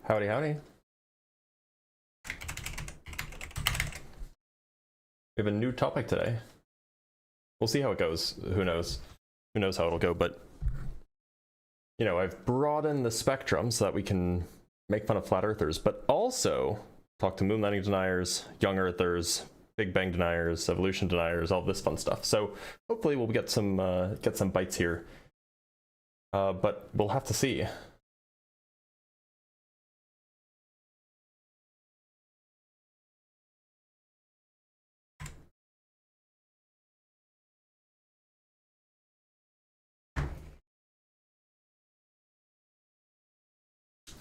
Howdy, howdy. We have a new topic today. We'll see how it goes. Who knows? Who knows how it'll go, but you know, I've broadened the spectrum so that we can make fun of flat earthers, but also talk to moon landing deniers, young earthers, Big Bang deniers, evolution deniers, all this fun stuff. So hopefully we'll get some bites here. But we'll have to see.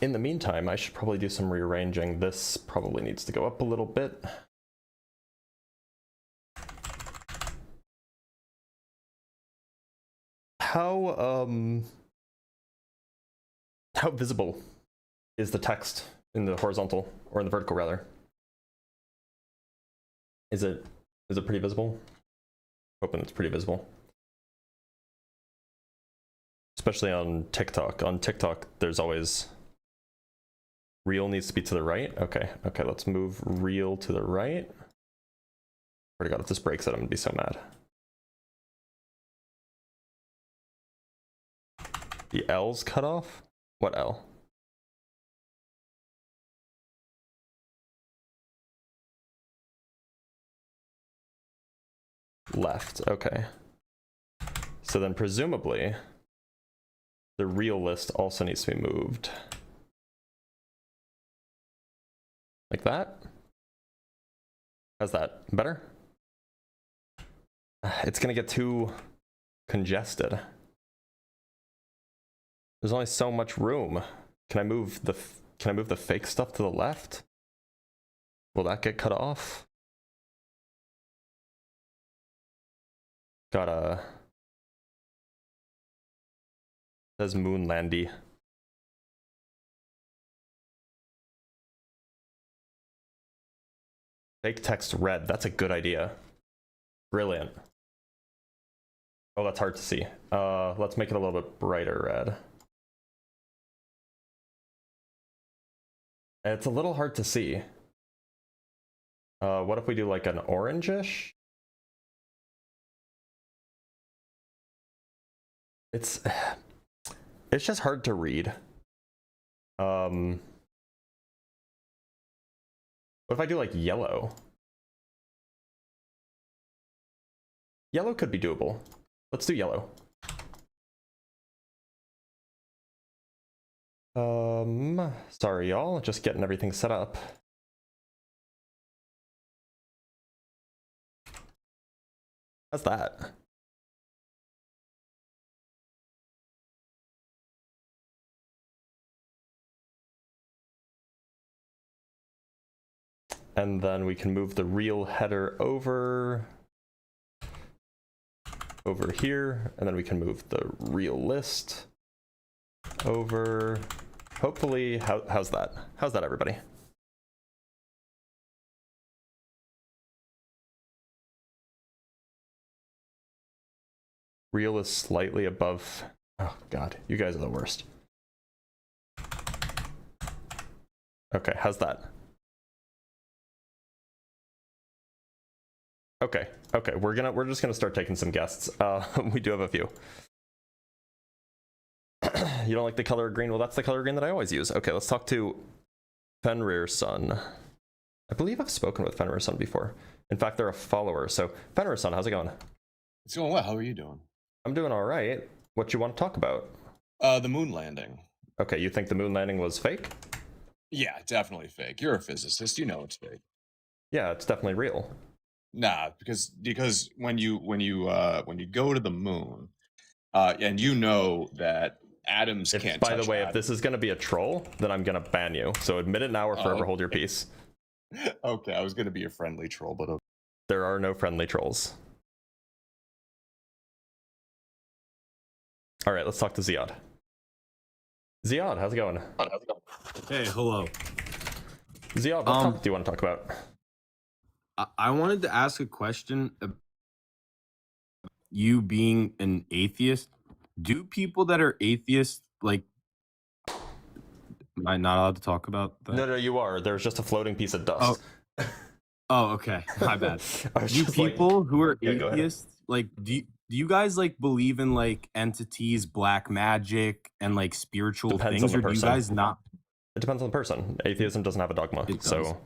In the meantime, I should probably do some rearranging. This probably needs to go up a little bit. How visible is the text in the horizontal, or in the vertical rather? Is it pretty visible? Hoping it's pretty visible. Especially on TikTok. On TikTok, there's always reel needs to be to the right. Okay, let's move reel to the right. Already got if this breaks it, I'm gonna be so mad. The L's cut off? What L? Left, okay. So then presumably the real list also needs to be moved. Like that? How's that? Better? It's gonna get too congested. There's only so much room. Can I move the fake stuff to the left? Will that get cut off? Gotta. Says Moonlandy. Fake text red. That's a good idea. Brilliant. Oh, that's hard to see. Let's make it a little bit brighter red. It's a little hard to see. What if we do like an orangish? It's just hard to read. What if I do like yellow? Yellow could be doable. Let's do yellow. Sorry y'all, just getting everything set up. How's that? And then we can move the real header over here, and then we can move the real list over. Hopefully, how's that? How's that, everybody? Real is slightly above. Oh God, you guys are the worst. Okay, how's that? Okay, we're just gonna start taking some guests. We do have a few. You don't like the color green? Well, that's the color green that I always use. Okay, let's talk to Fenrir Sun. I believe I've spoken with Fenrir Sun before. In fact, they're a follower. So Fenrir Sun, how's it going? It's going well. How are you doing? I'm doing all right. What you want to talk about? The moon landing. Okay, you think the moon landing was fake? Yeah, definitely fake. You're a physicist. You know it's fake. Yeah, it's definitely real. Nah, because when you go to the moon, and you know that atoms can't. By the way, if this is going to be a troll, then I'm going to ban you. So admit it now or forever hold your peace. Okay, I was going to be a friendly troll, but okay. There are no friendly trolls. All right, let's talk to Ziad. Ziad, how's it going? Hey, hello. Ziad, what topic do you want to talk about? I wanted to ask a question about you being an atheist. Do people that are atheists, like, Am I not allowed to talk about that? No, you are. There's just a floating piece of dust. Oh, okay. My bad. I was You just like- people who are Yeah, go ahead. atheists, like, do you guys like believe in like entities, black magic, and like spiritual Depends things, on or the do you person. guys not? It depends on the person. Atheism doesn't have a dogma, It does. so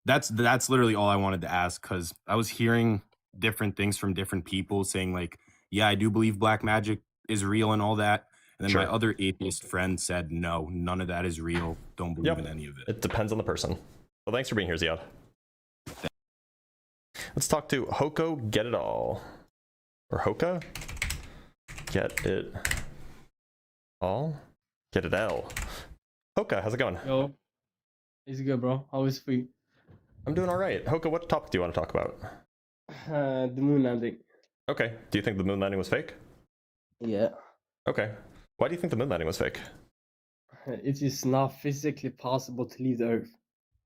That's literally all I wanted to ask, because I was hearing different things from different people saying like, yeah, I do believe black magic is real and all that. And then Sure. my other atheist friend said, no, none of that is real. Don't believe Yep. in any of it. it depends on the person. Well, thanks for being here, Ziad. Let's talk to Hoko Get It All. Or Hoka? Get It All? Get It L. Hoka, how's it going? Yo, it's good, bro. How is it? I'm doing alright. Hoka, what topic do you want to talk about? The moon landing. Okay. Do you think the moon landing was fake? Yeah. Okay. Why do you think the moon landing was fake? It is not physically possible to leave the Earth.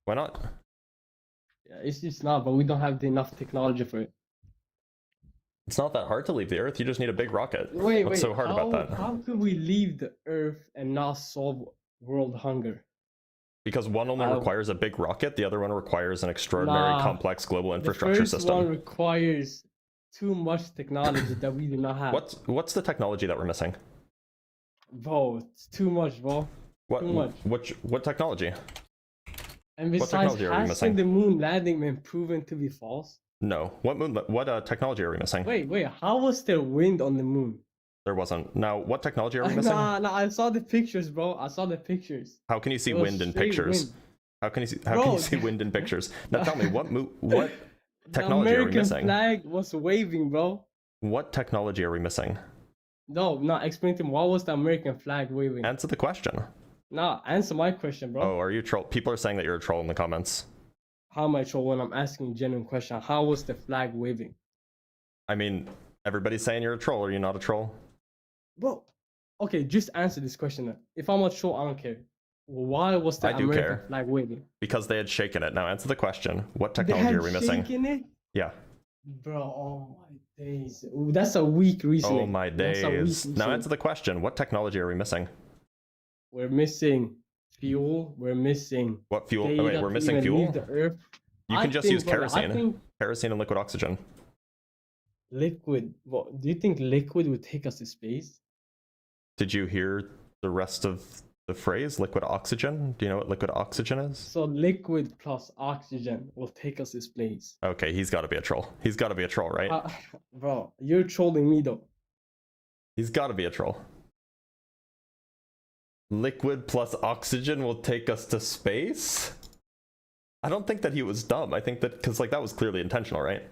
Why not? Yeah, it's just not, but we don't have enough technology for it. It's not that hard to leave the Earth. You just need a big rocket. Wait, What's so hard about that? How could we leave the Earth and not solve world hunger? Because one only How- requires a big rocket, the other one requires an extraordinary, Nah. complex global The infrastructure first system. one requires too much technology that we do not have. What's the technology that we're missing? Bro, it's too much, bro. Too much. What technology? And What besides, technology are we hasn't missing? the moon landing been proven to be false? No. What technology are we missing? Wait, how was there wind on the moon? There wasn't. Now, what technology are we missing? Nah, I saw the pictures, bro. I saw the pictures. How can you see It was wind in straight pictures? wind. How can you Bro, see wind in pictures? Now tell me what The technology are we American missing? flag was waving, bro. What technology are we missing? No, explain to me. Why was the American flag waving? Answer the question. Nah, answer my question, bro. Oh, are you a troll? People are saying that you're a troll in the comments. How am I troll when I'm asking a genuine question? How was the flag waving? I mean, everybody's saying you're a troll. Are you not a troll? Bro, okay, just answer this question then. If I'm a troll, I don't care. Why was the I do American care. flag waving? Because they had shaken it. Now answer the question. What They technology had are we missing? shaken it? Yeah. Bro, oh my days. Ooh, that's a weak reasoning. Oh my That's a weak days. Now reasoning. answer the question. What technology are we missing? We're missing fuel. We're missing. What fuel? data Oh, wait, we're to missing even fuel? leave the Earth. You I can just think, use brother, I kerosene. think Kerosene and liquid oxygen. liquid. What, do you think liquid would take us to space? Did you hear the rest of the phrase? Liquid oxygen? Do you know what liquid oxygen is? So liquid plus oxygen will take us to space. Okay, he's got to be a troll. He's got to be a troll, right? Bro, you're trolling me though. He's got to be a troll. Liquid plus oxygen will take us to space? I don't think that he was dumb. I think that, because like that was clearly intentional, right?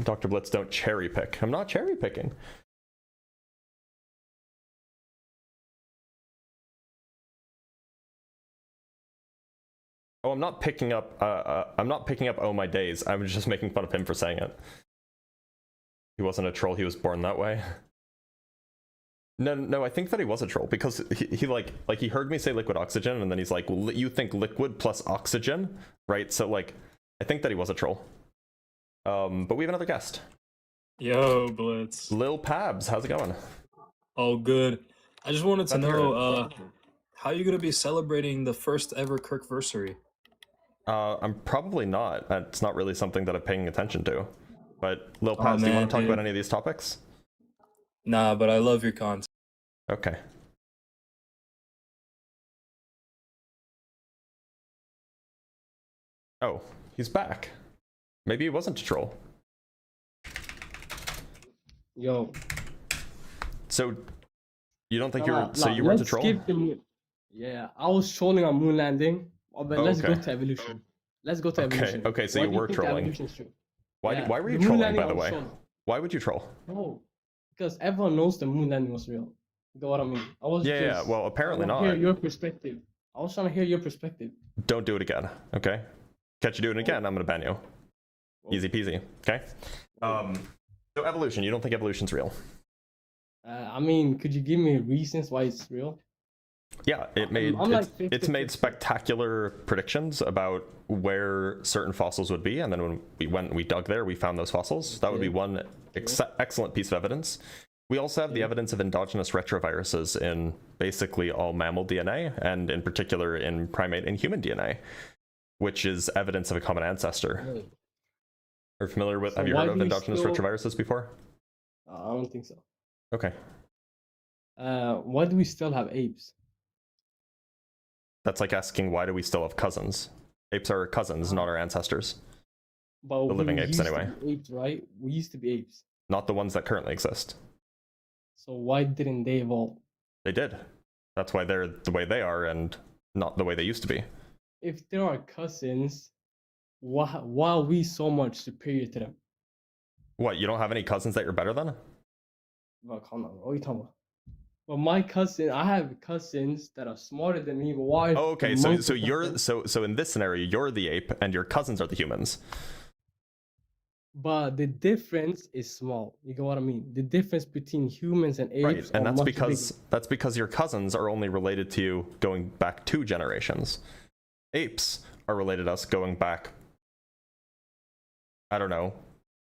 Dr. Blitz, don't cherry pick. I'm not cherry picking. Oh, I'm not picking up, oh my days. I was just making fun of him for saying it. He wasn't a troll, he was born that way. No, I think that he was a troll because he like he heard me say liquid oxygen and then he's like, well, you think liquid plus oxygen, right? So like, I think that he was a troll. But we have another guest. Yo, Blitz. Lil Pabs, how's it going? Oh, good. I just wanted to Glad to hear know, how you gonna be celebrating the first ever Kirkversary? I'm probably not. It's not really something that I'm paying attention to. But Lil Oh, Pabs, do you man, want to talk dude. about any of these topics? Nah, but I love your content. Okay. Oh, he's back. Maybe he wasn't a troll. Yo. So, you don't think you Nah, were? So nah, you weren't a let's troll? skip the moon. Yeah, I was trolling on moon landing. But let's go Okay. to evolution. Let's go to Okay, evolution. okay, so Why you do you were think trolling. evolution's true? Why? Yeah, Why were you the moon trolling, landing by the I was way? trolling. Why would you troll? No, because everyone knows the moon landing was real. You know what I mean? I was Yeah, just, well, apparently I wanna not. hear your perspective. I was trying to hear your perspective. Don't do it again, okay? Catch you doing it again, I'm gonna ban you. Easy peasy, okay? So evolution, you don't think evolution's real? I mean, could you give me reasons why it's real? Yeah, it made I'm like it's made 50-50. spectacular predictions about where certain fossils would be, and then when we dug there, we found those fossils. That would be Okay. one excellent piece of evidence. We also have the Yeah. evidence of endogenous retroviruses in basically all mammal DNA, and in particular in primate and human DNA, which is evidence of a common ancestor. Really? Are you familiar with? So Have you why heard of do we endogenous still- retroviruses before? I don't think so. Okay, Why do we still have apes? that's like asking why do we still have cousins? Apes are cousins, not our ancestors. But The living we apes, used to anyway. be apes, right? We used to be apes. Not the ones that currently exist. So why didn't they evolve? They did. That's why they're the way they are and not the way they used to be. If there are cousins, why are we so much superior to them? What, you don't have any cousins that you're better than? Bro, calm down. What are you talking about? But my cousin, I have cousins that are smarter than me. But why? Oh, okay. the So monkeys you're have them? so in this scenario, you're the ape and your cousins are the humans. But the difference is small. You get what I mean? The difference between humans and apes Right. And are that's much because bigger. your cousins are only related to you going back 2 generations. Apes are related to us going back, I don't know,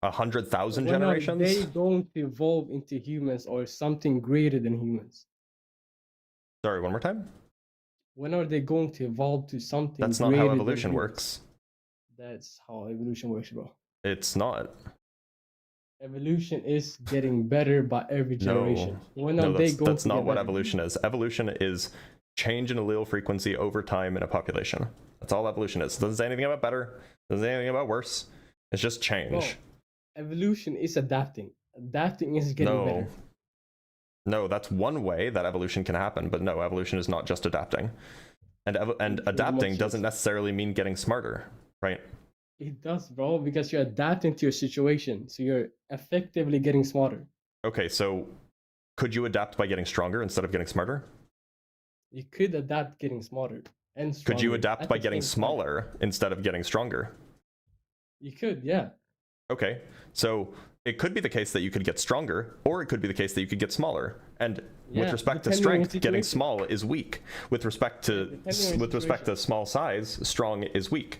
100,000 When are generations. they going to evolve into humans or something greater than humans? Sorry, one more time. When are they going to evolve to something? That's not how greater than evolution humans? works. That's how evolution works, bro. It's not. Evolution is getting better by every No. generation. When are No, they that's, going that's to not get what better? evolution is. Evolution is change in allele frequency over time in a population. That's all evolution is. It doesn't say anything about better. Doesn't say anything about worse. It's just change. Bro, evolution is adapting. Adapting is getting No. better. No, that's one way that evolution can happen, but no, evolution is not just adapting. And Pretty adapting much doesn't is. necessarily mean getting smarter, right? It does, bro, because you're adapting to your situation. So you're effectively getting smarter. Okay, so could you adapt by getting stronger instead of getting smarter? You could adapt getting smarter and stronger. Could you adapt at by the getting same time. smaller instead of getting stronger? You could, yeah. Okay, so it could be the case that you could get stronger, or it could be the case that you could get smaller. And with Yeah, respect to depending on the strength, getting situation. small is weak. With respect to depending on the small size, strong is weak.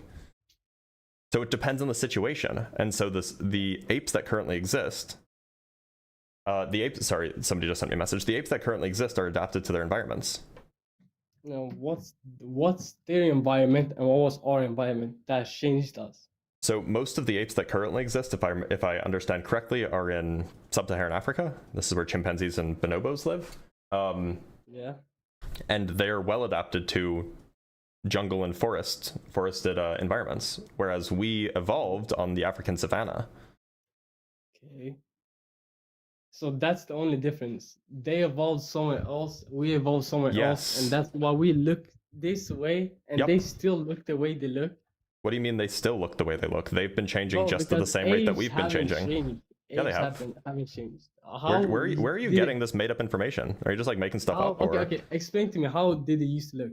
So it depends on the situation. And so the apes that currently exist, sorry, somebody just sent me a message. The apes that currently exist are adapted to their environments. You know, what's their environment and what was our environment that changed us? So most of the apes that currently exist, if I understand correctly, are in sub-Saharan Africa. This is where chimpanzees and bonobos live. Yeah. And they're well adapted to jungle and forested environments, whereas we evolved on the African savanna. Okay. So that's the only difference. They evolved somewhere else, we evolved somewhere else, Yes. and that's why we look this way, and Yep. they still look the way they look. What do you mean they still look the way they look? They've been changing Bro, just at the because same rate that apes we've been haven't changing. changed. Yeah, they Apes have. haven't changed. Where are you did getting it- this made up information? Are you just like making stuff how, up? okay, Or... okay. Explain to me, how did it used to look?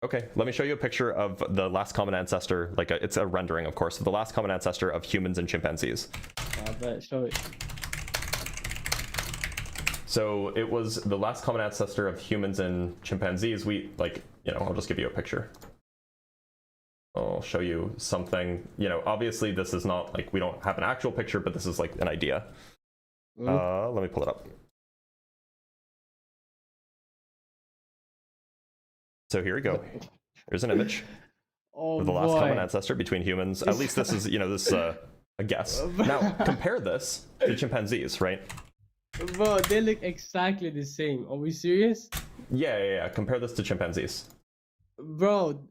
Okay, let me show you a picture of the last common ancestor. It's a rendering, of course, of the last common ancestor of humans and chimpanzees. I bet, show it. So it was the last common ancestor of humans and chimpanzees. I'll just give you a picture. I'll show you something. Obviously this is not we don't have an actual picture, but this is like an idea. Let me pull it up. So here we go. Here's an image Oh, of the last common boy. ancestor between humans. At least this is, this is a guess. Now compare this to chimpanzees, right? Bro, they look exactly the same. Are we serious? Yeah. Compare this to chimpanzees. Bro.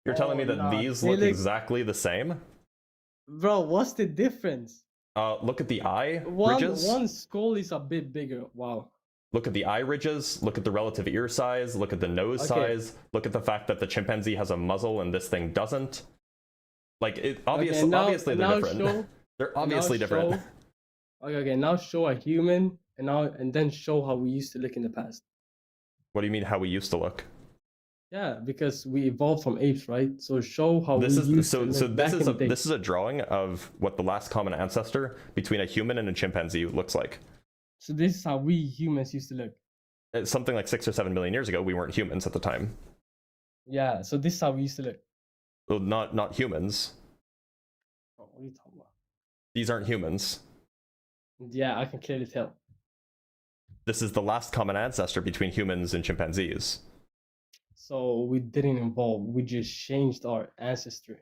You're telling me oh, that nah, these they look look- exactly the same? Bro, what's the difference? Look at the eye One ridges. skull is a bit bigger. Wow. Look at the eye ridges. Look at the relative ear size. Look at the nose Okay. size. Look at the fact that the chimpanzee has a muzzle and this thing doesn't. Obviously, Okay, now- obviously they're now different. show- They're obviously now different. show- Okay, now show a human and then show how we used to look in the past. What do you mean how we used to look? Yeah, because we evolved from apes, right? So show how This we is used so to so look this back is in a the day. this is a drawing of what the last common ancestor between a human and a chimpanzee looks like. So this is how we humans used to look. It's something like 6 or 7 million years ago. We weren't humans at the time. Yeah, so this is how we used to look. Well, not humans. Oh, what are you talking about? These aren't humans. Yeah, I can clearly tell. This is the last common ancestor between humans and chimpanzees. So we didn't evolve. We just changed our ancestry.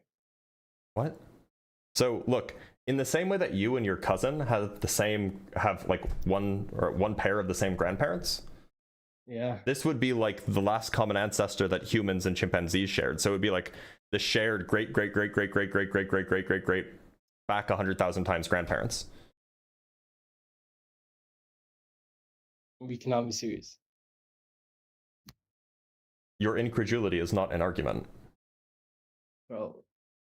What? So look, in the same way that you and your cousin have like one pair of the same grandparents, Yeah. this would be like the last common ancestor that humans and chimpanzees shared. So it would be like the shared great back 100,000 times grandparents. We cannot be serious. Your incredulity is not an argument. Bro,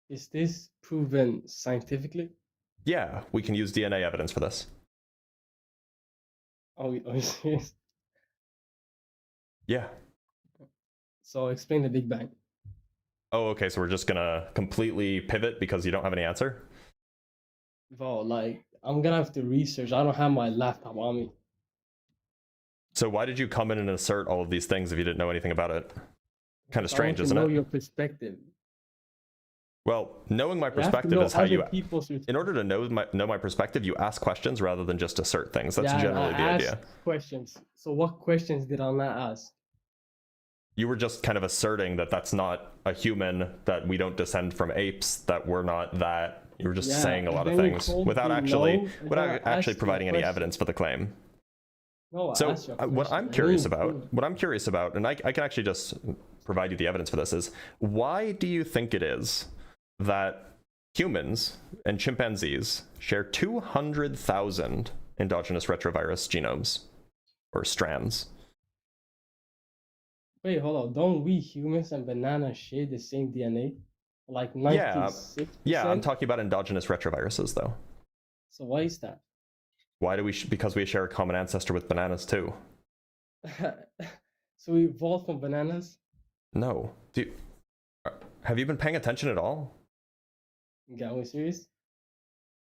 is this proven scientifically? Yeah, we can use DNA evidence for this. Are you serious? Yeah. So explain the Big Bang. Oh, okay, so we're just gonna completely pivot because you don't have any answer? Bro, like, I'm gonna have to research. I don't have my laptop on me. So why did you come in and assert all of these things if you didn't know anything about it? Kind of I want strange, to isn't know it? your perspective. Well, knowing my You have to perspective know is how you... other people's In order to know my perspective, you ask questions rather than just assert things. That's Yeah, and generally I the idea. asked questions. So what questions did I not ask? You were just kind of asserting that that's not a human, that we don't descend from apes, that we're not that. You were just Yeah, saying a and lot of then you things told without me actually no, and then I asked you a providing any question. evidence for the claim. No, I So asked you a what question. I'm I curious didn't about, prove it. what I'm curious about, and I can actually just provide you the evidence for this, is why do you think it is that humans and chimpanzees share 200,000 endogenous retrovirus genomes or strands? Wait, hold on. Don't we humans and bananas share the same DNA? Like 96%? Yeah, I'm talking about endogenous retroviruses though. So why is that? Why do we? Because we share a common ancestor with bananas too. So we evolved from bananas? No. Have you been paying attention at all? Are we serious?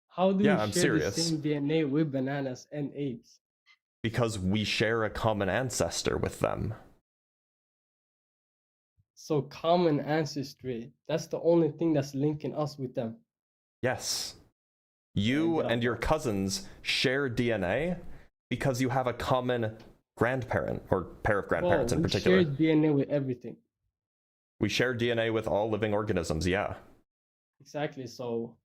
How do Yeah, we I'm share serious. the same DNA with bananas and apes? Because we share a common ancestor with them. So common ancestry, that's the only thing that's linking us with them. Yes. You get and off your that. cousins share DNA because you have a common grandparent or pair of grandparents Well, in we particular. share DNA with everything. We share DNA with all living organisms, yeah. Exactly. So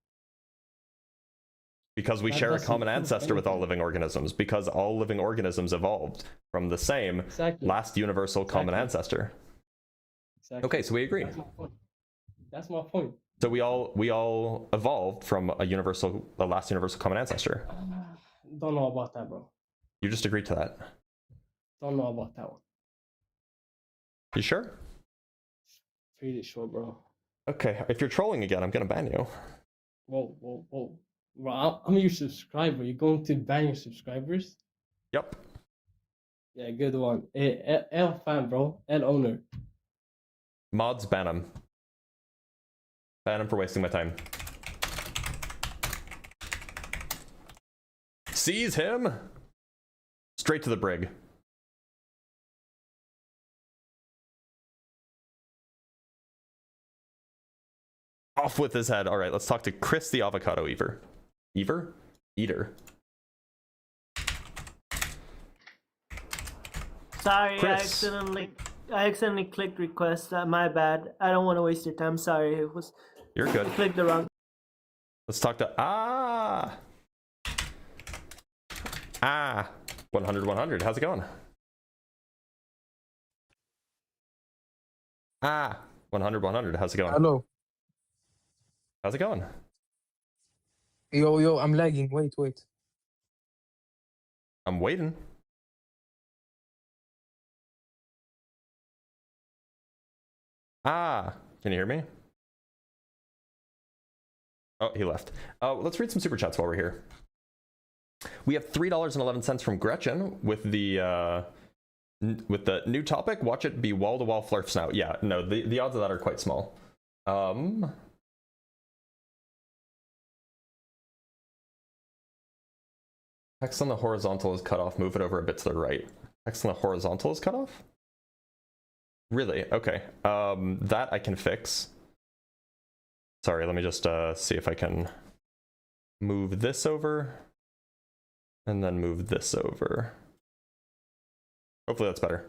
Because we That share a doesn't common prove ancestor with all anything. living organisms. Because all living organisms evolved from the same exactly. last universal common Exactly. ancestor. Exactly. Okay, so we agree. That's my point. That's my point. So we all evolved from a last universal common ancestor. Don't know about that, bro. You just agreed to that. Don't know about that one. You sure? Pretty sure, bro. Okay, if you're trolling again, I'm gonna ban you. Whoa. Bro, I'm your subscriber. You're going to ban your subscribers? Yep. Yeah, good one. L fan, bro. L owner. Mods, ban him. Ban him for wasting my time. Seize him! Straight to the brig. Off with his head. All right, let's talk to Chris the avocado eater. Eater. Sorry, Chris. I accidentally clicked request. My bad. I don't want to waste your time. Sorry, You're good. I clicked the wrong. Let's talk to 100. How's it going? 100. How's it going? Hello. How's it going? Yo, I'm lagging. Wait. I'm waiting. Can you hear me? Oh, he left. Let's read some super chats while we're here. We have $3.11 from Gretchen with the new topic. Watch it be wall-to-wall flurfs now. Yeah, no, the odds of that are quite small. Text on the horizontal is cut off. Move it over a bit to the right. Text on the horizontal is cut off? Really? Okay. That I can fix. Sorry, let me just see if I can move this over and then move this over. Hopefully that's better.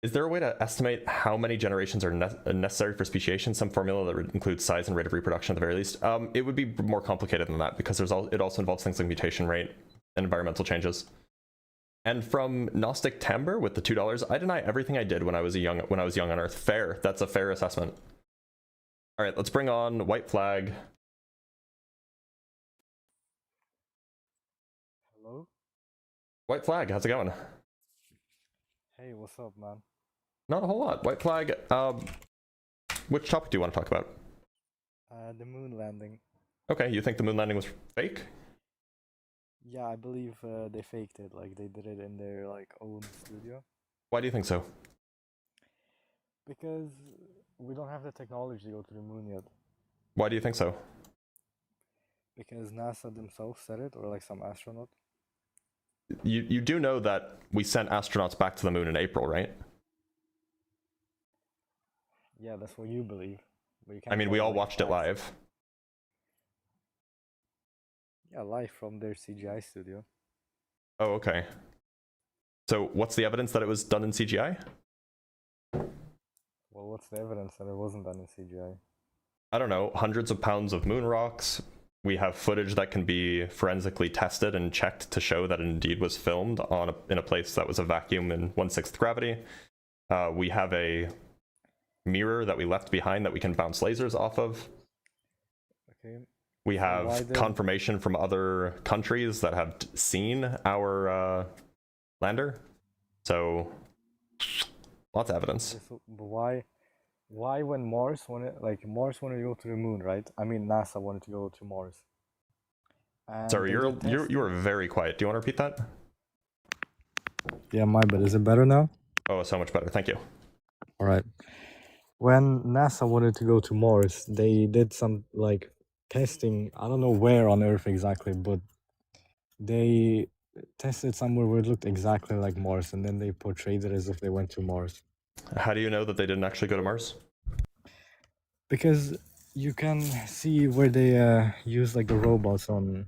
Is there a way to estimate how many generations are necessary for speciation? Some formula that would include size and rate of reproduction at the very least. It would be more complicated than that because it also involves things like mutation rate and environmental changes. And from Gnostic Timbre with the $2, I deny everything I did when I was young on Earth. Fair. That's a fair assessment. All right, let's bring on White Flag. Hello? White Flag, how's it going? Hey, what's up, man? Not a whole lot. White Flag, which topic do you want to talk about? The moon landing. Okay, you think the moon landing was fake? Yeah, I believe they faked it. Like, they did it in their, like, own studio. Why do you think so? Because we don't have the technology to go to the moon yet. Why do you think so? Because NASA themselves said it, or, like, some astronaut. You do know that we sent astronauts back to the moon in April, right? Yeah, that's what you believe. But you I can't mean, we tell, all like, watched it facts. live. Yeah, live from their CGI studio. Oh, okay. So what's the evidence that it was done in CGI? Well, what's the evidence that it wasn't done in CGI? I don't know, hundreds of pounds of moon rocks. We have footage that can be forensically tested and checked to show that it indeed was filmed in a place that was a vacuum in 1/6 gravity. We have a mirror that we left behind that we can bounce lasers off of. Okay. We have why did- confirmation from other countries that have seen our lander. So, lots of evidence. Okay, so, but why when Mars wanted to go to the moon, right? I mean, NASA wanted to go to Mars. And Sorry, they did testing. you were very quiet. Do you want to repeat that? Yeah, my bad. Is it better now? Oh, so much better. Thank you. All right. When NASA wanted to go to Mars, they did some like testing. I don't know where on Earth exactly, but they tested somewhere where it looked exactly like Mars, and then they portrayed it as if they went to Mars. How do you know that they didn't actually go to Mars? Because you can see where they use like the robots on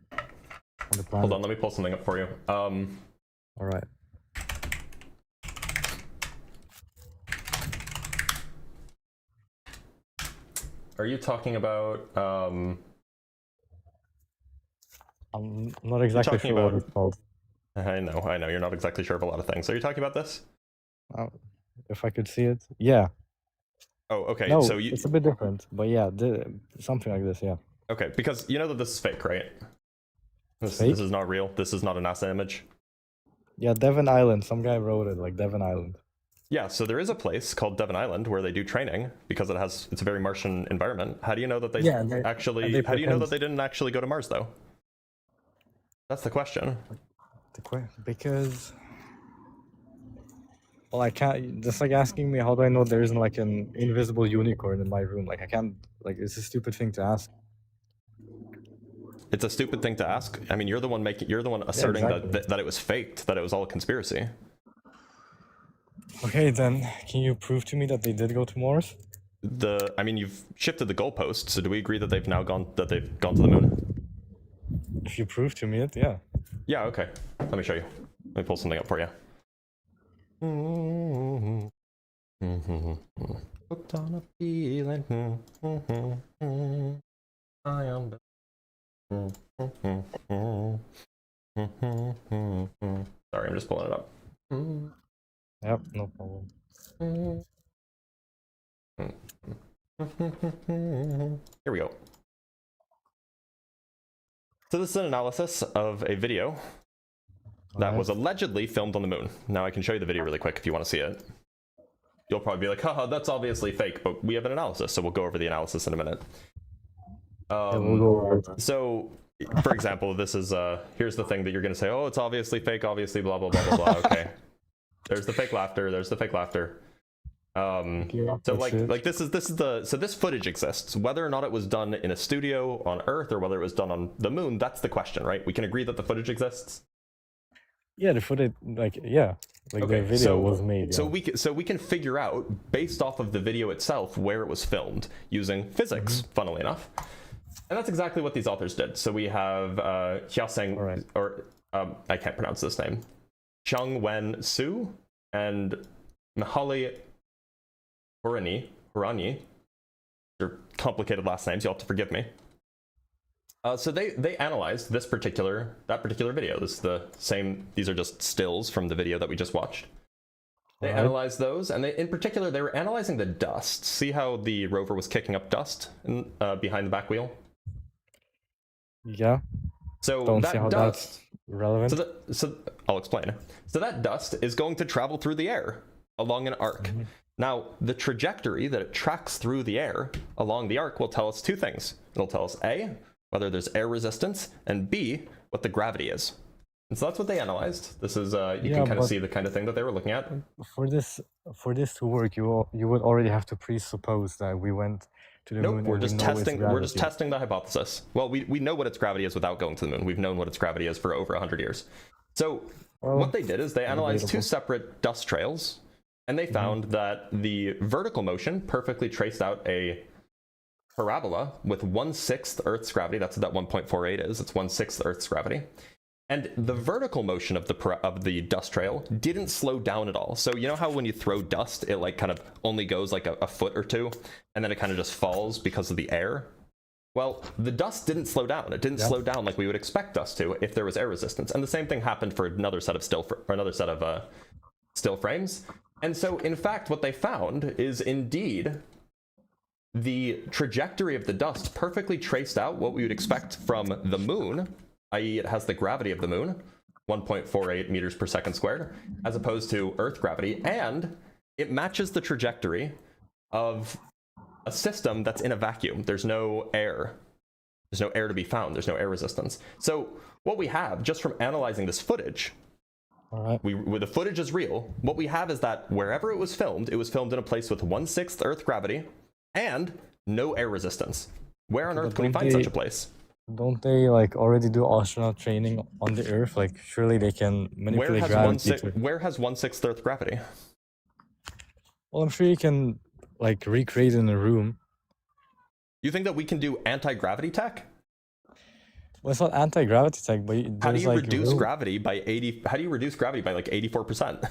the planet. Hold on, let me pull something up for you. All right. Are you talking about I'm not exactly talking sure what about- it's called. I know, you're not exactly sure of a lot of things. Are you talking about this? If I could see it, yeah. Oh, okay. No, So you it's a bit different, but yeah, something like this, yeah. okay, because you know that this is fake, right? This Fake? is not real. This is not a NASA image. Yeah, Devon Island. Some guy wrote it like Devon Island. Yeah, so there is a place called Devon Island where they do training because it's a very Martian environment. How do you know that they Yeah, and they how do you know pretend- that they didn't actually go to Mars though? That's the question. Because, well, I can't. That's like asking me how do I know there isn't like an invisible unicorn in my room? Like I can't. Like it's a stupid thing to ask. It's a stupid thing to ask. I mean, you're the one asserting exactly. that it was faked, that it was all a conspiracy. Okay, then can you prove to me that they did go to Mars? I mean, you've shifted the goalpost, so do we agree that they've gone to the moon? If you prove to me it, yeah. Yeah, okay. Let me show you. Let me pull something up for you. Hooked on a feeling. I am. Sorry, I'm just pulling it up. Yep, no problem. Here we go. So this is an analysis of a video that was allegedly filmed on the moon. Now I can show you the video really quick if you want to see it. You'll probably be like, haha, that's obviously fake, but we have an analysis, so we'll go over the analysis in a minute. Yeah, we'll go over it. So, for example, this is, here's the thing that you're going to say, oh, it's obviously fake, obviously, blah, blah, blah, blah, blah, okay. There's the fake laughter, there's the fake laughter. So like this is so this footage exists. Whether or not it was done in a studio on Earth or whether it was done on the moon, that's the question, right? We can agree that the footage exists. Yeah, the footage, like, yeah, like Okay, the video was made. So yeah. we can figure out based off of the video itself where it was filmed using physics, funnily enough, and that's exactly what these authors did. So we have Hyaseng, Right. or I can't pronounce this name, Changwen Su and Mihaly Horanyi. They're complicated last names, you'll have to forgive me. So they analyzed that particular video. This is the same, these are just stills from the video that we just watched. They analyzed those, and in particular, they were analyzing the dust. See how the rover was kicking up dust behind the back wheel? Yeah. So Don't that see how dust, that's relevant. so I'll explain. So that dust is going to travel through the air along an arc. Now, the trajectory that it tracks through the air along the arc will tell us two things. It'll tell us A, whether there's air resistance, and B, what the gravity is. And so that's what they analyzed. This is, you can kind of see the kind of thing that they were looking at. For this to work, you would already have to presuppose that we went to the moon. Nope, we're and just we know its testing. We're just gravity. testing the hypothesis. Well, we know what its gravity is without going to the moon. We've known what its gravity is for over 100 years. So what they did is they analyzed two separate dust trails, and they found that the vertical motion perfectly traced out a parabola with 1/6 Earth's gravity. That's what that 1.48 is. It's 1/6 Earth's gravity. And the vertical motion of the dust trail didn't slow down at all. So you know how when you throw dust, it like kind of only goes like a foot or two, and then it kind of just falls because of the air? Well, the dust didn't slow down. It didn't slow down like we would expect dust to if there was air resistance. And the same thing happened for another set of still frames. And so, in fact, what they found is indeed the trajectory of the dust perfectly traced out what we would expect from the moon, i.e. it has the gravity of the moon, 1.48 meters per second squared, as opposed to Earth gravity, and it matches the trajectory of a system that's in a vacuum. There's no air. There's no air to be found. There's no air resistance. So what we have, just from analyzing this footage, the footage is real. What we have is that wherever it was filmed in a place with 1/6 Earth gravity and no air resistance. Where on Earth can we find such a place? Don't they like already do astronaut training on the Earth? Like surely they can manipulate gravity. Where has 1/6 Earth gravity? Well, I'm sure you can like recreate in a room. You think that we can do anti-gravity tech? Well, it's not anti-gravity tech, but how do you like reduce gravity by 80? How do you reduce gravity by like 84%?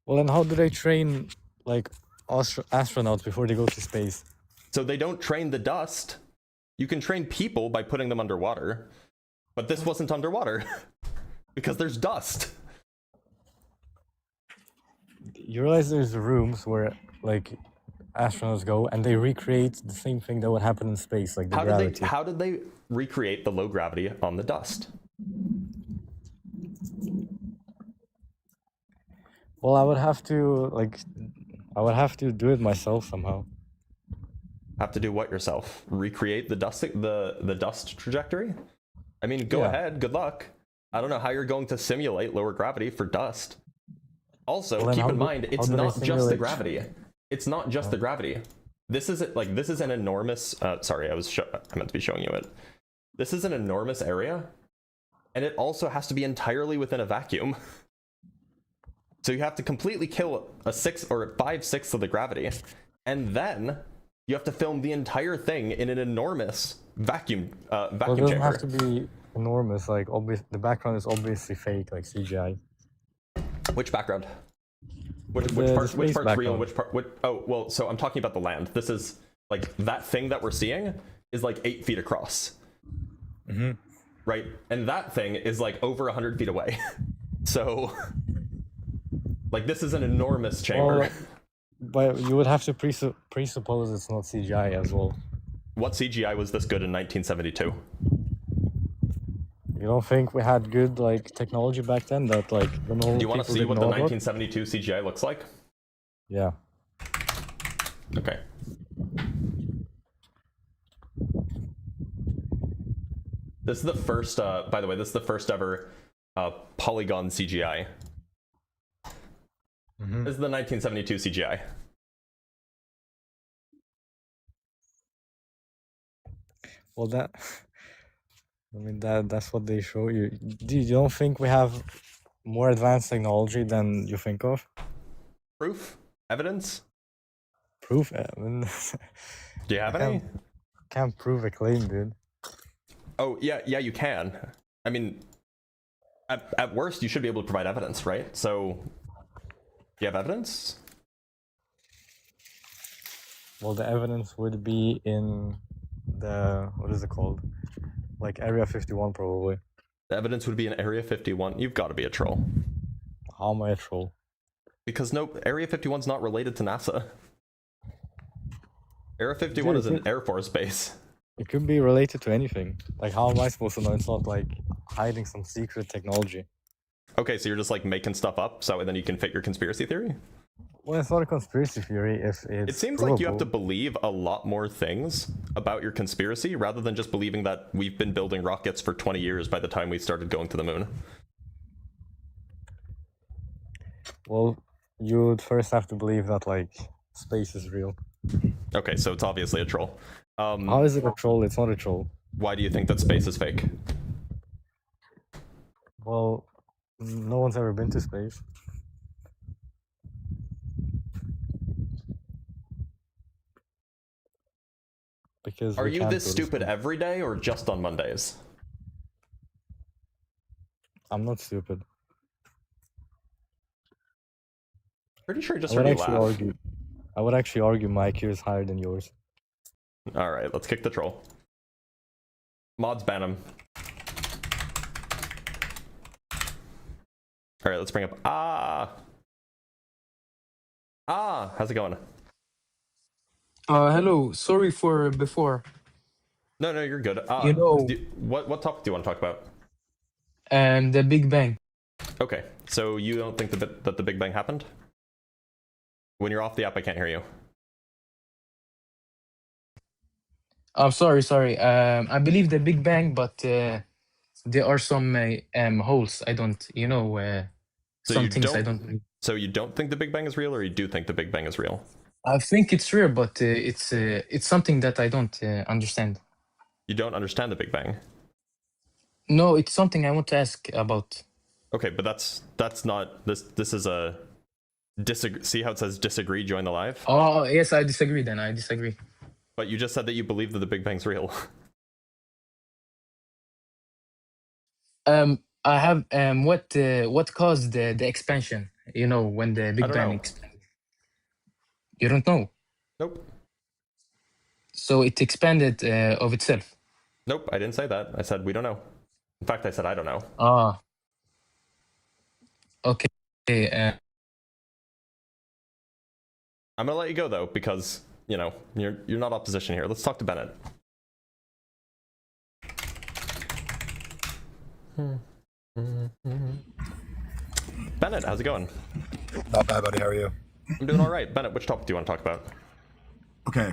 Well, then how do they train like astronauts before they go to space? So they don't train the dust. You can train people by putting them underwater, but this wasn't underwater because there's dust. You realize there's rooms where like astronauts go and they recreate the same thing that would happen in space, like the gravity. How did they recreate the low gravity on the dust? Well, I would have to do it myself somehow. Have to do what yourself? Recreate the dust trajectory? I mean, go ahead. Good luck. I don't know how you're going to simulate lower gravity for dust. Also, keep in mind, it's not just the gravity. It's not just the gravity. This is an enormous. Sorry, I meant to be showing you it. This is an enormous area, and it also has to be entirely within a vacuum. So you have to completely kill a 6 or 5/6 of the gravity, and then you have to film the entire thing in an enormous vacuum Well, it chamber. doesn't have to be enormous. Like the background is obviously fake, like CGI. Which background? Which part's real and which part? Oh, well, so I'm talking about the land. This is like that thing that we're seeing is like 8 feet across. Right? And that thing is like over 100 feet away. So, like, this is an enormous chamber. Well, but you would have to presuppose it's not CGI as well. What CGI was this good in 1972? You don't think we had good like technology back then that like the normal Do you want to people see didn't what the know about? 1972 CGI looks like? Yeah. Okay. This is the first, by the way, this is the first ever polygon CGI. This is the 1972 CGI. Well, that's what they show you. You don't think we have more advanced technology than you think of? Proof? Evidence? Proof? I mean, Do you have any? Can't prove a claim, dude. Oh, yeah, you can. I mean, At worst, you should be able to provide evidence, right? So, you have evidence? Well, the evidence would be in the, what is it called? Like Area 51, probably. The evidence would be in Area 51. You've got to be a troll. How am I a troll? Because no, Area 51's not related to NASA. Area 51 is an Air Force base. It could be related to anything. Like, how am I supposed to know it's not like hiding some secret technology? Okay, so you're just like making stuff up so then you can fit your conspiracy theory? Well, it's not a conspiracy theory if it's It seems provable. like you have to believe a lot more things about your conspiracy rather than just believing that we've been building rockets for 20 years by the time we started going to the moon. Well, you would first have to believe that, like, space is real. Okay, so it's obviously a troll. How is it a troll? It's not a troll. Why do you think that space is fake? Well, no one's ever been to space. Because Are we you can't this go to stupid space. every day or just on Mondays? I'm not stupid. Pretty sure you just I would heard me actually laugh. argue. I would actually argue my IQ is higher than yours. Alright, let's kick the troll. Mods ban him. Alright, let's bring up how's it going? Hello. Sorry for before. No, you're good. You know- What topic do you want to talk about? The Big Bang. Okay, so you don't think that the Big Bang happened? When you're off the app, I can't hear you. I'm sorry. I believe the Big Bang, but there are some holes. I don't. So some you things I don't- don't believe. So you don't think the Big Bang is real, or you do think the Big Bang is real? I think it's real, but it's something that I don't understand. You don't understand the Big Bang. No, it's something I want to ask about. Okay, but that's not this. This is a disagree. See how it says disagree? Join the live. Oh, yes, I disagree. Then I disagree. But you just said that you believe that the Big Bang's real. I have what caused the expansion? When the Big don't Bang know. expanded. You don't know. Nope. So it expanded of itself. Nope. I didn't say that. I said we don't know. In fact, I said I don't know. Ah. Okay. I'm gonna let you go though because you're not opposition here. Let's talk to Bennett. Bennett, how's it going? Not bad, buddy. How are you? I'm doing all right. Bennett, which topic do you want to talk about? Okay,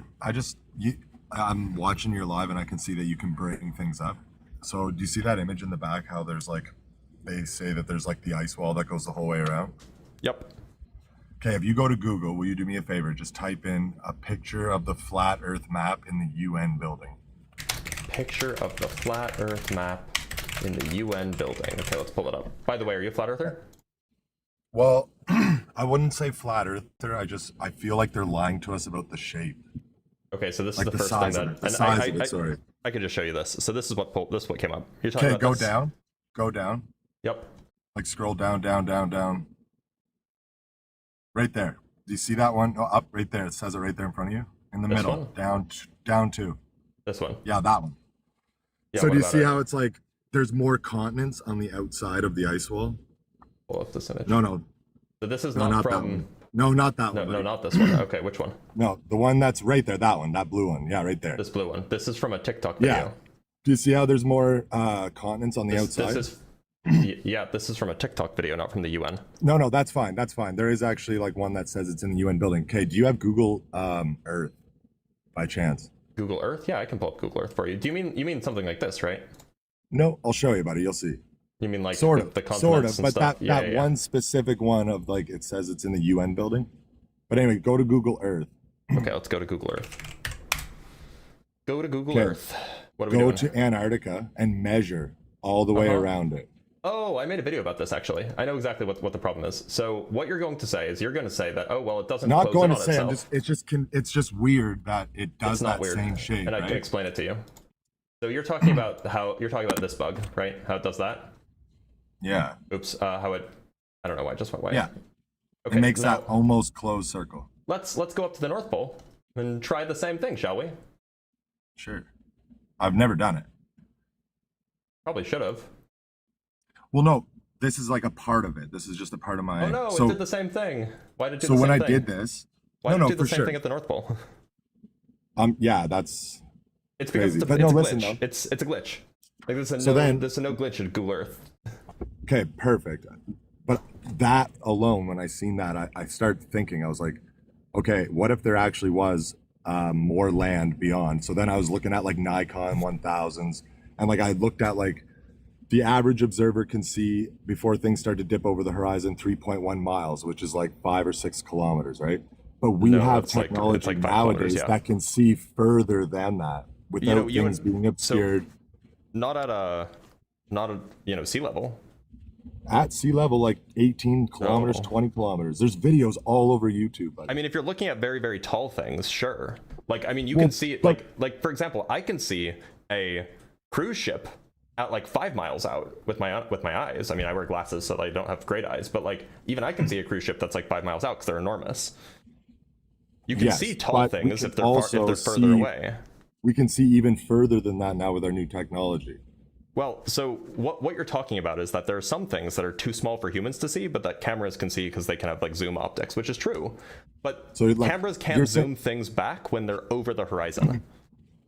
I'm watching your live and I can see that you can bring things up. So do you see that image in the back? How there's like, they say that there's like the ice wall that goes the whole way around. Yep. Okay, if you go to Google, will you do me a favor? Just type in a picture of the flat Earth map in the UN building. Picture of the flat Earth map in the UN building. Okay, let's pull it up. By the way, are you a flat earther? Well, I wouldn't say flat Earther. I feel like they're lying to us about the shape. Okay, so this Like is the the first thing size of that it. The size of it, sorry. I could just show you this. So this is what came up. You're talking Okay, about go this? down. Go down. Yep. Like scroll down. Right there. Do you see that one? Oh, up right there. It says it right there in front of you. In the This middle. one? Down two. This one. Yeah, that one. Yeah, So what do you about see it? how it's like there's more continents on the outside of the ice wall? Pull up this image. No. So this is No, not not that from. one. No, not that No, one. no, buddy. not this one. Okay, which one? No, the one that's right there. That one. That blue one. Yeah, right there. This blue one. This is from a TikTok video. Yeah. Do you see how there's more continents on the outside? This is. Yeah, this is from a TikTok video, not from the UN. No, that's fine. That's fine. There is actually like one that says it's in the UN building. Okay, do you have Google Earth by chance? Google Earth? Yeah, I can pull up Google Earth for you. Do you mean something like this, right? No, I'll show you, buddy. You'll see. You mean like Sort the of, continents and but stuff? that one specific one of like it says it's in the UN building. But anyway, go to Google Earth. Okay, let's go to Google Earth. Go to Google Okay. Earth. What are we Go doing? to Antarctica and measure all the way around it. Oh, I made a video about this actually. I know exactly what the problem is. So what you're going to say is you're going to say that it doesn't Not close going in to on say. itself. It's just weird that it does It's not that weird. same shape. And I right? can explain it to you. So you're talking about this bug, right? How it does that? Yeah. Oops. How it? I don't know why it just went away. Yeah. Okay. It makes now, that almost closed circle. Let's go up to the North Pole and try the same thing, shall we? Sure. I've never done it. Probably should have. Well, no, this is like a part of it. This is just a part of my. Oh no, so, it did the same thing. Why did it do so the same when thing? I did this, Why no, did it no, do the for same sure. thing at the North Pole? Yeah, that's. It's because crazy. it's a, But it's no, a listen, glitch. though. It's a glitch. Like there's a So no then- there's a no glitch in Google Earth. Okay, perfect. But that alone, when I seen that, I started thinking, I was like, okay, what if there actually was more land beyond? So then I was looking at like Nikon 1000s, and like I looked at like the average observer can see before things start to dip over the horizon 3.1 miles, which is like 5 or 6 kilometers, right? But we No, have it's like- technology it's like 5 kilometers, nowadays yeah. that can see further than that without you things and- being obscured. Not at sea level. At sea level, like 18 kilometers, Oh. 20 kilometers. There's videos all over YouTube. Buddy. I mean, if you're looking at very, very tall things, sure. Like, I mean, you Well, can see it, but- like for example, I can see a cruise ship at like 5 miles out with my eyes. I mean, I wear glasses, so I don't have great eyes, but like even I can see a cruise ship that's like 5 miles out because they're enormous. You can Yes, see tall but we things can if they're further also see- away. We can see even further than that now with our new technology. Well, so what you're talking about is that there are some things that are too small for humans to see, but that cameras can see because they can have like zoom optics, which is true. But So, like, cameras you're can't saying- zoom things back when they're over the horizon.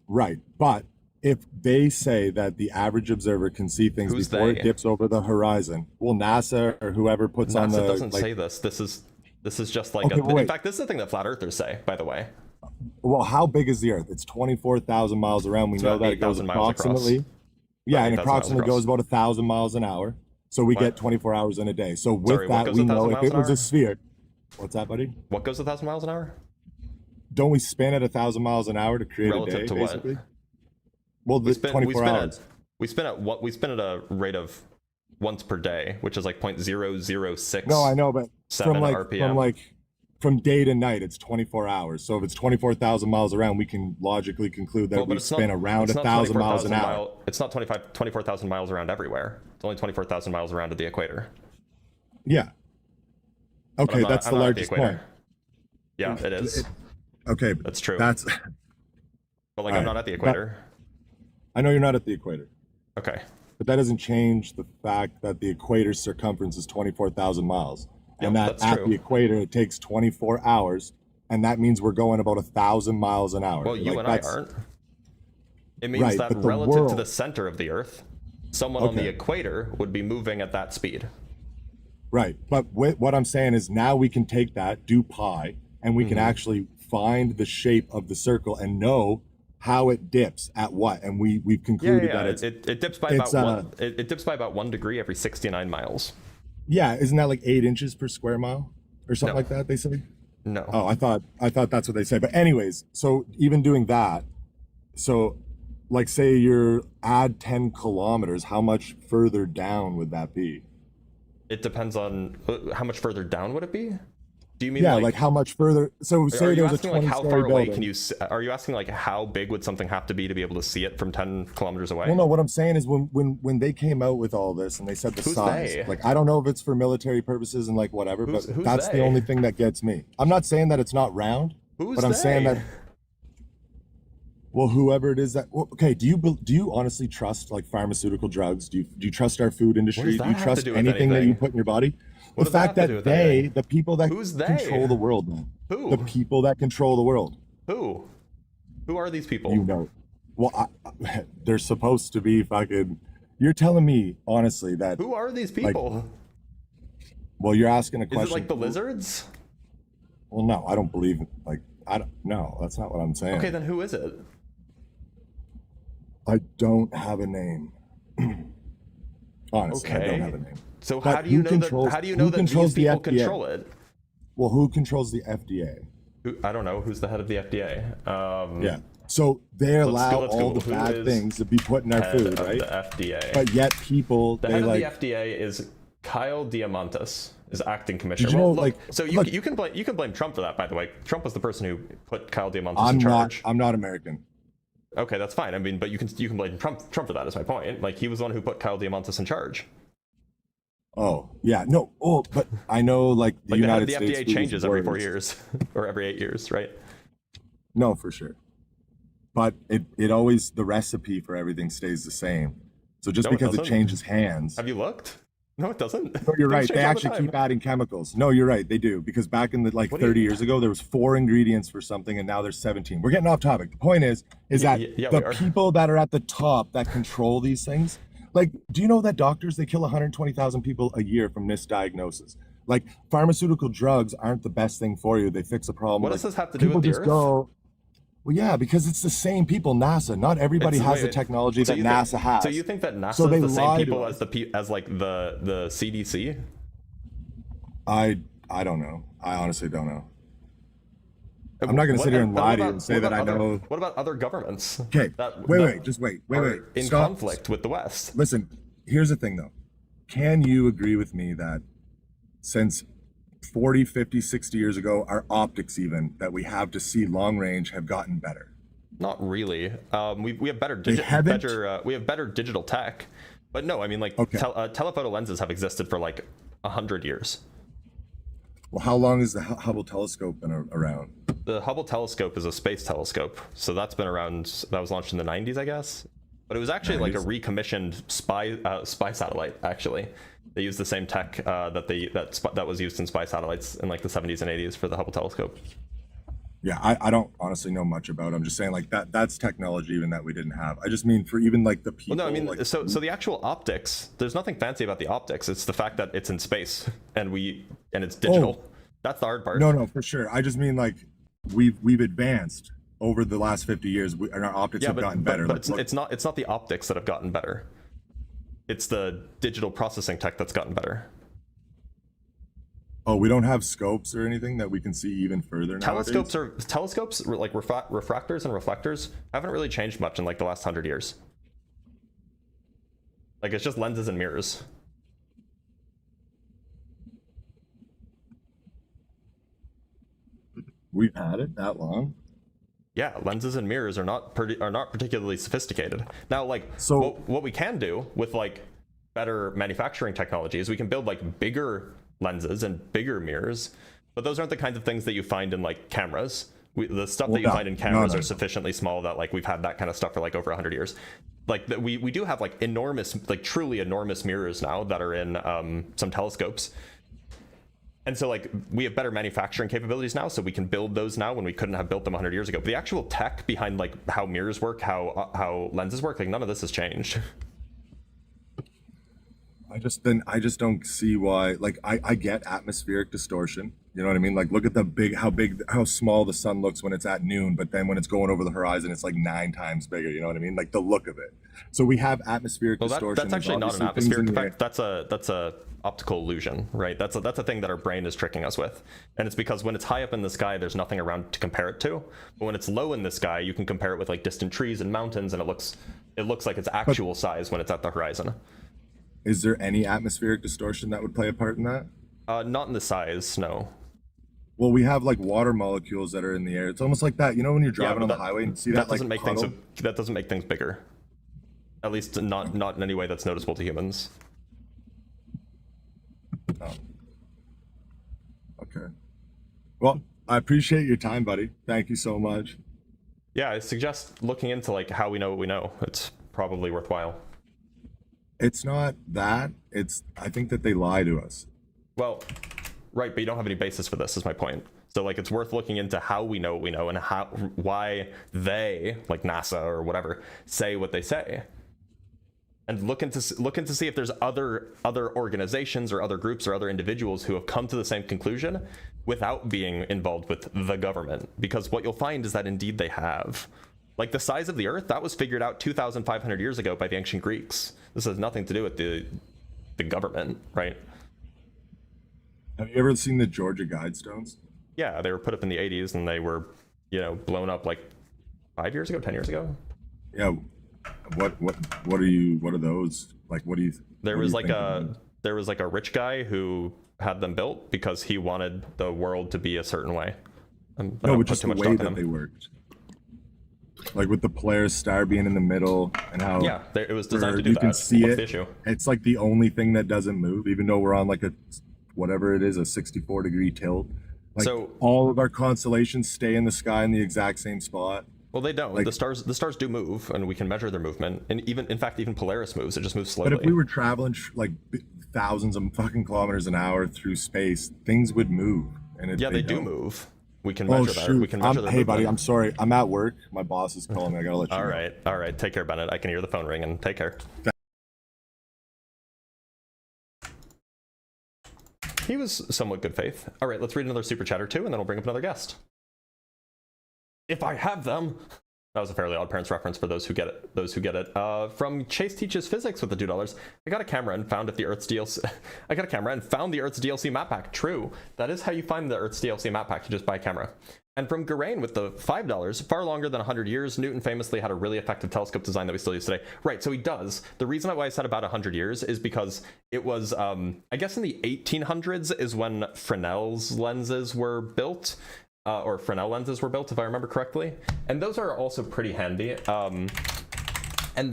Right. But if they say that the average observer can see things Who's before they? it dips over the horizon, well, NASA or whoever puts on NASA the doesn't like, say this. This is just like Okay, in wait. fact, this is the thing that flat earthers say, by the way. well, how big is the Earth? It's 24,000 miles around. We It's know about that it goes 8,000 miles across. approximately. Yeah, and 8,000 miles approximately across. goes about 1,000 miles an hour. So we What? get 24 hours in a day. So with Sorry, what that, goes we 1,000 know if miles it an was hour? a sphere. What's that, buddy? What goes 1,000 miles an hour? Don't we spin at 1,000 miles an hour to create Relative a day, to what? basically? Well, the 24 hours. We spin at a rate of once per day, which is like 0.006. No, I know, but 7 from RPM. from day to night, it's 24 hours. So if it's 24,000 miles around, we can logically conclude that Well, but we it's spin not, around it's not 1,000 miles an 24,000 hour. It's not 24,000 miles around everywhere. It's only 24,000 miles around at the equator. Yeah. But Okay, I'm not- that's I'm the not at largest equator. point. Yeah, it is. Okay, That's true. that's. But like, Alright, I'm not at the equator. I know you're not at the equator, Okay. but that doesn't change the fact that the equator's circumference is 24,000 miles, and Yep, that that's at true. the equator it takes 24 hours, and that means we're going about 1,000 miles an hour. Well, you Like, and I that's- aren't. It means Right, that but the relative to world- the center of the Earth, someone on the Okay. equator would be moving at that speed. Right, but what I'm saying is now we can take that, do pi, and we can actually find the shape of the circle and know how it dips at what, and we've Yeah, concluded yeah. that it's It dips by it's, about it dips by about 1 degree every 69 miles. yeah, isn't that like 8 inches per square mile or something No. like that? They say. No. Oh, I thought that's what they say. But anyways, so even doing that, so like say you're add 10 kilometers, how much further down would that be? It depends on how much further down would it be? Do you mean Yeah, like how much further? So are say you there's a asking like 20 how story far away building. can you are you asking like how big would something have to be to be able to see it from 10 kilometers away? Well, no, what I'm saying is when they came out with all this and they said the Who's size, they? like I don't know if it's for military purposes and like whatever, Who's but that's they? the only thing that gets me. I'm not saying that it's not round, Who's but I'm saying they? that. Well, whoever it is that. Well, okay, do you honestly trust like pharmaceutical drugs? Do you trust our food industry? that Do you have to trust do with anything that you anything? put in your body? What The does that fact have to that do with anything? the people that Who's they? control the world, man. Who? The people that control the world. Who are these people? You know. Well, they're supposed to be fucking. You're telling me honestly that. Who are these people? Well, you're asking a Is question. it like the lizards? Well, no, I don't believe it. Like, I don't. No, that's not what I'm saying. Okay, then who is it? I don't have a name. Honestly, I don't Okay. have a name. So But how do you who know controls- that? How do you who know that these controls the people FDA? control it? Well, who controls the FDA? I don't know. Who's the head of the FDA? Yeah. So they allow let's all Google the who bad is things to be put in our Head food, of right? the FDA. But yet people, The they head like. of the FDA is Kyle Diamantis, is acting commissioner. Did you know, Look, like- so you look- you can blame Trump for that. By the way, Trump was the person who put Kyle Diamantis I'm in not. charge. I'm not American. Okay, that's fine. I mean, but you can blame Trump for that. Is my point. Like he was the one who put Kyle Diamantis in charge. Oh yeah, no. Oh, but I know like the Like United the States FDA food is changes every 4 worse. years or every 8 years, right? No, for sure. But it always, the recipe for everything stays the same. So just No, it because it doesn't. changes hands. Have you looked? No, it doesn't. No, you're Things right. change They all the actually time. keep adding chemicals. No, you're right. They do. Because back in the like What do you- 30 years ago, there was 4 ingredients for something and now there's 17. We're getting off topic. The point is that yeah, the we are. people that are at the top that control these things, like, do you know that doctors, they kill 120,000 people a year from misdiagnosis? Like, pharmaceutical drugs aren't the best thing for you. They fix a problem. What like, does this have to do people with the just Earth? go, well, yeah, because it's the same people, NASA. Not everybody has the technology that NASA has. So you think that NASA So is they the same lie to people us. as like the CDC? I don't know. I honestly don't know. I'm not going to sit here and lie to you and say that I know. What about other governments? Okay, wait, are in Stop. conflict with the West. Listen, here's the thing though. Can you agree with me that since 40, 50, 60 years ago, our optics even that we have to see long range have gotten better? Not really. We have better we have better digital tech, but no, I mean like telephoto lenses have existed for like 100 years. Well, how long has the Hubble telescope been around? The Hubble telescope is a space telescope, so that's been around. That was launched in the 90s, I guess. But it was actually like a recommissioned spy satellite. Actually, they used the same tech that was used in spy satellites in like the 70s and 80s for the Hubble telescope. Yeah, I don't honestly know much about it. I'm just saying like that's technology even that we didn't have. I just mean for even like the people. Well, no, I mean like, so the actual optics. There's nothing fancy about the optics. It's the fact that it's in space and it's digital. That's the hard part. No, for sure. I just mean like we've advanced over the last 50 years, and our optics have gotten better. But it's not the optics that have gotten better. It's the digital processing tech that's gotten better. Oh, we don't have scopes or anything that we can see even further nowadays? Telescopes like refractors and reflectors haven't really changed much in like the last 100 years. Like it's just lenses and mirrors. We've had it that long? Yeah, lenses and mirrors are not particularly sophisticated. Now, like, so what we can do with like better manufacturing technology is we can build like bigger lenses and bigger mirrors, but those aren't the kinds of things that you find in like cameras. The stuff that you find in cameras are sufficiently small that like we've had that kind of stuff for like over 100 years. Like we do have like enormous, like truly enormous mirrors now that are in some telescopes. And so like we have better manufacturing capabilities now, so we can build those now when we couldn't have built them 100 years ago. But the actual tech behind like how mirrors work, how lenses work, like none of this has changed. I just don't see why. Like I get atmospheric distortion. You know what I mean? Like look at how small the sun looks when it's at noon, but then when it's going over the horizon, it's like 9 times bigger. You know what I mean? Like the look of it. So we have atmospheric distortion. That's actually not an atmospheric effect. That's a optical illusion, right? That's a thing that our brain is tricking us with, and it's because when it's high up in the sky, there's nothing around to compare it to. But when it's low in the sky, you can compare it with like distant trees and mountains, and it looks like its actual size when it's at the horizon. Is there any atmospheric distortion that would play a part in that? Not in the size, no. Well, we have like water molecules that are in the air. It's almost like that, you know, when you're driving on the highway and see that doesn't like that doesn't make things bigger. At least not in any way that's noticeable to humans. Oh. Okay. Well, I appreciate your time, buddy. Thank you so much. Yeah, I suggest looking into like how we know what we know. It's probably worthwhile. It's not that. I think that they lie to us. Well, right, but you don't have any basis for this, is my point. So like it's worth looking into how we know what we know and why they, like NASA or whatever, say what they say. And look into see if there's other organizations or other groups or other individuals who have come to the same conclusion without being involved with the government. Because what you'll find is that indeed they have. Like the size of the Earth, that was figured out 2,500 years ago by the ancient Greeks. This has nothing to do with the government, right? Have you ever seen the Georgia Guidestones? Yeah, they were put up in the 80s and they were, blown up like 5 years ago, 10 years ago. Yeah. What are those? Like, what do you? There was like a rich guy who had them built because he wanted the world to be a certain way. No, but just the way that they worked. Like with the Polaris star being in the middle and how Yeah, it was designed to do you that. can see What's it. the issue? It's like the only thing that doesn't move, even though we're on like a whatever it is, a 64-degree tilt. Like So- all of our constellations stay in the sky in the exact same spot. Well, they don't. Like- the stars do move, and we can measure their movement. And in fact, even Polaris moves. It just moves slowly. But if we were traveling like thousands of fucking kilometers an hour through space, things would move. And yeah, they do don't. move. We can Oh measure that. shoot! We can measure their Hey buddy, movement. I'm sorry. I'm at work. My boss is calling me. I gotta let you All know. right. Take care, Bennett. I can hear the phone ring, and take care. He was somewhat good faith. All right, let's read another super chat or two, and then we'll bring up another guest. If I have them. That was a Fairly Odd Parents reference for those who get it. From Chase Teaches Physics with the $2. I got a camera and found the Earth's DLC. I got a camera and found the Earth's DLC map pack. True. That is how you find the Earth's DLC map pack. You just buy a camera. And from Garain with the $5, far longer than 100 years, Newton famously had a really effective telescope design that we still use today. Right, so he does. The reason why I said about 100 years is because it was, I guess in the 1800s is when Fresnel's lenses were built. Or Fresnel lenses were built, if I remember correctly. And those are also pretty handy. And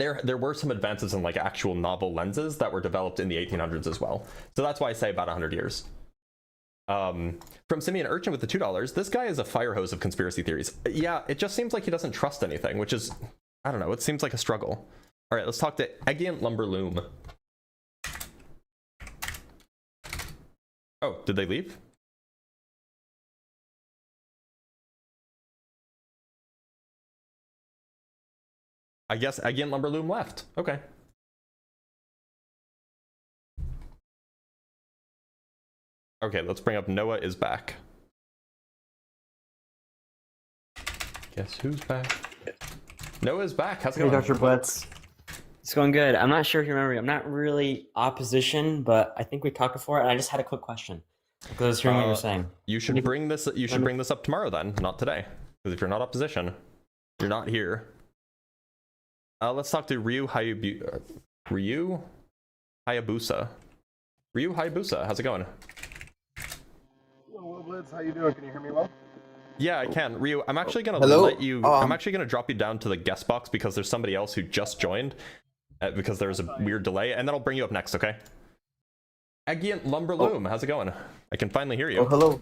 there were some advances in like actual novel lenses that were developed in the 1800s as well. So that's why I say about 100 years. From Simeon Urchin with the $2, this guy is a fire hose of conspiracy theories. Yeah, it just seems like he doesn't trust anything, which is, I don't know, it seems like a struggle. All right, let's talk to Eggiant Lumberloom. Oh, did they leave? I guess Eggiant Lumberloom left. Okay. Okay, let's bring up Noah is back. Guess who's back? Noah is back. How's it Hey, going? Dr. Blitz. It's going good. I'm not sure if you remember me. I'm not really opposition, but I think we talked before, and I just had a quick question because I was hearing what you were saying. You should bring this. You should bring this up tomorrow then, not today. Because if you're not opposition, you're not here. Let's talk to Ryu Hayabusa. Ryu Hayabusa. How's it going? Hello, Blitz. How you doing? Can you hear me well? Yeah, I can. Ryu, I'm actually gonna let you. I'm actually gonna drop you down to the guest box because there's somebody else who just joined. Because there's a weird delay, and then I'll bring you up next. Okay. Eggiant Lumberloom, how's it going? I can finally hear you. Oh, hello.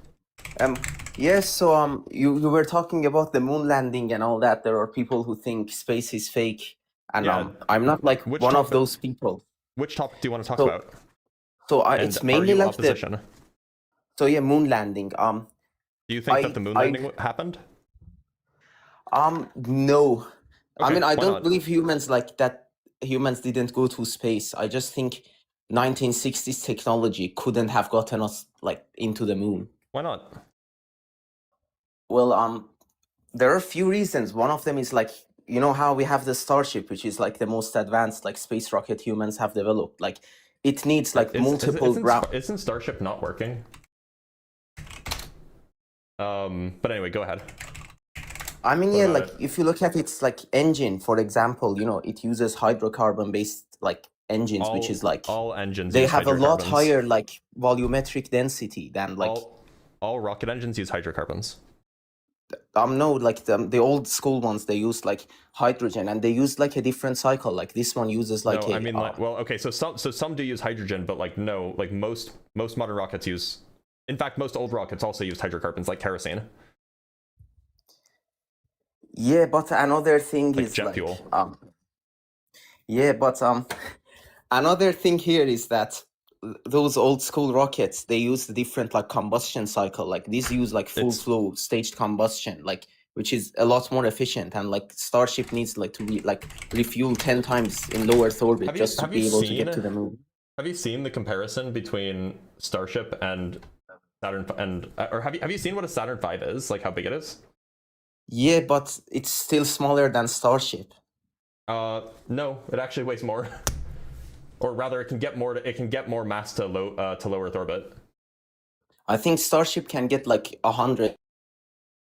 Yes. So you were talking about the moon landing and all that. There are people who think space is fake, and Yeah. I'm not like Which one of topic- those people. Which topic do you want to talk So- about? So And it's are mainly you like opposition? So yeah, moon landing. Do you think that the moon landing happened? No. I Okay, mean, I why don't not? believe humans like that. Humans didn't go to space. I just think 1960s technology couldn't have gotten us like into the moon. Why not? Well, there are a few reasons. One of them is like, you know how we have the Starship, which is like the most advanced like space rocket humans have developed. Like, it needs like multiple ground. Isn't Starship not working? But anyway, go ahead. I mean, What yeah, about like if you look at its like engine, for example, you know, it uses hydrocarbon-based like engines, which is like all engines. they use have a lot hydrocarbons. higher like volumetric density than like all rocket engines use hydrocarbons. no, like the old school ones, they use like hydrogen, and they use like a different cycle. Like this one uses like No, a, I mean, like, well, okay, so some do use hydrogen, but like no, like most modern rockets use. In fact, most old rockets also use hydrocarbons, like kerosene. yeah, but another thing Like is jet like fuel. yeah, but another thing here is that those old school rockets, they use a different like combustion cycle. Like these use like full flow staged combustion, like which is a lot more efficient. And like Starship needs like to refuel 10 times in low Earth orbit just to be able to get to the moon. Have you seen the comparison between Starship and Saturn or have you seen what a Saturn V is? Like how big it is? Yeah, but it's still smaller than Starship. No, it actually weighs more. Or rather, it can get more mass to low Earth orbit. I think Starship can get like 100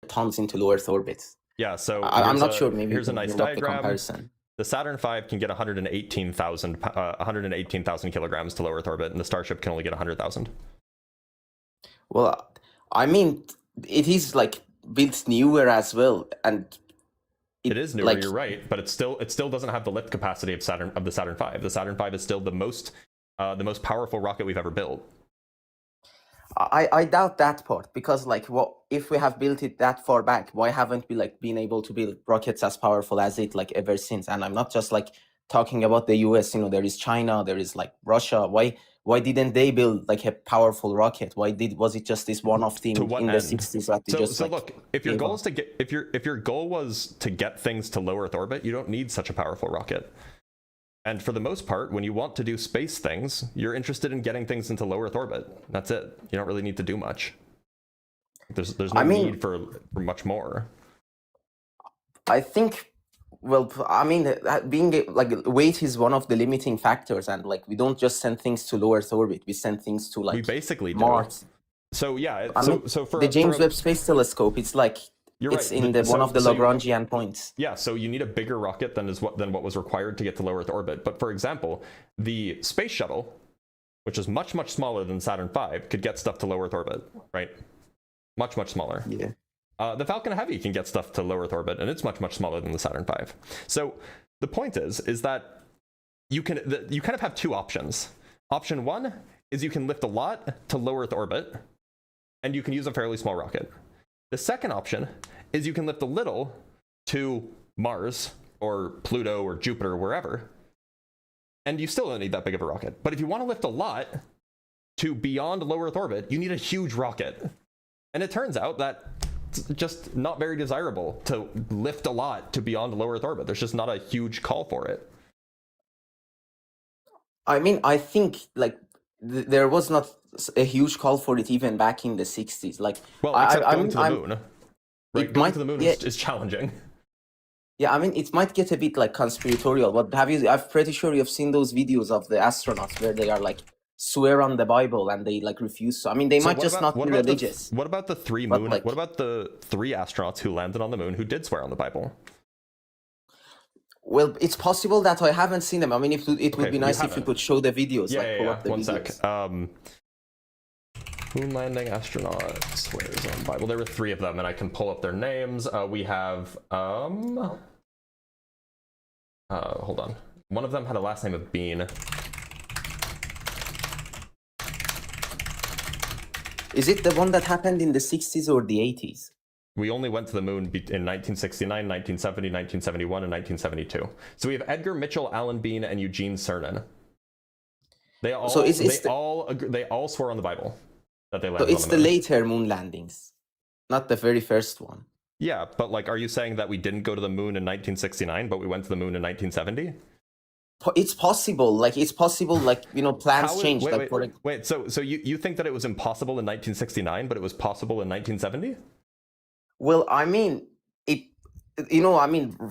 tons into low Earth orbit. Yeah, so I'm not sure. Maybe here's a you can nice look up the diagram. comparison. The Saturn V can get 118,000 kilograms to low Earth orbit, and the Starship can only get 100,000. Well, I mean, it is like built newer as well, and It is newer, like, you're right, but it still doesn't have the lift capacity of the Saturn V. The Saturn V is still the most powerful rocket we've ever built. I doubt that part, because like, what if we have built it that far back? Why haven't we like been able to build rockets as powerful as it like ever since? And I'm not just like talking about the US. You know, there is China, there is like Russia. Why didn't they build like a powerful rocket? Was it just this one-off thing in the 60s that they just like? Look, if your goal is to get if your goal was to get things to low Earth orbit, you don't need such a powerful rocket. And for the most part, when you want to do space things, you're interested in getting things into low Earth orbit. That's it. You don't really need to do much. There's no need for much more. I think, well, I mean, being like, weight is one of the limiting factors, and like, we don't just send things to low Earth orbit. We send things to like we basically Mars. Do. So yeah, so for the James Webb Space Telescope, it's like it's right. in one of the Lagrangian points. Yeah, so you need a bigger rocket than what was required to get to low Earth orbit. But for example, the space shuttle, which is much smaller than Saturn V, could get stuff to low Earth orbit, right? Much smaller. Yeah. The Falcon Heavy can get stuff to low Earth orbit, and it's much smaller than the Saturn V. So the point is that you kind of have two options. Option one is you can lift a lot to low Earth orbit, and you can use a fairly small rocket. The second option is you can lift a little to Mars or Pluto or Jupiter or wherever, and you still don't need that big of a rocket. But if you want to lift a lot to beyond low Earth orbit, you need a huge rocket. And it turns out that it's just not very desirable to lift a lot to beyond low Earth orbit. There's just not a huge call for it. I mean, I think like there was not a huge call for it even back in the 60s. Like, well, except going to the moon. Right, going to the moon is challenging. Yeah, I mean, it might get a bit like conspiratorial, but I'm pretty sure you've seen those videos of the astronauts where they are like swear on the Bible and they like refuse. I mean, they might just not be religious. What about the three astronauts who landed on the moon who did swear on the Bible? Well, it's possible that I haven't seen them. I mean, it would be nice if you could show the videos. One sec. Moon landing astronaut swears on Bible. There were 3 of them, and I can pull up their names. We have hold on. One of them had a last name of Bean. Is it the one that happened in the 60s or the 80s? We only went to the moon in 1969, 1970, 1971, and 1972. So we have Edgar Mitchell, Alan Bean, and Eugene Cernan. They all swore on the Bible that they landed. So it's the later moon landings, not the very first one. Yeah, but like, are you saying that we didn't go to the moon in 1969, but we went to the moon in 1970? It's possible. Like, it's possible. Like, you know, plans change. Wait. So you think that it was impossible in 1969, but it was possible in 1970? Well, I mean,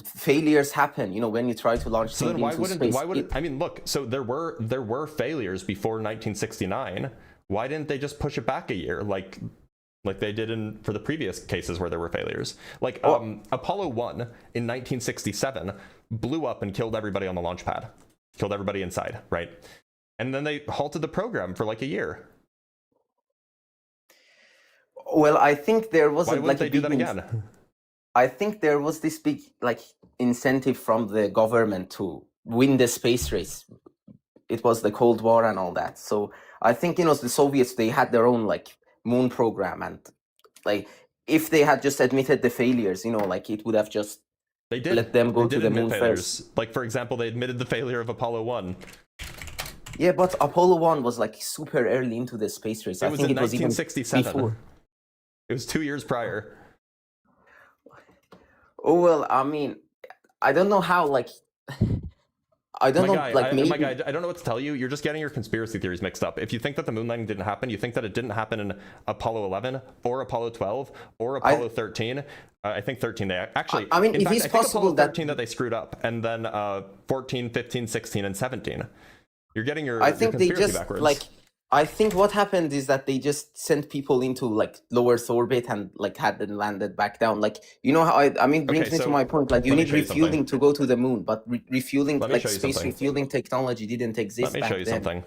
failures happen, you know, when you try to launch things into space. I mean, look, so there were failures before 1969. Why didn't they just push it back a year like they did for the previous cases where there were failures? Like, Apollo 1 in 1967 blew up and killed everybody on the launch pad. Killed everybody inside, right? And then they halted the program for like a year. Well, I think there was Why wouldn't they do that again? I think there was this big like incentive from the government to win the space race. It was the Cold War and all that. So I think, you know, the Soviets, they had their own like moon program, and like if they had just admitted the failures, you know, like it would have just let them go to the moon first. Like, for example, they admitted the failure of Apollo 1. Yeah, but Apollo 1 was like super early into the space race. I think it was in 1967. Before. It was 2 years prior. Oh, well, I mean, I don't know how, like, I don't know, maybe... My guy, I don't know what to tell you. You're just getting your conspiracy theories mixed up. If you think that the moon landing didn't happen, you think that it didn't happen in Apollo 11 or Apollo 12 or Apollo 13. I think 13 they actually... I mean, if it's possible Apollo 13 that they screwed up, and then 14, 15, 16, and 17. You're getting your conspiracy backwards. Like, I think what happened is that they just sent people into like low Earth orbit and like had them landed back down. Like, you know how I mean, brings me to my point. Like, you need refueling to go to the moon, but refueling, like space refueling technology didn't exist back then. Let me show you something.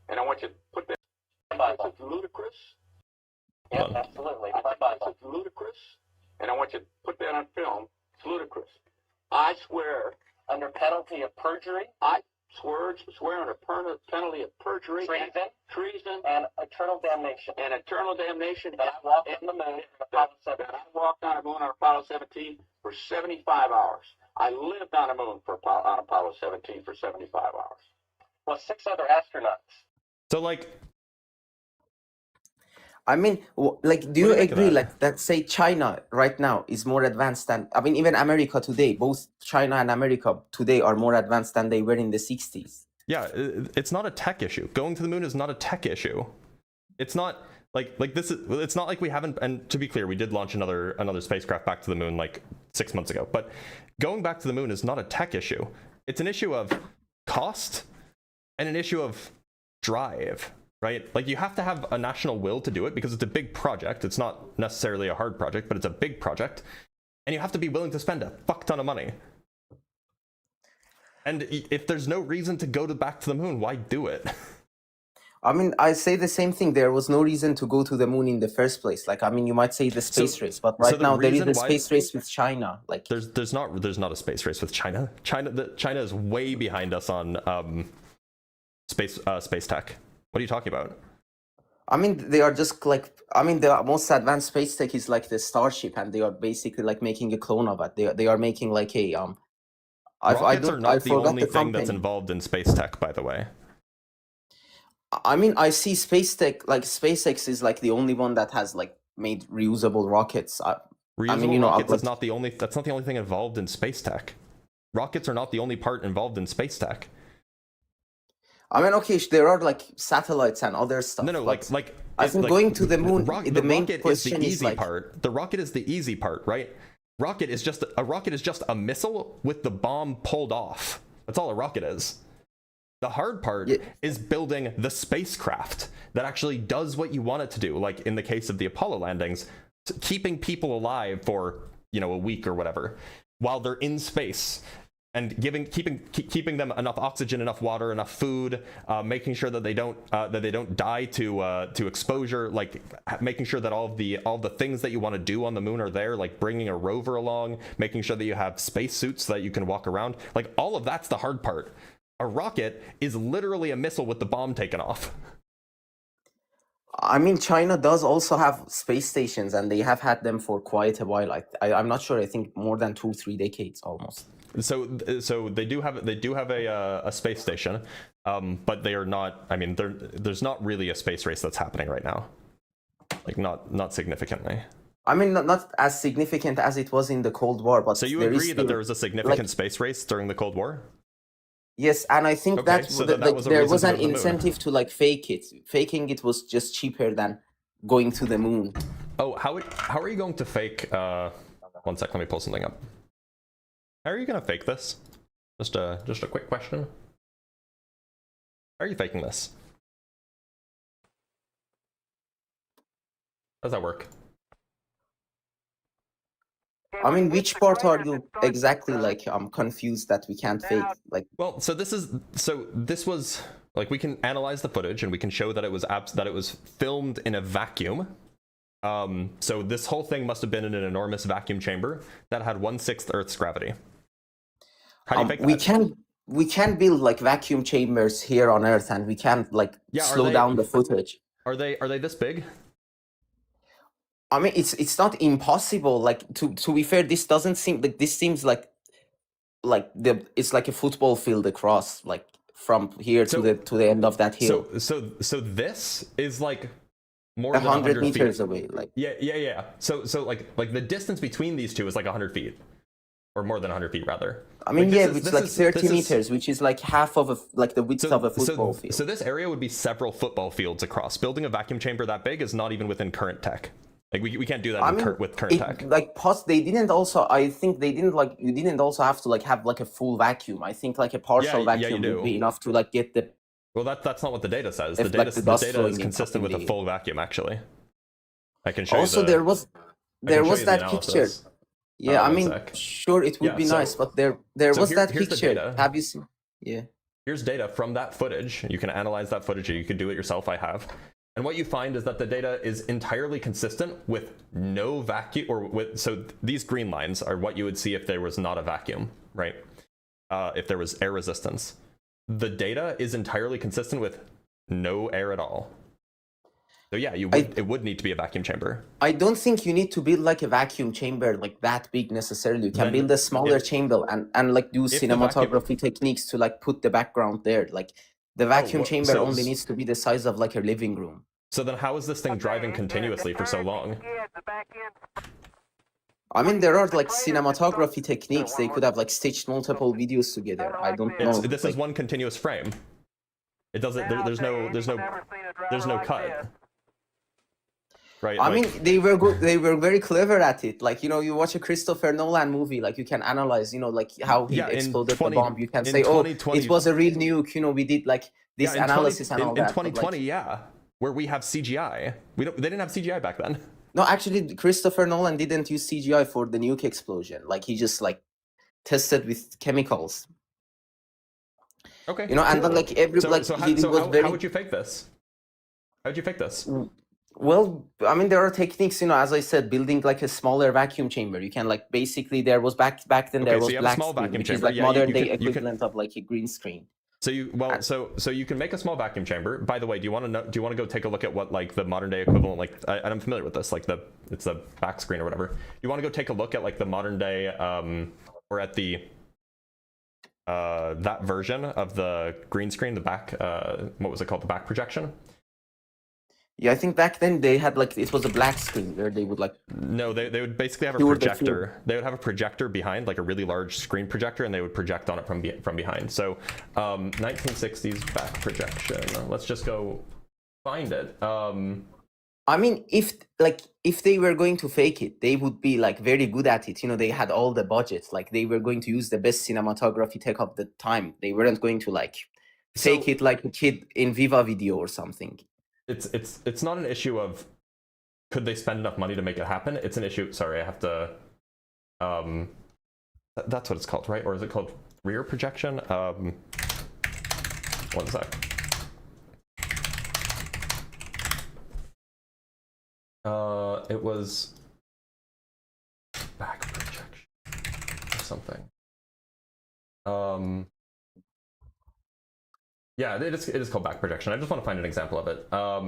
And I want you to put that it's ludicrous. Hold on. Absolutely. I think it's ludicrous, and I want you to put that on film. It's ludicrous. I swear, under penalty of perjury, I swear under penalty of perjury, treason, and eternal damnation. And eternal damnation. That I walked on the moon. That I walked on the moon on Apollo 17 for 75 hours. I lived on the moon on Apollo 17 for 75 hours. Plus 6 other astronauts. So like, I mean, like, do you agree, like, that say China right now is more advanced than, I mean, even America today, both China and America today are more advanced than they were in the 60s. yeah, it's not a tech issue. Going to the moon is not a tech issue. It's not like this is. It's not like we haven't. And to be clear, we did launch another spacecraft back to the moon like 6 months ago. But going back to the moon is not a tech issue. It's an issue of cost and an issue of drive. Right? Like, you have to have a national will to do it because it's a big project. It's not necessarily a hard project, but it's a big project. And you have to be willing to spend a fuck ton of money. And if there's no reason to go back to the moon, why do it? I mean, I say the same thing. There was no reason to go to the moon in the first place. Like, I mean, you might say the space race, but right now there is a space race with China. Like, there's not a space race with China. China is way behind us on space tech. What are you talking about? I mean, they are just like, I mean, the most advanced space tech is like the Starship, and they are basically like making a clone of it. They are making like a rockets are not the only thing that's involved in space tech, by the way. I mean, I see space tech, like SpaceX is like the only one that has like made reusable rockets. I mean, you know, rockets is not the only. That's not the only thing involved in space tech. Rockets are not the only part involved in space tech. I mean, okay, there are like satellites and other stuff. No, like I think going to the moon. The main rocket is the easy part. The rocket is the easy part, right? A rocket is just a missile with the bomb pulled off. That's all a rocket is. The hard part is building the spacecraft that actually does what you want it to do. Like in the case of the Apollo landings, keeping people alive for, you know, a week or whatever while they're in space. And keeping them enough oxygen, enough water, enough food, making sure that they don't die to exposure, like making sure that all the things that you want to do on the moon are there, like bringing a rover along, making sure that you have space suits so that you can walk around, like all of that's the hard part. A rocket is literally a missile with the bomb taken off. I mean, China does also have space stations, and they have had them for quite a while. I'm not sure. I think more than 2-3 decades almost. So they do have a space station, but they are not. I mean, there's not really a space race that's happening right now, like not significantly. I mean, not as significant as it was in the Cold War, but so you agree that there was a significant space race during the Cold War? Yes, and I think there was an incentive to like fake it. Faking it was just cheaper than going to the moon. Oh, how are you going to fake? 1 sec, let me pull something up. How are you going to fake this? Just a quick question. How are you faking this? How does that work? I mean, which part are you exactly like? I'm confused that we can't fake. Like, well, this was like, we can analyze the footage and we can show that it was filmed in a vacuum. So this whole thing must have been in an enormous vacuum chamber that had 1/6 Earth's gravity. How do you fake that? We can build like vacuum chambers here on Earth, and we can like slow down the footage. Are they this big? I mean, it's not impossible. Like to be fair, this doesn't seem like this seems like it's like a football field across, like from here to the end of that hill. So this is like more than 100 meters away. Like yeah. So like the distance between these two is like 100 feet, or more than 100 feet rather. I mean, it's like 30 meters, which is like half of the width of a football field. So this area would be several football fields across. Building a vacuum chamber that big is not even within current tech. Like we can't do that with current tech. Like they didn't also. I think they didn't like. You didn't also have to like have like a full vacuum. I think like a partial vacuum would be enough to like get the. Well, that's not what the data says. The data is consistent with a full vacuum. Actually, I can show you. Also, there was that picture. Yeah, I mean, sure, it would be nice, but there was that picture. Have you seen? Yeah. Here's data from that footage. You can analyze that footage. You can do it yourself. I have. And what you find is that the data is entirely consistent with no vacuum, or with, so these green lines are what you would see if there was not a vacuum, right? If there was air resistance. The data is entirely consistent with no air at all. So yeah, it would need to be a vacuum chamber. I don't think you need to build like a vacuum chamber like that big necessarily. You can build a smaller chamber and like do cinematography techniques to like put the background there. Like the vacuum chamber only needs to be the size of like a living room. So then how is this thing driving continuously for so long? I mean, there are like cinematography techniques. They could have like stitched multiple videos together. I don't know. This is one continuous frame. It doesn't. There's no cut. Right. I mean, they were good. They were very clever at it. Like, you know, you watch a Christopher Nolan movie, like you can analyze, you know, like how he exploded the bomb. You can say, oh, it was a real nuke. You know, we did like this analysis and all that. In 2020, yeah, where we have CGI. They didn't have CGI back then. No, actually, Christopher Nolan didn't use CGI for the nuke explosion. Like he just like tested with chemicals. Okay. You know, and then like every how would you fake this? How would you fake this? Well, I mean, there are techniques, you know, as I said, building like a smaller vacuum chamber. You can like basically there was back then there was black screen, which is like modern day equivalent of like a green screen. So so you can make a small vacuum chamber. By the way, do you want to go take a look at what like the modern day equivalent, like I'm familiar with this, like it's the back screen or whatever. You want to go take a look at like the modern day or at the that version of the green screen, the back what was it called, the back projection? Yeah, I think back then they had like, it was a black screen where they would like... No, they would basically have a projector. They would have a projector behind, like a really large screen projector, and they would project on it from behind. So 1960s back projection. Let's just go find it. I mean, if they were going to fake it, they would be like very good at it. You know, they had all the budgets. Like they were going to use the best cinematography tech of the time. They weren't going to like fake it like a kid in Viva Video or something. It's not an issue of could they spend enough money to make it happen. It's an issue. Sorry, I have to. That's what it's called, right? Or is it called rear projection? One sec. It was back projection or something. Yeah, it is called back projection. I just want to find an example of it. Oh,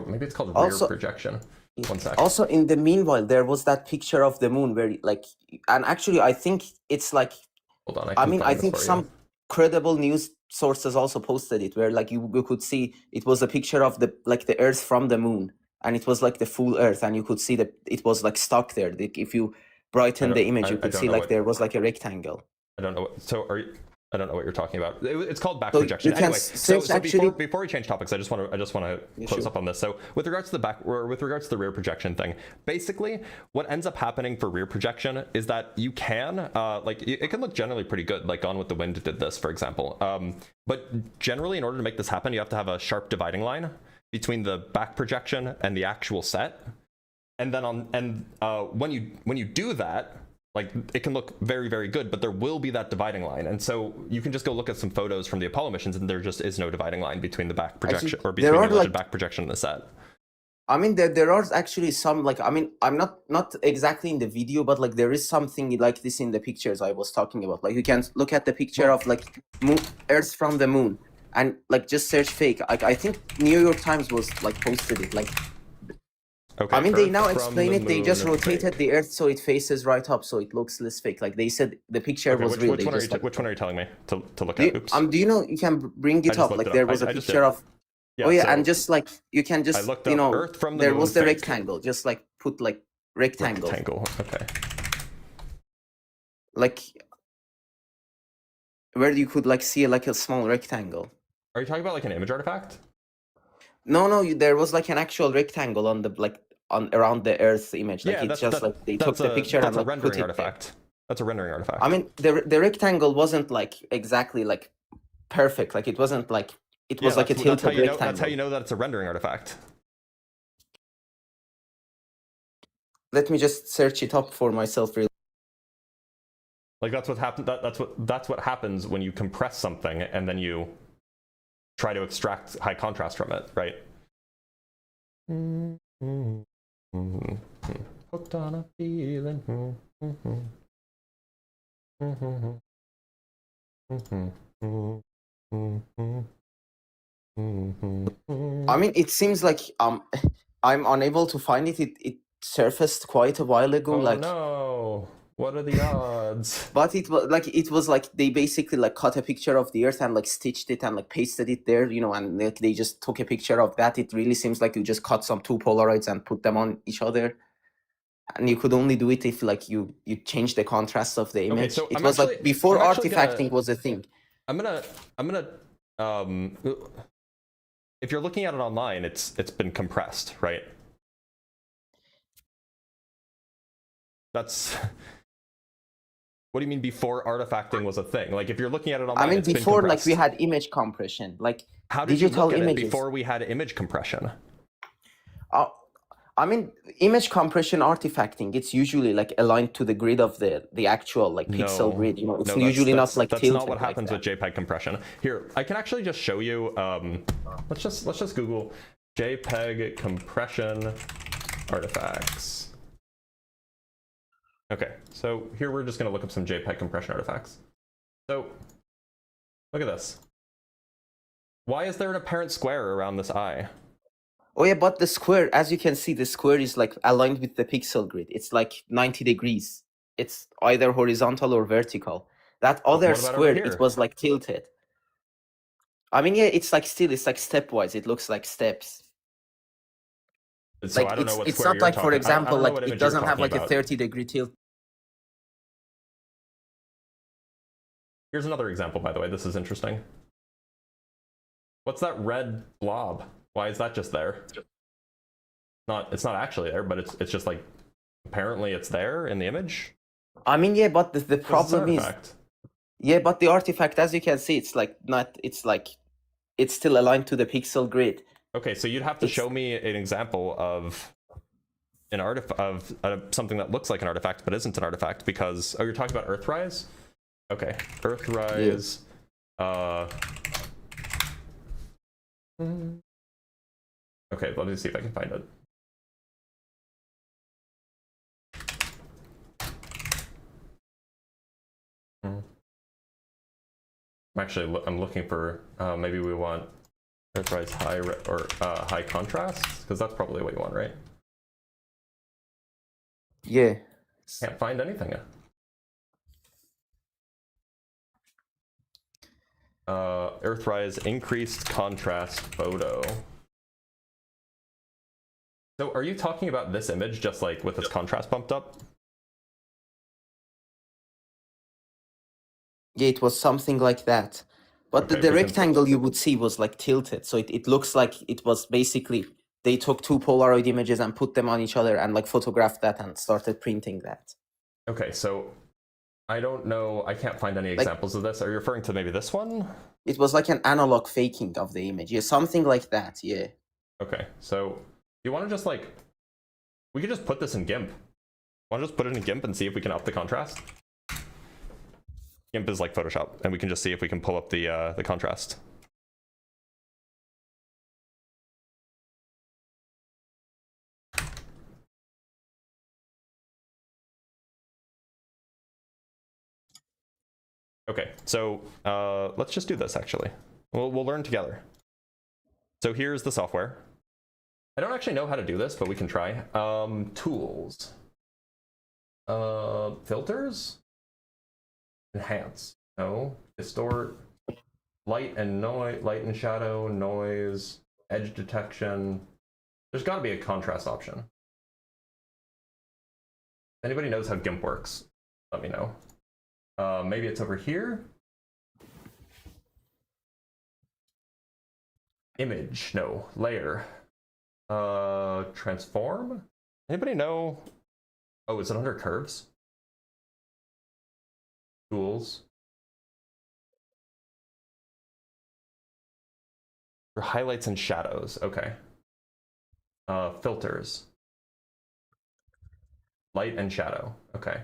maybe it's called rear projection. One sec. Also, in the meanwhile, there was that picture of the moon where, like, and actually, I think it's like. Hold on. I think some credible news sources also posted it, where like you could see it was a picture of the Earth from the moon, and it was like the full Earth, and you could see that it was like stuck there. If you brighten the image, you could see like there was like a rectangle. I don't know. I don't know what you're talking about. It's called back projection. Anyway, before we change topics, I just want to close up on this. So with regards to the rear projection thing, basically what ends up happening for rear projection is that you can it can look generally pretty good. Like Gone with the Wind did this, for example. But generally, in order to make this happen, you have to have a sharp dividing line between the back projection and the actual set. And then when you do that, like it can look very, very good, but there will be that dividing line. And so you can just go look at some photos from the Apollo missions, and there just is no dividing line between the back projection or between the alleged back projection and the set. I mean, there are actually some, like, I mean, I'm not exactly in the video, but like there is something like this in the pictures I was talking about. Like you can look at the picture of like Earth from the moon and like just search fake. I think New York Times was like posted it like. Okay, I mean, they now explain it. They just rotated the Earth so it faces right up, so it looks less fake. Like they said, the picture was real. Which one are you telling me to look at? Oops. Do you know you can bring it up? Like there was a picture of. Yeah, and just like you can just Earth from the there moon was the fake. rectangle. Just like put like rectangle. Okay. Like where you could like see like a small rectangle. Are you talking about like an image artifact? No, there was like an actual rectangle on the around the Earth image. Like it's just like they took the picture and like put it artifact. That's a rendering artifact. I mean, the rectangle wasn't like exactly like perfect. Like it wasn't like it was like a tilted rectangle. That's how you know that it's a rendering artifact. Let me just search it up for myself. Really. Like that's what happened. That's what happens when you compress something and then you try to extract high contrast from it, right? Hooked on a feeling. I mean, it seems like I'm unable to find it. It surfaced quite a while ago. Oh like no! What are the odds? But it was like they basically like cut a picture of the Earth and like stitched it and like pasted it there, you know, and like they just took a picture of that. It really seems like you just cut some two Polaroids and put them on each other, and you could only do it if like you change the contrast of the image. Okay, so it I'm was actually, like before I'm actually artifacting was a thing. I'm gonna if you're looking at it online, it's been compressed, right? That's what do you mean before artifacting was a thing? Like if you're looking at it online, I mean, it's been before like compressed. we had image compression, like How did you digital look at images. it before we had image compression? I mean, image compression artifacting, it's usually like aligned to the grid of the actual like pixel grid. You know, it's usually not like that's tilted. not what like happens that. with JPEG compression. Here, I can actually just show you. Let's just Google JPEG compression artifacts. Okay, so here we're just gonna look up some JPEG compression artifacts. So look at this. Why is there an apparent square around this eye? Oh yeah, but the square, as you can see, the square is like aligned with the pixel grid. It's like 90 degrees. It's either horizontal or vertical. That other what about over square, here? it was like tilted. I mean, yeah, it's like stepwise. It looks like steps. So like I don't know what it's square not you're like, for talking- I example, don't know like what it image you're doesn't have talking like a about. 30-degree tilt. Here's another example, by the way. This is interesting. What's that red blob? Why is that just there? It's not actually there, but it's just like apparently it's there in the image. I mean, yeah, but the problem is, artifact. yeah, but the artifact, as you can see, it's like not. It's like it's still aligned to the pixel grid. Okay, so you'd have to show me an example of an artifact of something that looks like an artifact but isn't an artifact because you're talking about Earthrise. Okay, Earthrise. Okay, let me see if I can find it. I'm looking for maybe we want Earthrise high or high contrast because that's probably what you want, right? Yeah. Can't find anything. Earthrise increased contrast photo. So are you talking about this image just like with its contrast bumped up? Yeah, it was something like that. But Okay, the rectangle you would see was like tilted. So it looks like it was basically, they took two Polaroid images and put them on each other and like photographed that and started printing that. Okay, so I don't know, I can't find any examples of this. Are you referring to maybe this one? It was like an analog faking of the image. Yeah, something like that, yeah. Okay, so you want to just like, we could just put this in GIMP. Want to just put it in GIMP and see if we can up the contrast? GIMP is like Photoshop, and we can just see if we can pull up the contrast. Okay, so let's just do this actually. We'll learn together. So here's the software. I don't actually know how to do this, but we can try. Tools. Filters? Enhance. No. Distort. Light and noise, light and shadow, noise, edge detection. There's got to be a contrast option. Anybody knows how GIMP works? Let me know. Maybe it's over here. Image, no. Layer. Transform? Anybody know? Oh, is it under curves? Tools. For highlights and shadows, okay. Filters. Light and shadow, okay.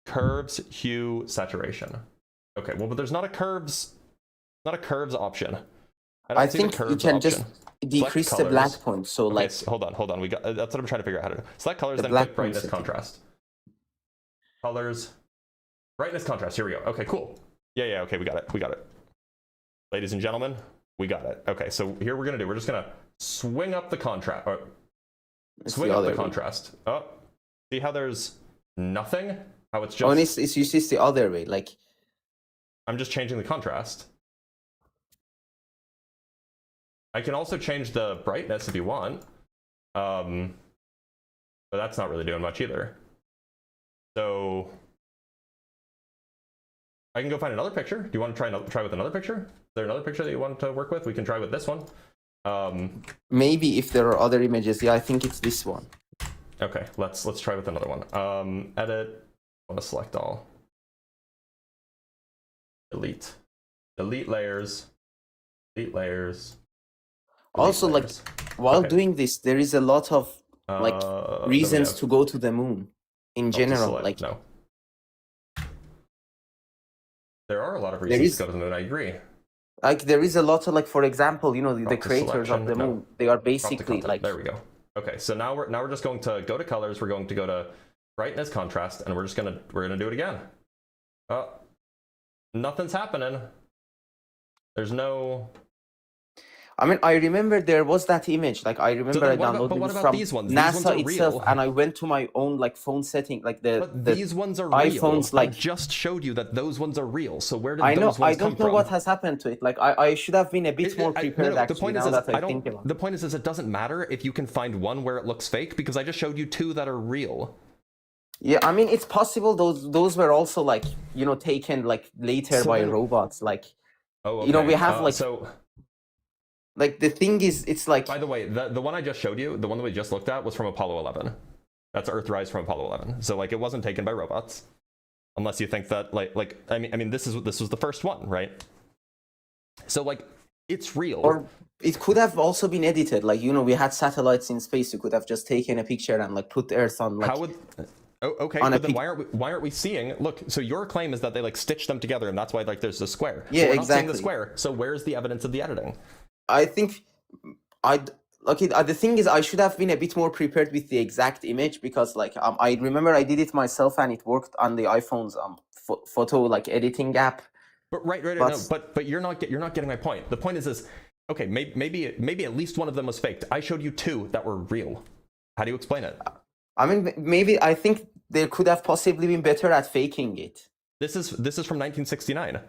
Curves, hue, saturation. Okay, well, but there's not a curves Not a curves option. I don't I see the think you curves can option. just decrease the black point. So Okay, like, hold on. We got that's what I'm trying to figure out how to do. Select colors, The then black click brightness point setting. contrast. Colors, brightness contrast. Here we go. Okay, cool. Yeah. Okay, we got it. Ladies and gentlemen, we got it. Okay, so here we're just gonna swing up the contrast. Swing up the contrast. Oh, see how there's nothing? How it's just. oh, and it's just the other way. Like, I'm just changing the contrast. I can also change the brightness if you want. But that's not really doing much either. So I can go find another picture. Do you want to try with another picture? Is there another picture that you want to work with? We can try with this one. maybe if there are other images, yeah, I think it's this one. Okay, let's try with another one. Edit. I want to select all. Delete layers. Delete layers. Also, like, while Okay. doing this, there is a lot of like then we reasons have to go to the moon in not to general. select, Like, no. There are a lot of There reasons is- to go to the moon. I agree. like there is a lot of, like, for example, you know, the Drop to creators of selection, the no. moon, they are Drop to basically content. like, There we go. Okay, so now we're just going to go to colors. We're going to go to brightness contrast, and we're gonna do it again. Oh, nothing's happening. There's no. I mean, I remember there was that image. Like, I remember I then what about- downloaded but what it about from these ones? These ones NASA are itself, real. and I went to my own like phone setting, like the These ones are iPhones. real. I Like, just showed you that those ones are real. So where did I know, those ones I don't come know from? what has happened to it. Like, I should have been a bit more prepared. The Actually, point is, now that I I think don't. about it. The point is, it doesn't matter if you can find one where it looks fake because I just showed you two that are real. Yeah, I mean, it's possible those were also, like, you know, taken like later So by then- robots. Like, Oh, you know, we okay. have like So. like the thing is, it's like, By the way, the one I just showed you, the one that we just looked at, was from Apollo 11. That's Earthrise from Apollo 11. So like, it wasn't taken by robots, unless you think that like I mean this was the first one, right? So like, it's real. or it could have also been edited. Like, you know, we had satellites in space. You could have just taken a picture and like put Earth on. Like, How would? Oh, okay, on a but then pic- why aren't we seeing? Look, so your claim is that they like stitched them together, and that's why like there's a square. Yeah, But we're not seeing the exactly. square. So where's the evidence of the editing? I think the thing is, I should have been a bit more prepared with the exact image, because like I remember I did it myself and it worked on the iPhone's photo like editing app. But right, no, but you're not getting my point. The point is okay, maybe at least one of them was faked. I showed you two that were real. How do you explain it? I mean, maybe I think they could have possibly been better at faking it. This is from 1969.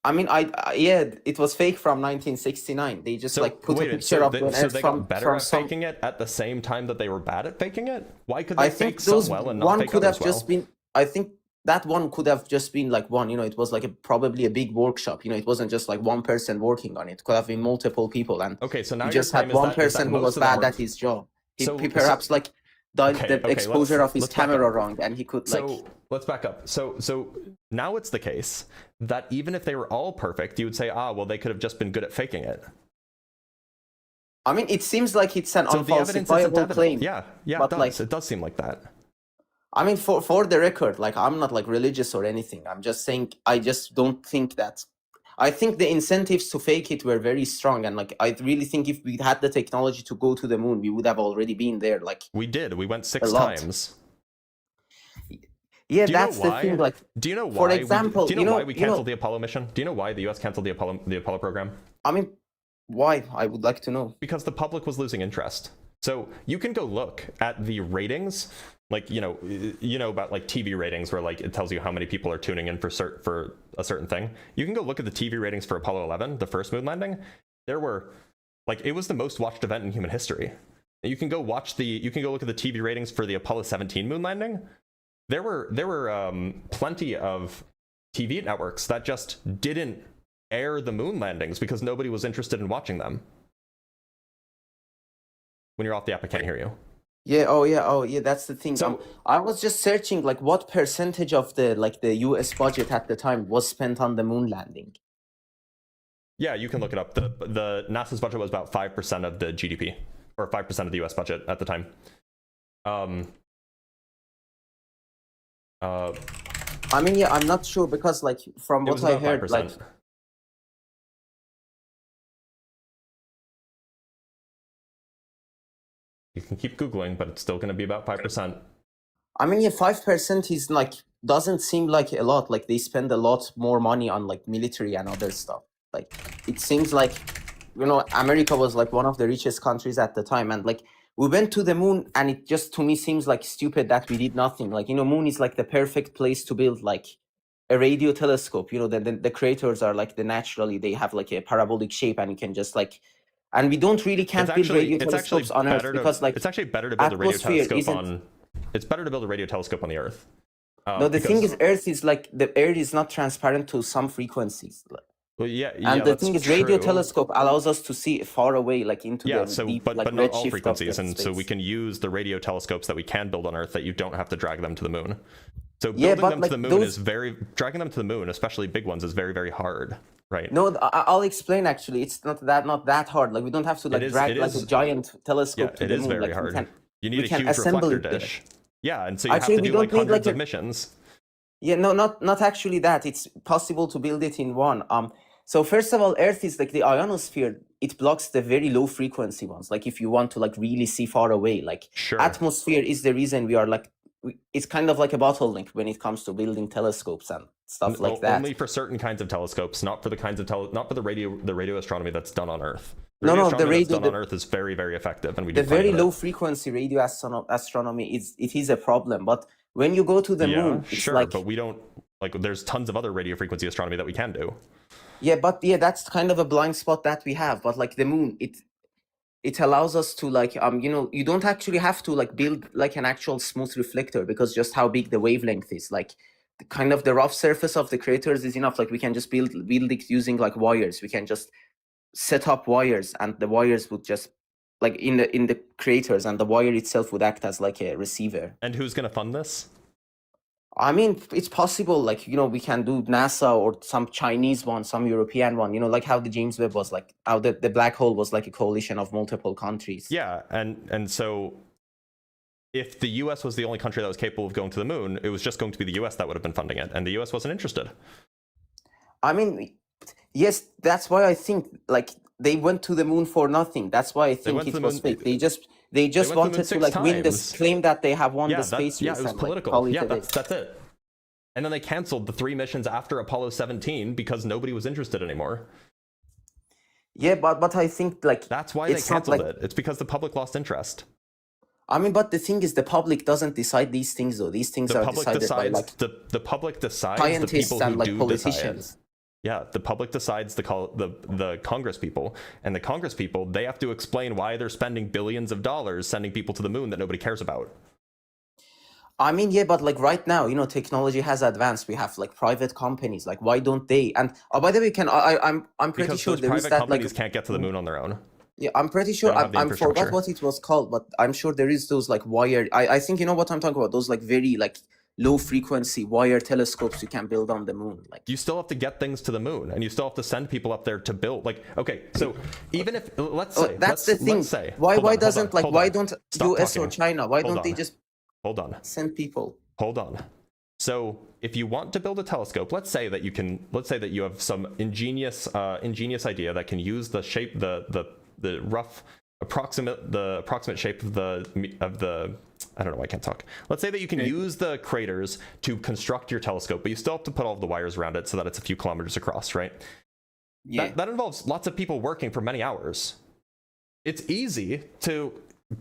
I mean, yeah, it was fake from 1969. They just like put a picture of an Earth they from got better at some. faking it at the same time that they were bad at faking it? Why could they I fake think some those well and not one fake could others have just well? been. I think that one could have just been like one. You know, it was like probably a big workshop. You know, it wasn't just like one person working on it. It could have been multiple people, and Okay, so now you your just claim had is one that- is that person who most was of them bad were- at his job. He So- perhaps like dialed Okay, the okay, exposure of his let's back camera up. wrong, and he could like. So let's back up. So now it's the case that even if they were all perfect, you would say, well, they could have just been good at faking it. I mean, it seems like it's an So the evidence isn't unfalsifiable evident. claim. Yeah, but it does. like, It does seem like that. I mean, for the record, like, I'm not like religious or anything. I'm just saying, I just don't think that. I think the incentives to fake it were very strong, and like, I really think if we had the technology to go to the moon, we would have already been there. Like, We did. We went 6 lot. times. yeah, Do you know that's the why? thing. Like, Do you know why? for example, do you know why we you know- canceled the Apollo mission? Do you know why the U.S. canceled the Apollo program? I mean, why? I would like to know. Because the public was losing interest. So you can go look at the ratings, like you know about like TV ratings, where like it tells you how many people are tuning in for a certain thing. You can go look at the TV ratings for Apollo 11, the first moon landing. There were like, it was the most watched event in human history. You can go look at the TV ratings for the Apollo 17 moon landing. There were plenty of TV networks that just didn't air the moon landings because nobody was interested in watching them. When you're off the app, I can't hear you. Yeah, oh yeah, that's the thing. So- I was just searching like what percentage of the US budget at the time was spent on the moon landing. Yeah, you can look it up. The NASA's budget was about 5% of the GDP, or 5% of the US budget at the time. I mean, yeah, I'm not sure, because like from It what was I about heard, 5%. like You can keep Googling, but it's still going to be about 5%. I mean, yeah, 5% is like doesn't seem like a lot. Like they spend a lot more money on like military and other stuff. Like it seems like, you know, America was like one of the richest countries at the time, and like we went to the moon, and it just to me seems like stupid that we did nothing. Like, you know, moon is like the perfect place to build like a radio telescope. You know, the craters are like naturally they have like a parabolic shape, and you can just like, and we don't really can't build radio telescopes on Earth because like it's actually better to build a radio atmosphere telescope isn't. on. It's better to build a radio telescope on the Earth. No, the thing is, Earth is like the Earth is not transparent to some frequencies. Well, yeah, And the that's thing is, radio true. telescope allows us to see far away, like into the deep, but like not all redshift of frequencies, the and so space. we can use the radio telescopes that we can build on Earth that you don't have to drag them to the moon. So Yeah, building but them like to the moon those- is dragging them to the moon, especially big ones, is very, very hard, right? No, I'll explain. Actually, it's not that hard. Like we don't have to like drag like a giant telescope to it the is moon. very Like hard. You need we a can huge assemble reflector it there. dish. Yeah, and so you Actually, have to we do like don't need, hundreds like, of missions. Yeah, no, not actually that. It's possible to build it in one. So first of all, Earth is like the ionosphere. It blocks the very low frequency ones. Like if you want to like really see far away, like atmosphere is the reason we are like. It's kind of like a bottleneck when it comes to building telescopes and stuff like that. Only for certain kinds of telescopes, not for the kinds of not for the radio astronomy that's done on Earth. No, the astronomy that's radio done on Earth is very, very effective, and we the do fine very with it. low frequency radio astronomy is a problem. But when you go to the moon, it's sure, like but we don't like. There's tons of other radio frequency astronomy that we can do. yeah, but yeah, that's kind of a blind spot that we have. But like the moon, it allows us to like you know, you don't actually have to like build like an actual smooth reflector because just how big the wavelength is. Like kind of the rough surface of the craters is enough. Like we can just build it using like wires. We can just set up wires, and the wires would just like in the craters, and the wire itself would act as like a receiver. And who's going to fund this? I mean, it's possible, like, you know, we can do NASA or some Chinese one, some European one, you know, like how the James Webb was, like how the black hole was like a coalition of multiple countries. Yeah, and so if the US was the only country that was capable of going to the moon, it was just going to be the US that would have been funding it, and the US wasn't interested. I mean, yes, that's why I think like they went to the moon for nothing. That's why I think it was fake. They just wanted to like win this claim that they have won the space race. Yeah, it was and, political. Like, call it yeah, a day. that's it. And then they canceled the 3 missions after Apollo 17 because nobody was interested anymore. Yeah, but I think like that's why they canceled it. It's because the public lost interest. I mean, but the thing is, the public doesn't decide these things, though. These things are decided by like the public decides scientists the people who and like do politicians. decide. Yeah, the public decides the Congress people, and the Congress people, they have to explain why they're spending billions of dollars sending people to the moon that nobody cares about. I mean, yeah, but like right now, you know, technology has advanced. We have like private companies. Like, why don't they? And by the way, I'm pretty because sure those there is private that companies like can't get to the moon on their own. Yeah, I'm pretty sure. They don't have the I forgot infrastructure. what it was called, but I'm sure there is those like wire. I think you know what I'm talking about. Those like very like low frequency wire telescopes you can build on the moon. Like you still have to get things to the moon, and you still have to send people up there to build. Like, okay, so even if let's say that's the thing. Let's say, why hold on, doesn't hold like on, why hold on. don't Stop US or talking. China? Why Hold don't they on. just hold on send people? Hold on. So if you want to build a telescope, let's say that you have some ingenious idea that can use the shape, the rough approximate shape of the I don't know, I can't talk. Let's say that you can use the craters to construct your telescope, but you still have to put all of the wires around it so that it's a few kilometers across, right? Yeah. That involves lots of people working for many hours. It's easy to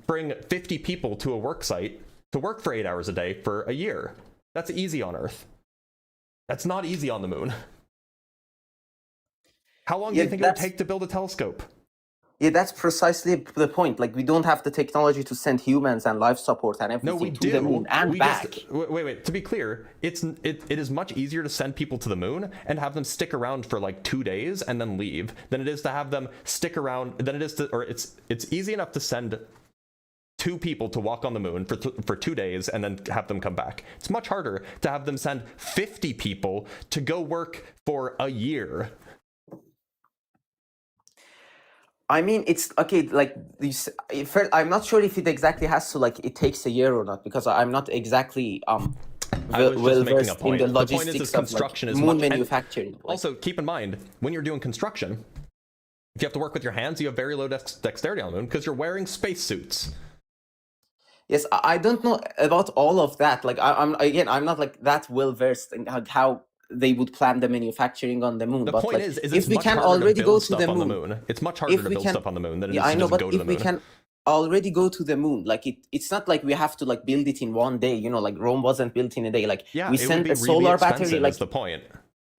bring 50 people to a work site to work for 8 hours a day for a year. That's easy on Earth. That's not easy on the moon. How long do you think it would take to build a telescope? Yeah, that's precisely the point. Like, we don't have the technology to send humans and life support and everything No, we to do. the moon and back. Wait. To be clear, it is much easier to send people to the moon and have them stick around for like 2 days and then leave than it is to have them stick around. Than it is to, or it's easy enough to send 2 people to walk on the moon for 2 days and then have them come back. It's much harder to have them send 50 people to go work for a year. I mean, it's okay. Like, I'm not sure if it exactly has to like it takes a year or not, because I'm not exactly well versed in the logistics of like, moon manufacturing. Also, keep in mind, when you're doing construction, if you have to work with your hands, you have very low dexterity on the moon because you're wearing spacesuits. Yes, I don't know about all of that. Like I'm not like that well versed in how they would plan the manufacturing on the moon. The but point like, is if it's we much can harder already to go build to stuff the on the moon, moon. It's much harder to build stuff on the moon than it is I to know, just but go to if the we moon. can already go to the moon, like it's not like we have to like build it in one day. You know, like Rome wasn't built in a day. Like Yeah, we it would sent be a really solar expensive battery. Like is the point.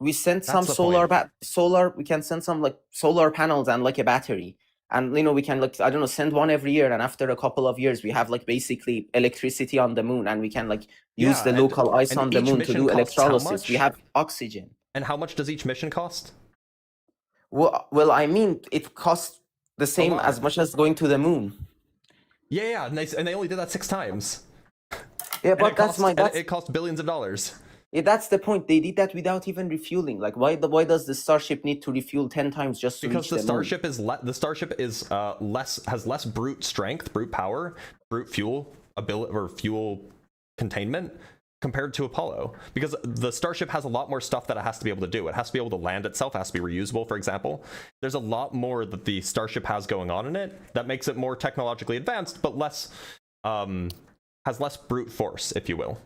we sent some That's the point. solar. We can send some like solar panels and like a battery. And you know, we can like, I don't know, send one every year, and after a couple of years we have like basically electricity on the moon, and we can like use the local ice on the each moon to mission do costs how electrolysis. We much? have oxygen. And how much does each mission cost? Well, I mean, it costs the same as much as going to the moon. Yeah, and they only did that 6 times. Yeah, but it cost billions of dollars. Yeah, that's the point. They did that without even refueling. Like, why does the Starship need to refuel 10 times just to Because reach the Starship is has less brute strength, brute power, brute fuel ability, or fuel containment compared to Apollo. Because the Starship has a lot more stuff that it has to be able to do. It has to be able to land itself, it has to be reusable, for example. There's a lot more that the Starship has going on in it that makes it more technologically advanced, but less has less brute force, if you will.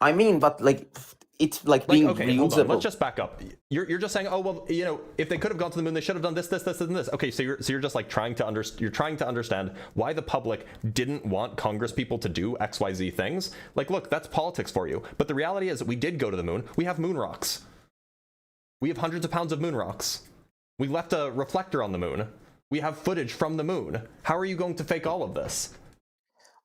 I mean, but like it's like being okay, hold on. reusable. Let's just back up. You're just saying, oh well, you know, if they could have gone to the moon, they should have done this, and this. Okay, so you're just like trying to understand why the public didn't want Congress people to do XYZ things. Like, look, that's politics for you. But the reality is, we did go to the moon. We have moon rocks. We have hundreds of pounds of moon rocks. We left a reflector on the moon. We have footage from the moon. How are you going to fake all of this?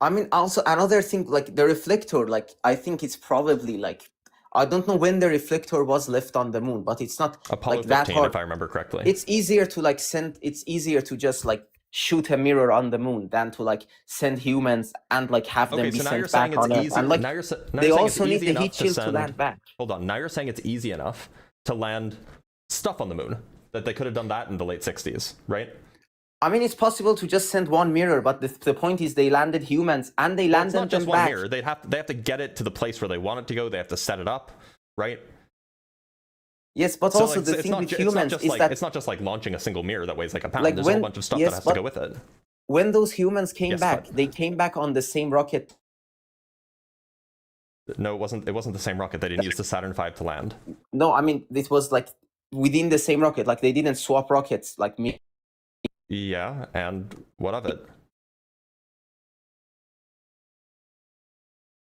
I mean, also another thing, like the reflector, like I think it's probably like, I don't know when the reflector was left on the moon, but it's not Apollo like 15, that hard. if I remember correctly. It's easier to like it's easier to just like shoot a mirror on the moon than to like send humans and like have them be sent back on Earth. And like they also need the heat shield to land back. Hold on, now you're saying it's easy enough to land stuff on the moon, that they could have done that in the late 60s, right? I mean, it's possible to just send one mirror, but the point is they landed humans and they landed them it's not just back. one mirror. They have to get it to the place where they want it to go. They have to set it up, right? Yes, but So, also like, the thing with humans is that it's not just like launching a single mirror that weighs like a pound. like There's a whole bunch of stuff that has to go with it. When those humans came back, they came back on the same rocket. No, it wasn't the same rocket. They didn't use the Saturn V to land. No, I mean it was like within the same rocket. Like they didn't swap rockets like me. Yeah, and what of it?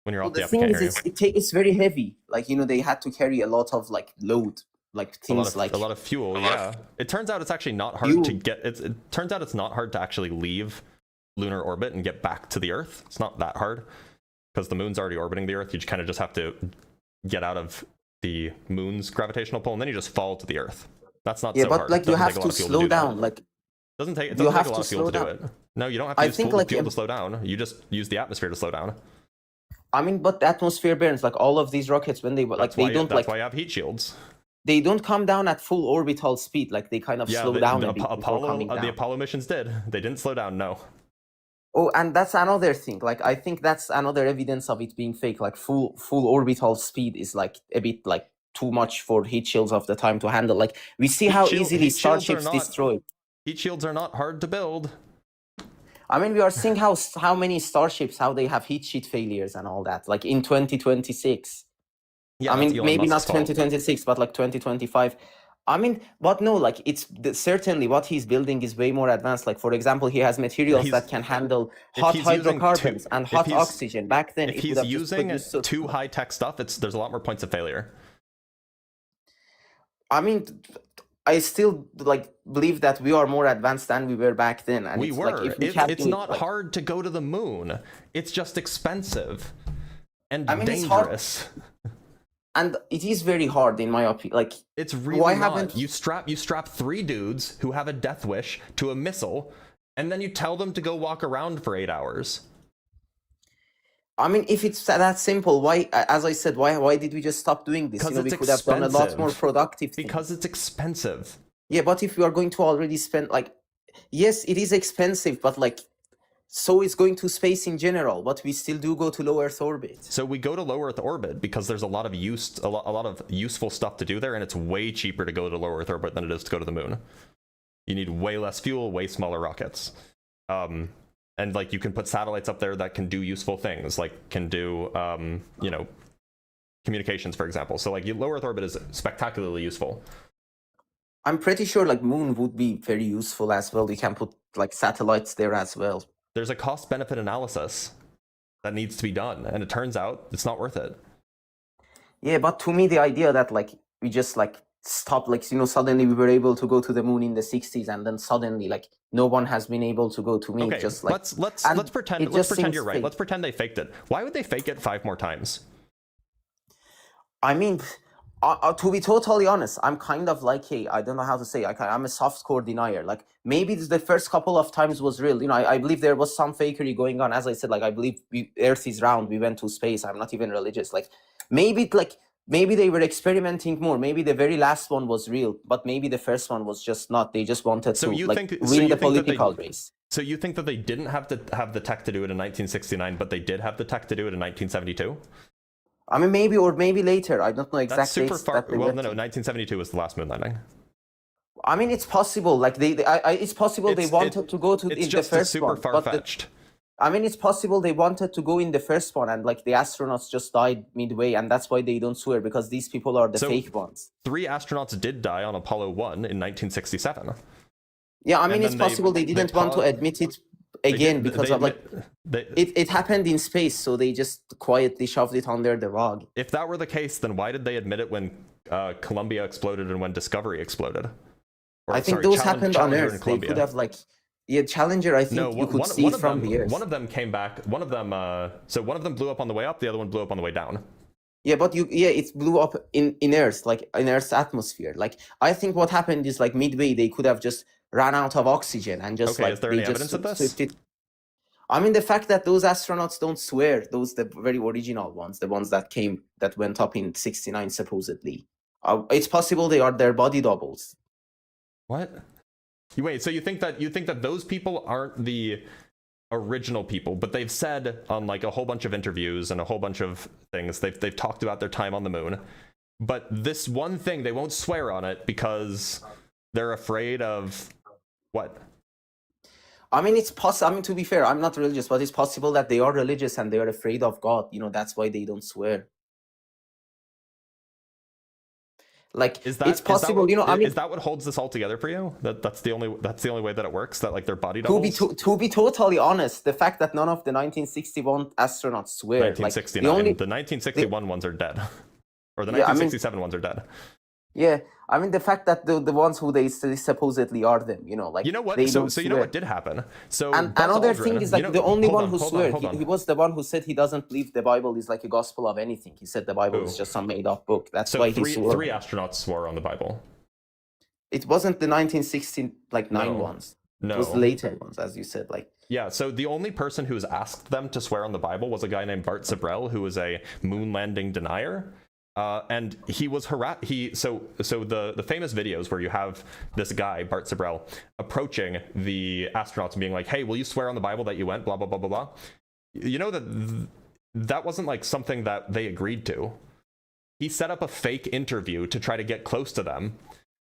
When you're off the thing is, it's very heavy. Like, you know, they had to carry a lot of like load, like things a lot of fuel. Yeah, it turns out it's actually not hard to get. It turns out it's not hard to actually leave lunar orbit and get back to the Earth. It's not that hard because the moon's already orbiting the Earth. You just kind of just have to get out of the moon's gravitational pull, and then you just fall to the Earth. That's not so hard. Yeah, but like you have to slow down. Like it doesn't take a lot of fuel to do it. No, you don't have to use fuel to slow down. You just use the atmosphere to slow down. I mean, but the atmosphere burns. Like all of these rockets, when they like they don't like. That's why you have heat shields. They don't come down at full orbital speed. Like they kind of slow down a bit before coming down. The Apollo missions did. They didn't slow down. No. Oh, and that's another thing. Like I think that's another evidence of it being fake. Like full orbital speed is like a bit like too much for heat shields of the time to handle. Like we see how easily starships destroyed. Heat shields are not hard to build. I mean, we are seeing how many starships, how they have heat sheet failures and all that. Like in 2026. Yeah, I mean, maybe not 2026, but like 2025. I mean, but no, like it's certainly what he's building is way more advanced. Like, for example, he has materials that can handle hot hydrocarbons and hot oxygen. Back then, if he's using too high-tech stuff, there's a lot more points of failure. I mean, I still like believe that we are more advanced than we were back then. And We were. Like, it's not hard to go to the moon. It's just expensive and dangerous. And it is very hard, in my opinion. Like, it's really not. You strap 3 dudes who have a death wish to a missile, and then you tell them to go walk around for 8 hours. I mean, if it's that simple, why, as I said, why did we just stop doing this? Because we could have done a lot more productive things. Because it's expensive. Yeah, but if we are going to already spend, like, yes, it is expensive, but like, so it's going to space in general, but we still do go to low Earth orbit. So we go to low Earth orbit because there's a lot of useful stuff to do there, and it's way cheaper to go to low Earth orbit than it is to go to the moon. You need way less fuel, way smaller rockets. And like you can put satellites up there that can do useful things, like can do you know, communications, for example. So like low Earth orbit is spectacularly useful. I'm pretty sure like moon would be very useful as well. We can put like satellites there as well. There's a cost benefit analysis that needs to be done, and it turns out it's not worth it. Yeah, but to me the idea that like we just like stop, like, you know, suddenly we were able to go to the moon in the 60s, and then suddenly like no one has been able to go to me. Okay, just like let's pretend you're right. Let's pretend they faked it. Why would they fake it 5 more times? I mean, to be totally honest, I'm kind of like I don't know how to say. I'm a softcore denier. Like maybe the first couple of times was real. You know, I believe there was some fakery going on. As I said, like I believe Earth is round. We went to space. I'm not even religious. Like maybe they were experimenting more. Maybe the very last one was real, but maybe the first one was just not. They just wanted to win the political race. So you think that they didn't have the tech to do it in 1969, but they did have the tech to do it in 1972? I mean, maybe later. I don't know exactly. That's super far. Well, no, 1972 was the last moon landing. I mean, it's possible. Like it's possible they wanted to go to in the first one. It's just super far-fetched. I mean, it's possible they wanted to go in the first one, and like the astronauts just died midway, and that's why they don't swear, because these people are the fake ones. 3 astronauts did die on Apollo 1 in 1967. Yeah, I mean, it's possible they didn't want to admit it again because of like it happened in space, so they just quietly shoved it under the rug. If that were the case, then why did they admit it when Columbia exploded and when Discovery exploded? I think those happened on Earth. They could have like. Yeah, Challenger, I think you could see from the Earth. One of them came back. One of them blew up on the way up. The other one blew up on the way down. Yeah, but it blew up in Earth, like in Earth's atmosphere. Like I think what happened is like midway they could have just ran out of oxygen and just is there any evidence of this? I mean, the fact that those astronauts don't swear, the very original ones, the ones that went up in '69 supposedly, it's possible they are their body doubles. What? Wait, so you think that those people aren't the original people, but they've said on like a whole bunch of interviews and a whole bunch of things, they've talked about their time on the moon, but this one thing they won't swear on it because they're afraid of what? I mean, it's possible. I mean, to be fair, I'm not religious, but it's possible that they are religious and they are afraid of God. You know, that's why they don't swear. Like, it's possible, you know. I mean, is that what holds this all together for you? That's the only way that it works. That like their body doubles. To be totally honest, the fact that none of the 1961 astronauts swear. 1969. Like, the 1961 ones are dead, or the 1967 ones are dead. Yeah, I mean the fact that the ones who they supposedly are them, you know, like you know what? So you know what did happen? So and another thing is like the only one who swears. He was the one who said he doesn't believe the Bible is like a gospel of anything. He said the Bible is just some made up book. That's why he swore. 3 astronauts swore on the Bible. It wasn't the 1969 ones. No, it was the later ones, as you said. Like yeah. So the only person who's asked them to swear on the Bible was a guy named Bart Sibrel, who was a moon landing denier. And he was harassed. So the famous videos where you have this guy Bart Sibrel approaching the astronauts and being like, "Hey, will you swear on the Bible that you went blah blah blah blah blah?" You know that wasn't like something that they agreed to. He set up a fake interview to try to get close to them,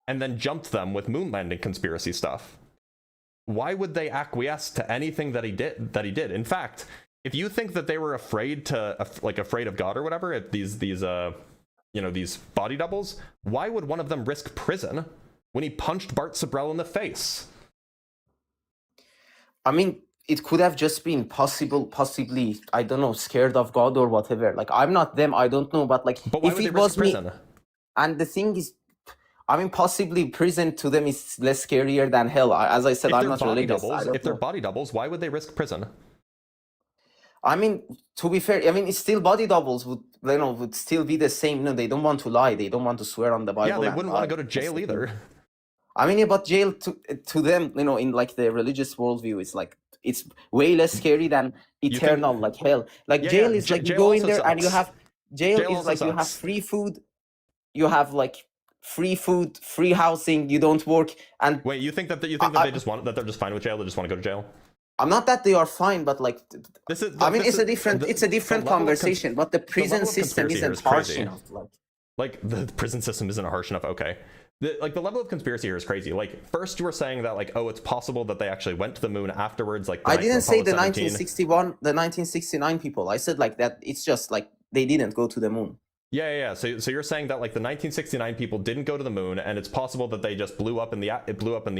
and then jumped them with moon landing conspiracy stuff. Why would they acquiesce to anything that he did? In fact, if you think that they were afraid of God or whatever, if these body doubles, why would one of them risk prison when he punched Bart Sibrel in the face? I mean, it could have just been possibly, I don't know, scared of God or whatever. Like, I'm not them, I don't know, but like, but why if would it they was risk prison? me, and the thing is, I mean, possibly prison to them is less scarier than hell. As I said, I'm not religious. If they're body doubles, why would they risk prison? I mean, to be fair, I mean, it's still body doubles would still be the same. You know, they don't want to lie. They don't want to swear on the Bible. Yeah, they wouldn't want to go to jail either. I mean, yeah, but jail to them, you know, in like the religious worldview, it's way less scary than eternal like hell. Like jail is like you go in there and you have jail is like you have free food, you have like free food, free housing. You don't work. And wait, you think that they're just fine with jail? They just want to go to jail? I'm not that they are fine, but like, it's a different conversation. But the prison system isn't harsh enough. Like the prison system isn't harsh enough. Okay, the level of conspiracy here is crazy. Like, first you were saying that, like, oh, it's possible that they actually went to the moon afterwards. Like, I didn't say the Apollo 17. 1961, the 1969 people. I said like that. It's just like they didn't go to the moon. Yeah. So you're saying that, like, the 1969 people didn't go to the moon, and it's possible that they just blew up in the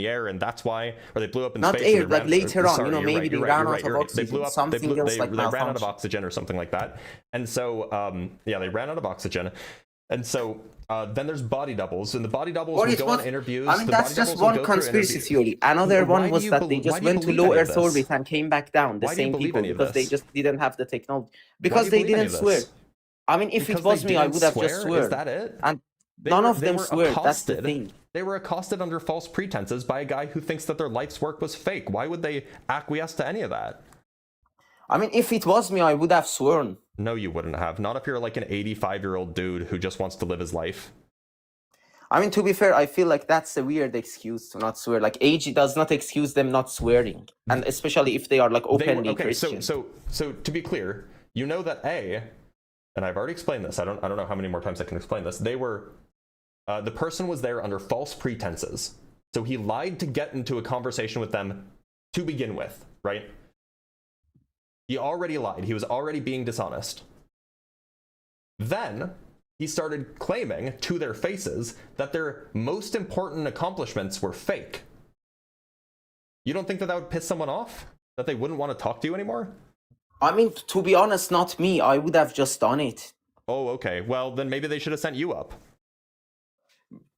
air, and that's why, or they blew up in Not space. air, like later on, you know, maybe they ran out of oxygen. They blew up. Something else like they ran out of malfunction. oxygen or something like that. And so, yeah, they ran out of oxygen. And so then there's body doubles, and the body doubles Or will it go was- on interviews. I mean, the that's body just doubles will one go through conspiracy interviews. theory. Another Why one do was you that they why just do you went to believe low any of Earth this? orbit and came back down. The Why do you same believe people, any of because they this? just didn't have the technology. Why Because do you they believe any didn't of swear. this? I mean, if Because it was they me, I didn't would have just swear? Is sworn. that it? And They none were- of they them were swear. That's the accosted. thing. They were accosted under false pretenses by a guy who thinks that their life's work was fake. Why would they acquiesce to any of that? I mean, if it was me, I would have sworn. No, you wouldn't have. Not if you're like an 85-year-old dude who just wants to live his life. I mean, to be fair, I feel like that's a weird excuse to not swear. Like, age does not excuse them not swearing, and especially if they are like openly okay, Christian. so to be clear, you know that and I've already explained this. I don't know how many more times I can explain this. They were the person was there under false pretenses. So he lied to get into a conversation with them to begin with, right? He already lied. He was already being dishonest. Then he started claiming to their faces that their most important accomplishments were fake. You don't think that would piss someone off? That they wouldn't want to talk to you anymore? I mean, to be honest, not me. I would have just done it. Oh, okay. Well, then maybe they should have sent you up.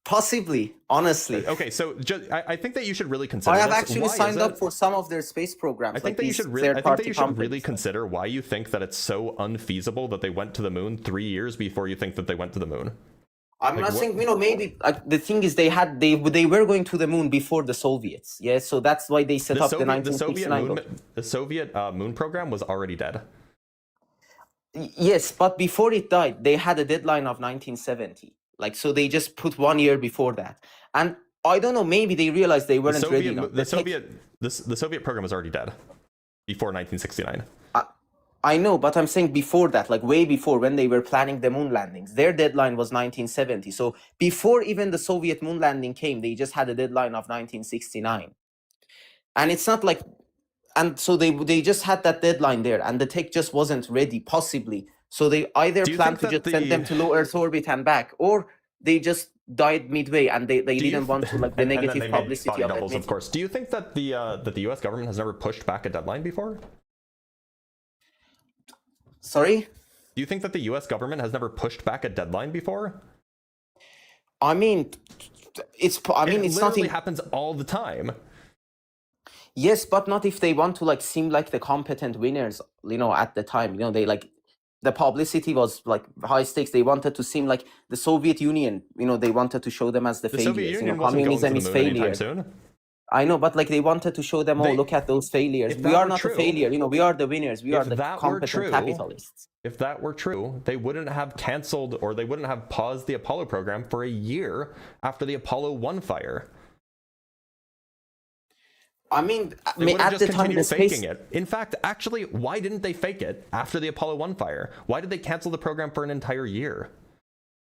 Possibly, honestly. Okay, so I think that you should really consider I have this. actually Why signed is up it? for some of their space programs. I think that you should really consider why you think that it's so unfeasible that they went to the moon 3 years before you think that they went to the moon. I'm Like, not what- saying, you know, maybe the thing is they were going to the moon before the Soviets. Yeah, so that's why they set up the 1969. The Soviet moon program was already dead. Yes, but before it died, they had a deadline of 1970. Like, so they just put 1 year before that. And I don't know, maybe they realized they weren't ready enough. The Soviet program was already dead before 1969. I know, but I'm saying before that, like way before, when they were planning the moon landings, their deadline was 1970. So before even the Soviet moon landing came, they just had a deadline of 1969. And it's not like, and so they just had that deadline there, and the tech just wasn't ready, possibly. So they either Do you planned think to that just send them to low Earth orbit and back, or they just died midway and they didn't want to, like, the and then negative they made publicity body of doubles, it. of course. Do you think that the U.S. government has never pushed back a deadline before? Sorry? Do you think that the U.S. government has never pushed back a deadline before? I mean, it's not. Literally happens all the time. Yes, but not if they want to, like, seem like the competent winners, you know, at the time. You know, they, like, the publicity was, like, high stakes. They wanted to seem like the Soviet Union, you know, they wanted to show them as the failures. Soviet Union you know, wasn't going communism to is the moon anytime failure. soon. I know, but, like, they wanted to show them, oh, look at those failures. If We that are were not true- a failure. You know, we are the winners. We are If the that were competent true, capitalists. If that were true, they wouldn't have canceled or they wouldn't have paused the Apollo program for a year after the Apollo 1 fire. I mean, They would have at just the time, continued the space... faking it. In fact, actually, why didn't they fake it after the Apollo 1 fire? Why did they cancel the program for an entire year?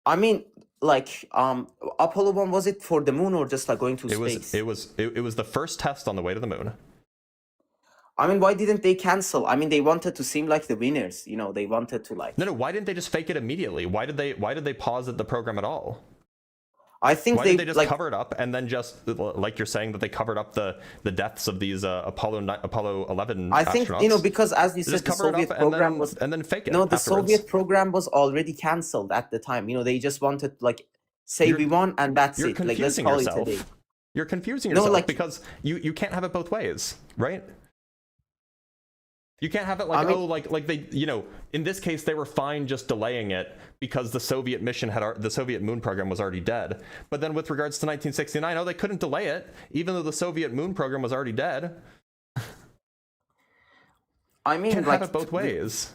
I mean, like, Apollo 1, was it for the moon or just, like, going to space? It was the first test on the way to the moon. I mean, why didn't they cancel? I mean, they wanted to seem like the winners. You know, they wanted to, like... No, why didn't they just fake it immediately? Why did they pause the program at all? I think why they did they just like, cover it up and then just, like you're saying, that they covered up the deaths of these Apollo 11 I think, astronauts? you know, because as you They said, just the cover it Soviet up program was... and then fake it No, the afterwards. Soviet program was already cancelled at the time. You know, they just wanted, like, say we won and that's You're it. Like, let's confusing call yourself. it a day. You're confusing No, yourself like- because you can't have it both ways, right? You can't have it like, I mean- oh, like they, you know, in this case they were fine just delaying it because the Soviet mission the Soviet moon program was already dead. But then with regards to 1969, oh, they couldn't delay it even though the Soviet moon program was already dead. I mean, Can't like, have it both ways.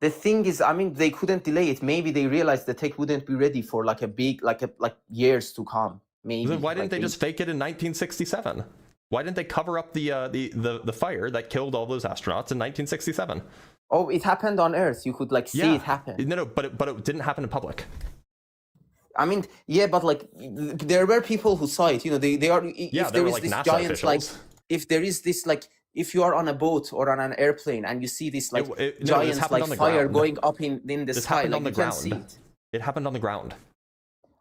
The thing is, I mean, they couldn't delay it. Maybe they realized the tech wouldn't be ready for, like, a big, like years to come. Maybe. Then why didn't like, they just fake it in 1967? Why didn't they cover up the fire that killed all those astronauts in 1967? Oh, it happened on Earth. You could, like, see it happen. No, but it didn't happen in public. I mean, yeah, but like there were people who saw it. You know, they are. Yeah, If they there were is like this NASA giant, like, officials. if there is this, like, if you are on a boat or on an airplane and you see this like No, this giant happened like on the fire ground. going up in the This sky, happened like on the you can see ground. it. It happened on the ground.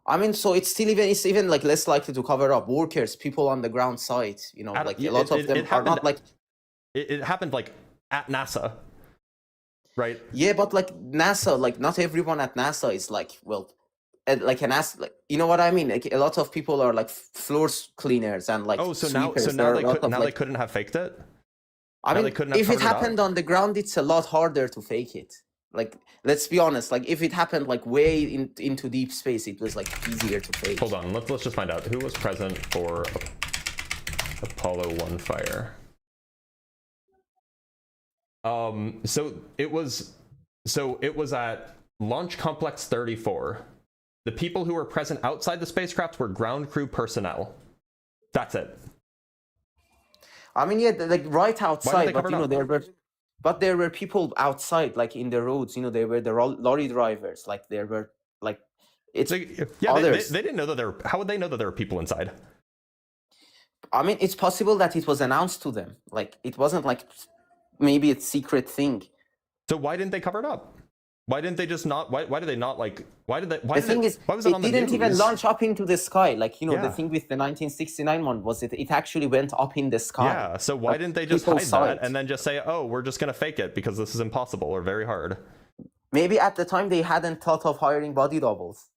I mean, so it's even like less likely to cover up. Workers, people on the ground saw it. You know, like a lot of them are not like. It happened like at NASA, right? Yeah, but like NASA, like not everyone at NASA is like, well, like an NASA, like, you know what I mean? Like a lot of people are like floor cleaners and like. Oh, so sweepers. now There are a lot of, they like, couldn't have faked it. I Now mean, they couldn't have if it covered up? happened on the ground, it's a lot harder to fake it. Like, let's be honest. Like, if it happened like way into deep space, it was like easier to fake. Hold on, let's just find out who was present for Apollo 1 fire. So it was at Launch Complex 34. The people who were present outside the spacecraft were ground crew personnel. That's it. I mean, yeah, like right outside, but you know, up? there were people outside, like in the roads. You know, they were the lorry drivers. Like there were like it's others. They didn't know that there. How would they know that there were people inside? I mean, it's possible that it was announced to them. Like it wasn't like maybe a secret thing. So why didn't they cover it up? Why didn't they just not? Why did they not like? Why did they? The thing is, why was it on the didn't even news? launch up into the sky. Like, you know, Yeah. the thing with the 1969 one was it actually went up in the sky. Yeah. So why Like, didn't they just people hide saw that it. and then just say, "Oh, we're just gonna fake it because this is impossible or very hard"? Maybe at the time they hadn't thought of hiring body doubles.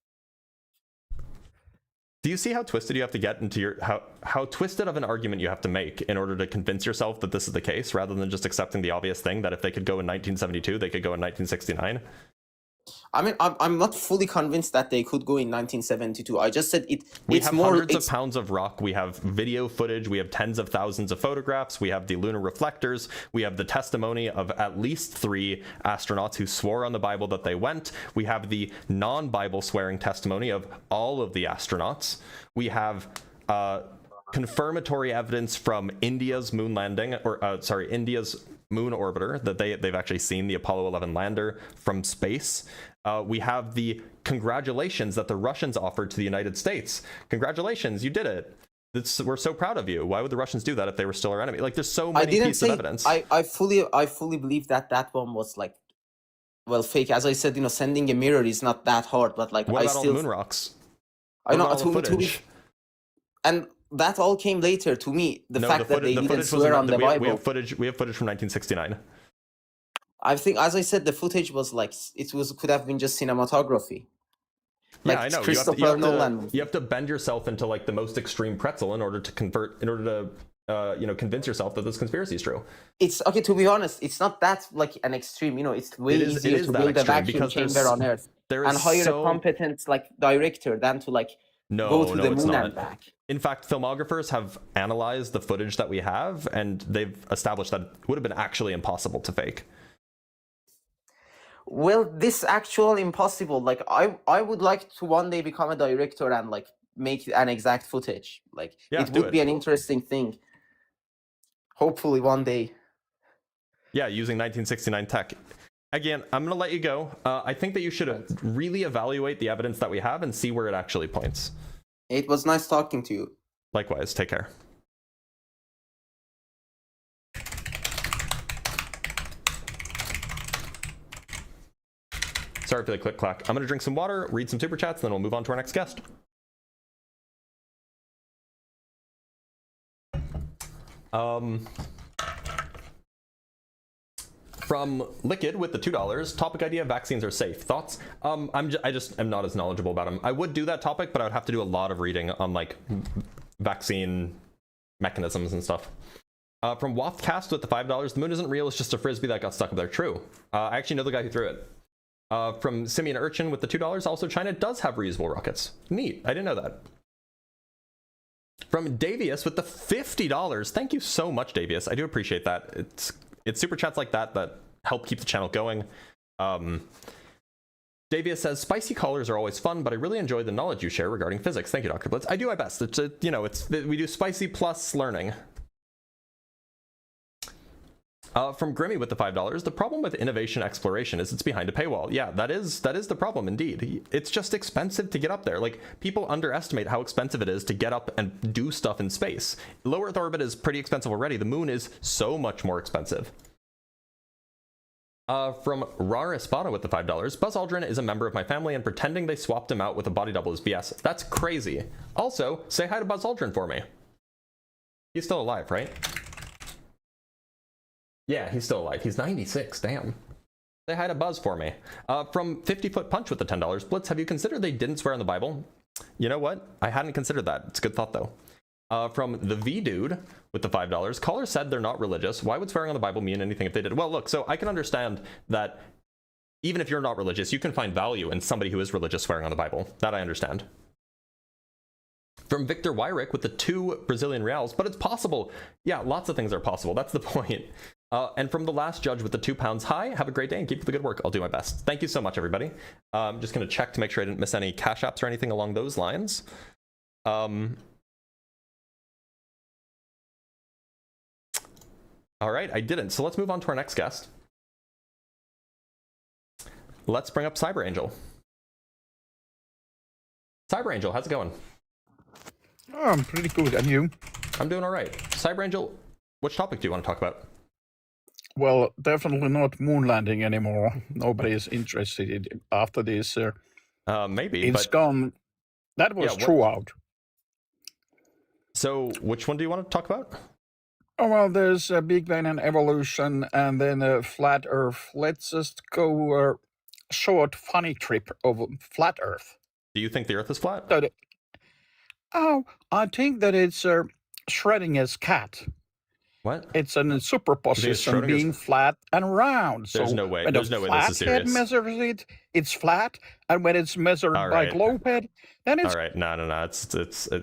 Do you see how twisted you have to get into your how twisted of an argument you have to make in order to convince yourself that this is the case, rather than just accepting the obvious thing that if they could go in 1972, they could go in 1969? I mean, I'm not fully convinced that they could go in 1972. I just said it. We it's have more. hundreds It's, of pounds of rock. We have video footage. We have tens of thousands of photographs. We have the lunar reflectors. We have the testimony of at least 3 astronauts who swore on the Bible that they went. We have the non-Bible swearing testimony of all of the astronauts. We have confirmatory evidence from India's moon landing, or India's moon orbiter, that they've actually seen the Apollo 11 lander from space. We have the congratulations that the Russians offered to the United States. Congratulations, you did it. We're so proud of you. Why would the Russians do that if they were still our enemy? Like, there's so many pieces of evidence. I fully believe that one was like, well, fake. As I said, you know, sending a mirror is not that hard, but like What I about all still. the moon rocks? I know. What about all the footage? And that all came later to me. The fact that they didn't was swear on the Bible. We have footage from 1969. I think, as I said, the footage was like could have been just cinematography. Yeah, Like I know. Christopher Nolan. You have to bend yourself into like the most extreme pretzel in order to convince yourself that this conspiracy is true. It's okay, to be honest, it's not that like an extreme. You know, it's way easier to build a vacuum chamber on Earth and hire a competent like director than to like go to the moon and back. In fact, filmographers have analyzed the footage that we have, and they've established that it would have been actually impossible to fake. Well, this actual impossible. Like, I would like to one day become a director and like make an exact footage. Like, Yeah, it do would it. be an interesting thing. Hopefully, one day. Yeah, using 1969 tech. Again, I'm going to let you go. I think that you should really evaluate the evidence that we have and see where it actually points. It was nice talking to you. Likewise, take care. Sorry for the click clack. I'm going to drink some water, read some super chats, and then we'll move on to our next guest. From Liquid with the $2, topic idea: vaccines are safe. Thoughts? I just am not as knowledgeable about them. I would do that topic, but I would have to do a lot of reading on like vaccine mechanisms and stuff. From Waftcast with the $5, the moon isn't real, it's just a frisbee that got stuck up there. True. I actually know the guy who threw it. From Simeon Urchin with the $2, also China does have reusable rockets. Neat, I didn't know that. From Davius with the $50, thank you so much, Davius. I do appreciate that. It's super chats like that that help keep the channel going. Davius says, spicy callers are always fun, but I really enjoy the knowledge you share regarding physics. Thank you, Dr. Blitz. I do my best. We do spicy plus learning. From Grimmy with the $5, the problem with innovation exploration is it's behind a paywall. Yeah, that is the problem indeed. It's just expensive to get up there. Like, people underestimate how expensive it is to get up and do stuff in space. Low Earth orbit is pretty expensive already. The moon is so much more expensive. From Rara Espada with the $5, Buzz Aldrin is a member of my family, and pretending they swapped him out with a body double is BS. That's crazy. Also, say hi to Buzz Aldrin for me. He's still alive, right? Yeah, he's still alive. He's 96, damn. Say hi to Buzz for me. From 50-Foot Punch with the $10, Blitz, have you considered they didn't swear in the Bible? You know what? I hadn't considered that. It's a good thought, though. From the V-Dude with the $5, caller said they're not religious. Why would swearing on the Bible mean anything if they did? Well, look, so I can understand that even if you're not religious, you can find value in somebody who is religious swearing on the Bible. That I understand. From Victor Wyrick with the 2 Brazilian reals, but it's possible. Yeah, lots of things are possible. That's the point. And from the last judge with the £2, hi, have a great day and keep up the good work. I'll do my best. Thank you so much, everybody. I'm just going to check to make sure I didn't miss any cash apps or anything along those lines. All right, I didn't. So let's move on to our next guest. Let's bring up Cyber Angel. Cyber Angel, how's it going? Oh, I'm pretty good. And you? I'm doing all right. Cyber Angel, which topic do you want to talk about? Well, definitely not moon landing anymore. Nobody is interested after this. Maybe. It's gone. That was true out. So which one do you want to talk about? Oh, well, there's a Big Bang and evolution, and then a flat Earth. Let's just go a short, funny trip of flat Earth. Do you think the Earth is flat? Oh, I think that it's Schrodinger's cat. What? It's a superposition being flat and round. There's so no way. When There's no way this is serious. measures it, it's flat, and when it's measured by globe head, then it's. All right, no.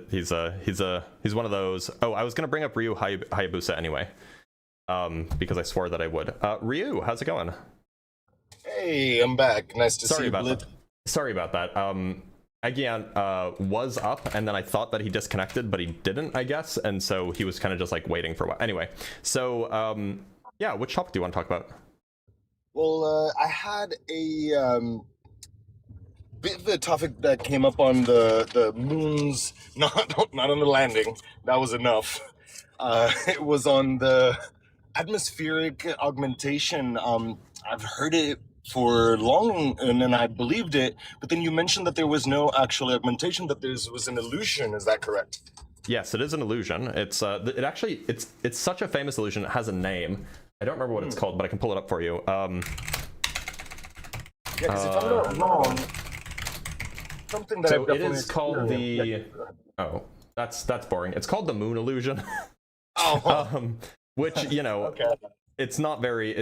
He's one of those. Oh, I was gonna bring up Ryu Hayabusa anyway, because I swore that I would. Ryu, how's it going? Hey, I'm back. Nice to see you, Blitz. Sorry about that. Again, was up, and then I thought that he disconnected, but he didn't, I guess, and so he was kind of just like waiting for a while. Anyway, so yeah, which topic do you want to talk about? Well, I had a bit of a topic that came up on the moon's not on the landing. That was enough. It was on the atmospheric augmentation. I've heard it for long, and then I believed it, but then you mentioned that there was no actual augmentation, that there was an illusion. Is that correct? Yes, it is an illusion. It's it's such a famous illusion. It has a name. I don't remember what it's called, but I can pull it up for you. Yeah, because if I'm not wrong, something that so it is called the. Oh, that's boring. It's called the moon illusion. Which okay. It's not very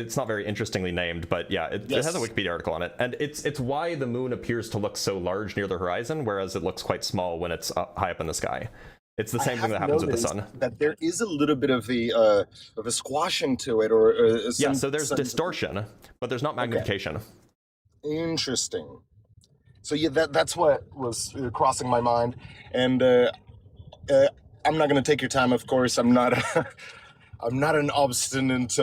interestingly named, but yeah, it has a Wikipedia article on it, and it's why the moon appears to look so large near the horizon, whereas it looks quite small when it's high up in the sky. It's the same thing that happens with the sun. That there is a little bit of a squashing to it, or yeah. So there's distortion, but there's not magnification. Okay. Interesting. So yeah, that's what was crossing my mind, and I'm not going to take your time. Of course, I'm not an obstinate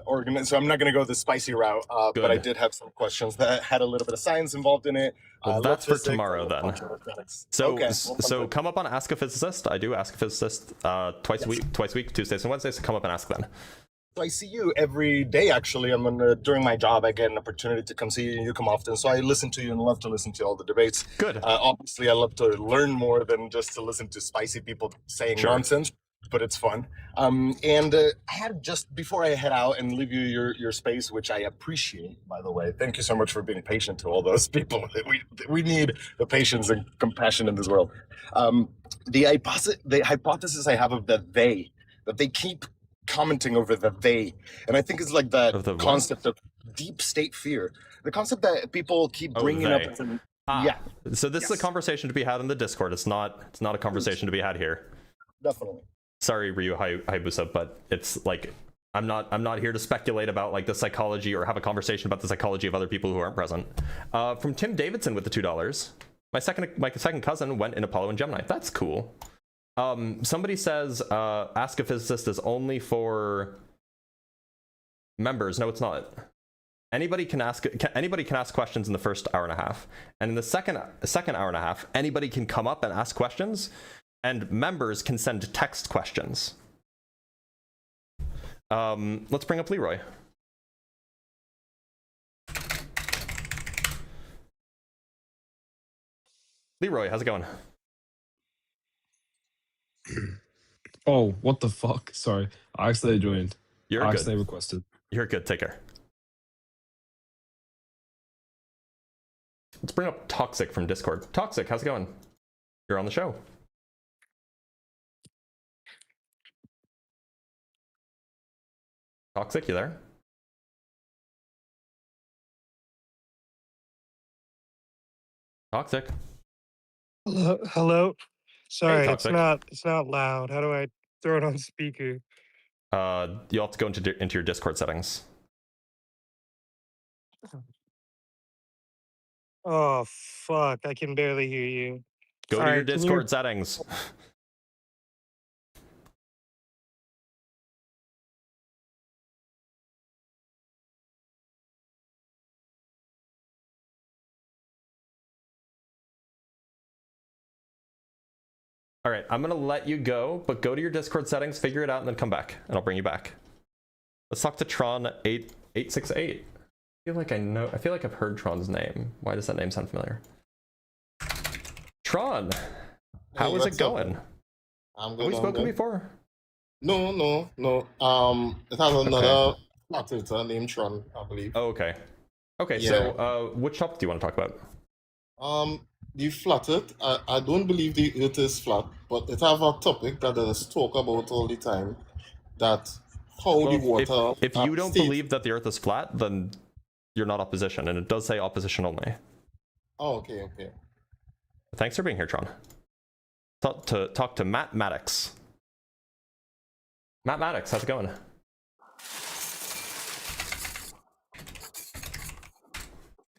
organist, so I'm not going to go the spicy route. But I did have some questions that had a little bit of science involved in it. Well, that's for tomorrow then. So okay. So come up on Ask a Physicist. I do Ask a Physicist twice a week, Tuesdays and Wednesdays. So come up and ask then. So I see you every day. Actually, during my job, I get an opportunity to come see you, and you come often. So I listen to you and love to listen to all the debates. Good. Obviously, I love to learn more than just to listen to spicy people saying nonsense. But it's fun. And I had just before I head out and leave you your space, which I appreciate, by the way. Thank you so much for being patient to all those people. We need the patience and compassion in this world. The hypothesis I have of that they keep commenting over the they, and I think it's like that concept of deep state fear. The concept that people keep bringing up. Yeah. So this is a conversation to be had in the Discord. It's not a conversation to be had here. Definitely. Sorry, Ryu Hayabusa, but it's like I'm not here to speculate about like the psychology or have a conversation about the psychology of other people who aren't present. From Tim Davidson with the $2. My second cousin went in Apollo and Gemini. That's cool. Somebody says Ask a Physicist is only for Members, no, it's not. Anybody can ask questions in the first hour and a half, and in the second hour and a half, anybody can come up and ask questions, and members can send text questions. Let's bring up Leroy. Leroy, how's it going? Oh, what the fuck? Sorry. I accidentally joined. You're I good. accidentally requested. You're good. Take care. Let's bring up Toxic from Discord. Toxic, how's it going? You're on the show. Toxic, you there? Toxic. Hello. Sorry, Toxic. it's not loud. How do I throw it on speaker? You'll have to go into your Discord settings. Oh fuck! I can barely hear you. Go to your Discord settings. All right, I'm gonna let you go, but go to your Discord settings, figure it out, and then come back, and I'll bring you back. Let's talk to Tron8868. I feel like I've heard Tron's name. Why does that name sound familiar? Tron, how is it going? I'm good. Have we spoken before? No. It has another flat earther named Tron, I believe. Oh, okay. Okay, Yeah. so which topic do you want to talk about? The flat earth, I don't believe the earth is flat, but it have a topic that is talk about all the time, that how the water... If you don't believe that the Earth is flat, then you're not opposition, and it does say opposition only. Oh, okay. Thanks for being here, Tron. Talk to Matt Maddox. Matt Maddox, how's it going?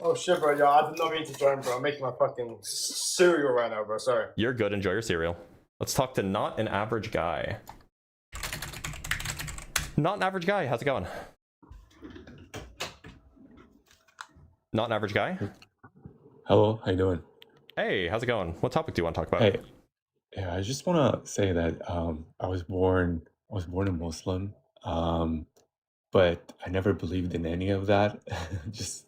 Oh shit, bro, yo, I did not mean to join, bro. I'm making my fucking cereal right now, bro. Sorry. You're good, enjoy your cereal. Let's talk to Not an Average Guy. Not an Average Guy, how's it going? Not an Average Guy? Hello, how you doing? Hey, how's it going? What topic do you want to talk about? Hey, yeah, I just want to say that I was born a Muslim, but I never believed in any of that. Just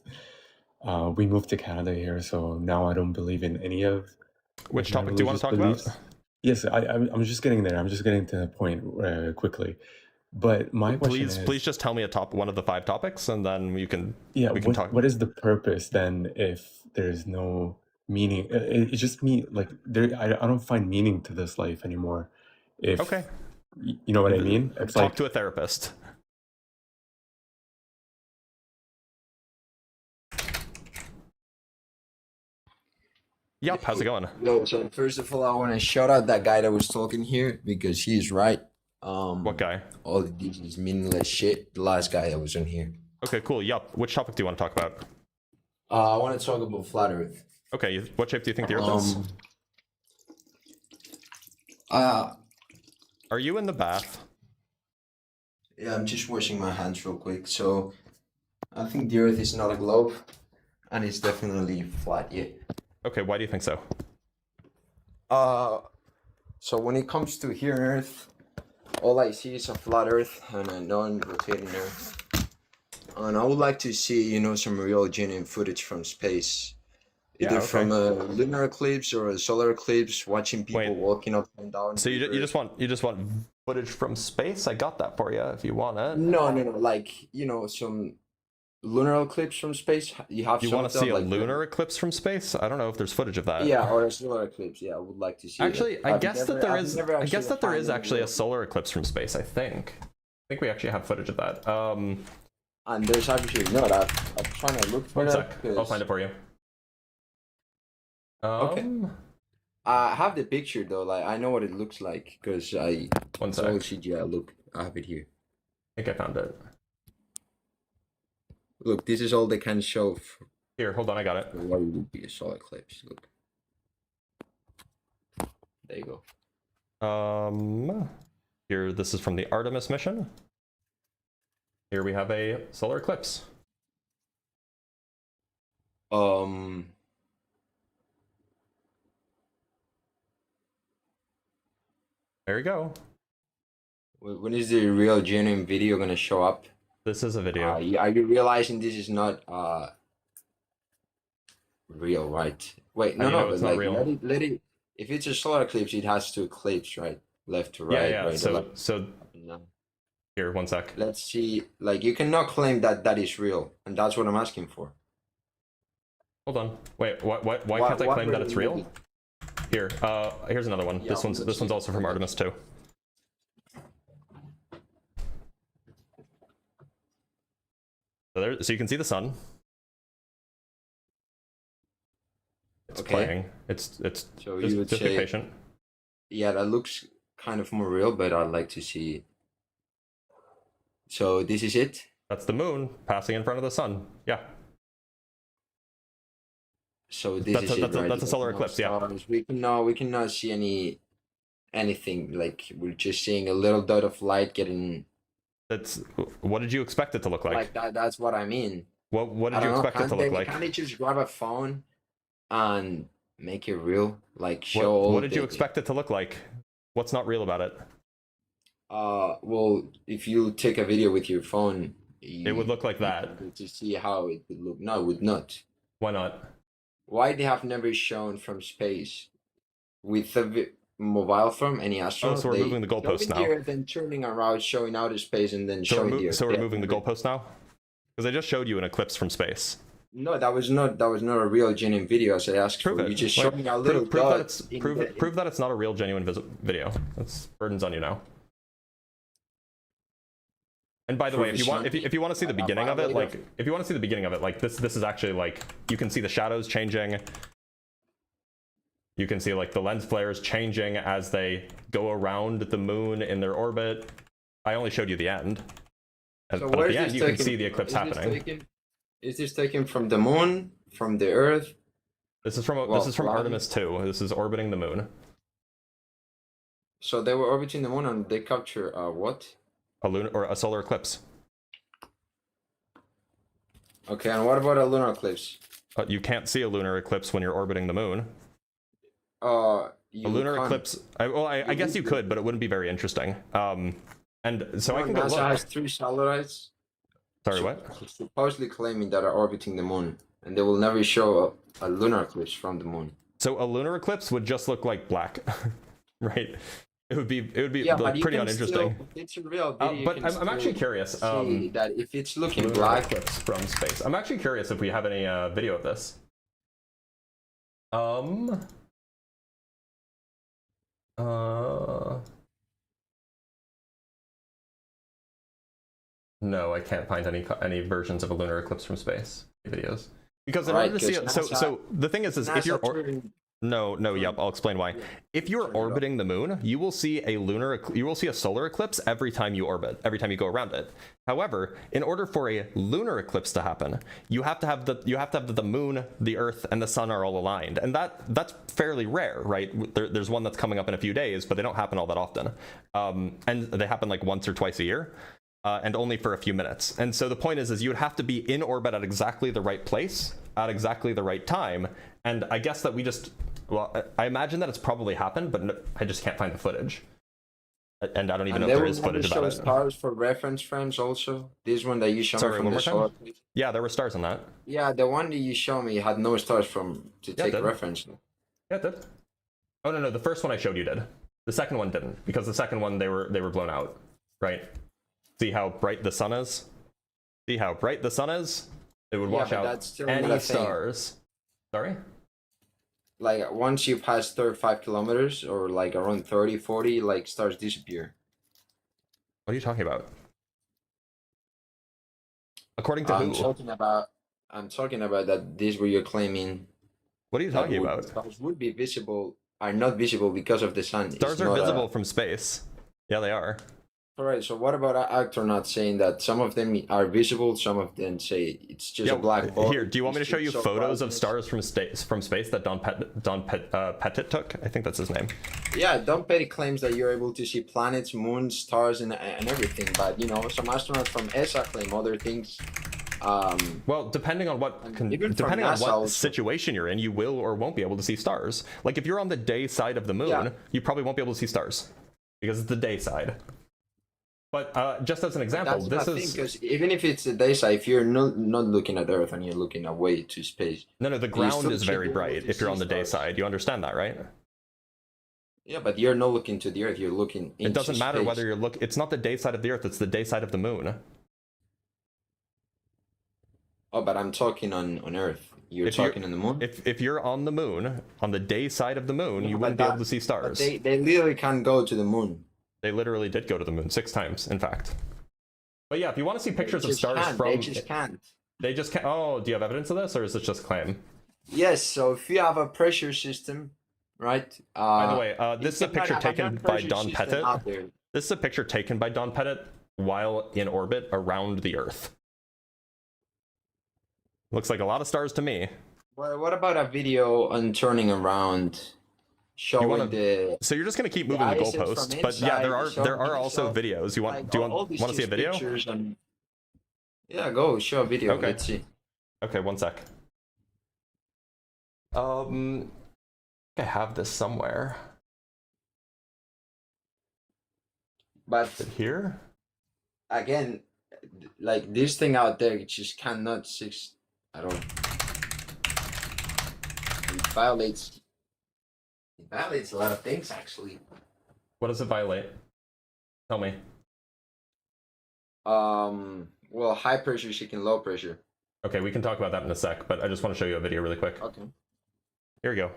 we moved to Canada here, so now I don't believe in any of Which my topic do you want to talk religious about? beliefs. Yes, I'm just getting there. I'm just getting to the point quickly. But my question is, Please just tell me one of the 5 topics, and then we can talk. what is the purpose then if there's no meaning? It's just me, like I don't find meaning to this life anymore. Okay. You know what I mean? It's Talk like to a therapist. Yup, how's it going? No, so first of all, I want to shout out that guy that was talking here because he's right. What guy? All of this is meaningless shit. The last guy that was in here. Okay, cool. Yup. Which topic do you want to talk about? I want to talk about flat Earth. Okay, what shape do you think the Earth is? Are you in the bath? Yeah, I'm just washing my hands real quick. So, I think the Earth is not a globe, and it's definitely flat. Yeah. Okay, why do you think so? So when it comes to here on Earth, all I see is a flat Earth and a non-rotating Earth. And I would like to see, some real genuine footage from space. Either from a lunar eclipse or a solar eclipse, watching people walking up and down. So you just want footage from space? I got that for you if you want it. No, like, some lunar eclipse from space. You want to see a lunar eclipse from space? I don't know if there's footage of that. Yeah, or a solar eclipse. Yeah, I would like to see. Actually, I guess that there is actually a solar eclipse from space. I think we actually have footage of that. And there's actually I'm trying to look for One that. sec. I'll find it for you. Okay. I have the picture though. Like I know what it looks like because One sec. all CGI. Look, I have it here. I think I found it. Look, this is all they can show. Here, hold on, I got it. What would be a solar eclipse? Look. There you go. Here, this is from the Artemis mission. Here we have a solar eclipse. There you go. When is the real genuine video gonna show up? This is a video. Are you realizing this is not real, right? Wait, no, no, it's but not like real. let it. If it's a solar eclipse, it has to eclipse, right? Left to right. Yeah. Right to left. So No. here, one sec. Let's see. Like you cannot claim that that is real, and that's what I'm asking for. Hold on. Wait, why can't I claim that it's real? Here, here's another one. Yeah, this one's also from Artemis 2. So you can see the sun. It's playing. It's So just, you would just be say, patient. yeah, that looks kind of more real, but I'd like to see. So this is it. That's the moon passing in front of the sun. Yeah. So this is it, right? That's a solar No eclipse. Yeah. stars. We cannot see anything. Like we're just seeing a little dot of light getting. That's what did you expect it to look like? Like that. That's what I mean. What did you expect it to look like? Can't they just grab a phone and make it real? Like show. What did you expect it to look like? What's not real about it? Well, if you take a video with your phone, It would look like that. to see how it would look. No, it would not. Why not? Why they have never shown from space with a mobile phone any astronaut? Oh, so we're moving the goalpost now. Then turning around, showing outer space, and then showing the Earth. So we're moving the goalpost now? Because I just showed you an eclipse from space. No, that was not a real genuine video. As I asked Prove for, it. you just Like, showing a little prove dot. that it's prove that it's not a real genuine video. That's burdens on you now. And by the way, if you want to see the beginning of it, like if you want to see the beginning of it, like this is actually like you can see the shadows changing. You can see like the lens flares changing as they go around the moon in their orbit. I only showed you the end. So But at the end, you can see the eclipse happening. Is this taken from the moon, from the Earth? This is from Artemis 2. This is orbiting the moon. So they were orbiting the moon and they capture what? A solar eclipse. Okay, and what about a lunar eclipse? You can't see a lunar eclipse when you're orbiting the moon. A You lunar can't. eclipse. I guess you could, but it wouldn't be very interesting. And so I can go NASA look. has 3 satellites. Sorry, what? Supposedly claiming that are orbiting the moon, and they will never show a lunar eclipse from the moon. So a lunar eclipse would just look like black, right? It would be Yeah, like, but you pretty can uninteresting. still- it's a real video. But I'm actually curious. See that if it's looking lunar black, eclipse from space. I'm actually curious if we have any video of this. No, I can't find any versions of a lunar eclipse from space videos. Because in order to see it, so the thing is if you're yep, I'll explain why. If you're orbiting the moon, you will see a solar eclipse every time you orbit, every time you go around it. However, in order for a lunar eclipse to happen, you have to have the moon, the Earth, and the sun are all aligned, and that's fairly rare, right? There's one that's coming up in a few days, but they don't happen all that often, and they happen like once or twice a year. And only for a few minutes. And so the point is you would have to be in orbit at exactly the right place at exactly the right time. And I guess that I imagine that it's probably happened, but no, I just can't find the footage. And I don't even know if there is footage about it. Stars for reference frames also. This one that you showed me from the solar. Yeah, there were stars on that. Yeah, the one that you showed me had no stars to take reference. Yeah, it did. Oh no, the first one I showed you did. The second one didn't, because the second one they were blown out, right? See how bright the sun is? See how bright the sun is? It would wash out any stars. Sorry? Like once you pass 35 kilometers or like around 30, 40, like stars disappear. What are you talking about? According to I'm who? I'm talking about that this where you're claiming. What are you talking about? Stars would be visible, are not visible because of the sun. Stars are visible from space. Yeah, they are. All right. So what about astronauts saying that some of them are visible, some of them say it's just a black ball? Here, do you want me to show you So photos of brightness. stars from space that Pettit took? I think that's his name. Yeah, Don Petty claims that you're able to see planets, moons, stars, and everything. But you know, some astronauts from ESA claim other things. Well, depending on what depending on what situation you're in, you will or won't be able to see stars. Like if you're on the day side of the moon, you probably won't be able to see stars because it's the day side. But just as an example, That's my thing, because even if it's a day side, if you're not looking at Earth and you're looking away to space. No, the ground is very bright if you're on the day side. You understand that, right? Yeah, but you're not looking to the Earth. You're looking. It doesn't matter whether you're It's not the day side of the Earth. It's the day side of the moon. Oh, but I'm talking on Earth. You're talking on the moon. If you're on the moon, on the day side of the moon, you wouldn't be able to see stars. But they literally can't go to the moon. They literally did go to the moon 6 times, in fact. But yeah, if you want to see pictures of stars from... They just can't. They just can't. Oh, do you have evidence of this, or is this just claim? Yes, so if you have a pressure system, right? By the way, this is a picture taken by Don Pettit. There. This is a picture taken by Don Pettit while in orbit around the Earth. Looks like a lot of stars to me. Well, what about a video on turning around, showing the? So you're just gonna keep moving the goalpost, but yeah, there are also videos. You want? Do you want to see a video? Yeah, go show a video. Okay. Let's see. Okay, one sec. I have this somewhere. But is it here? Again, like this thing out there, it just cannot. I don't. It violates a lot of things, actually. What does it violate? Tell me. Well, high pressure shaking low pressure. Okay, we can talk about that in a sec, but I just want to show you a video really quick. Okay. Here we go.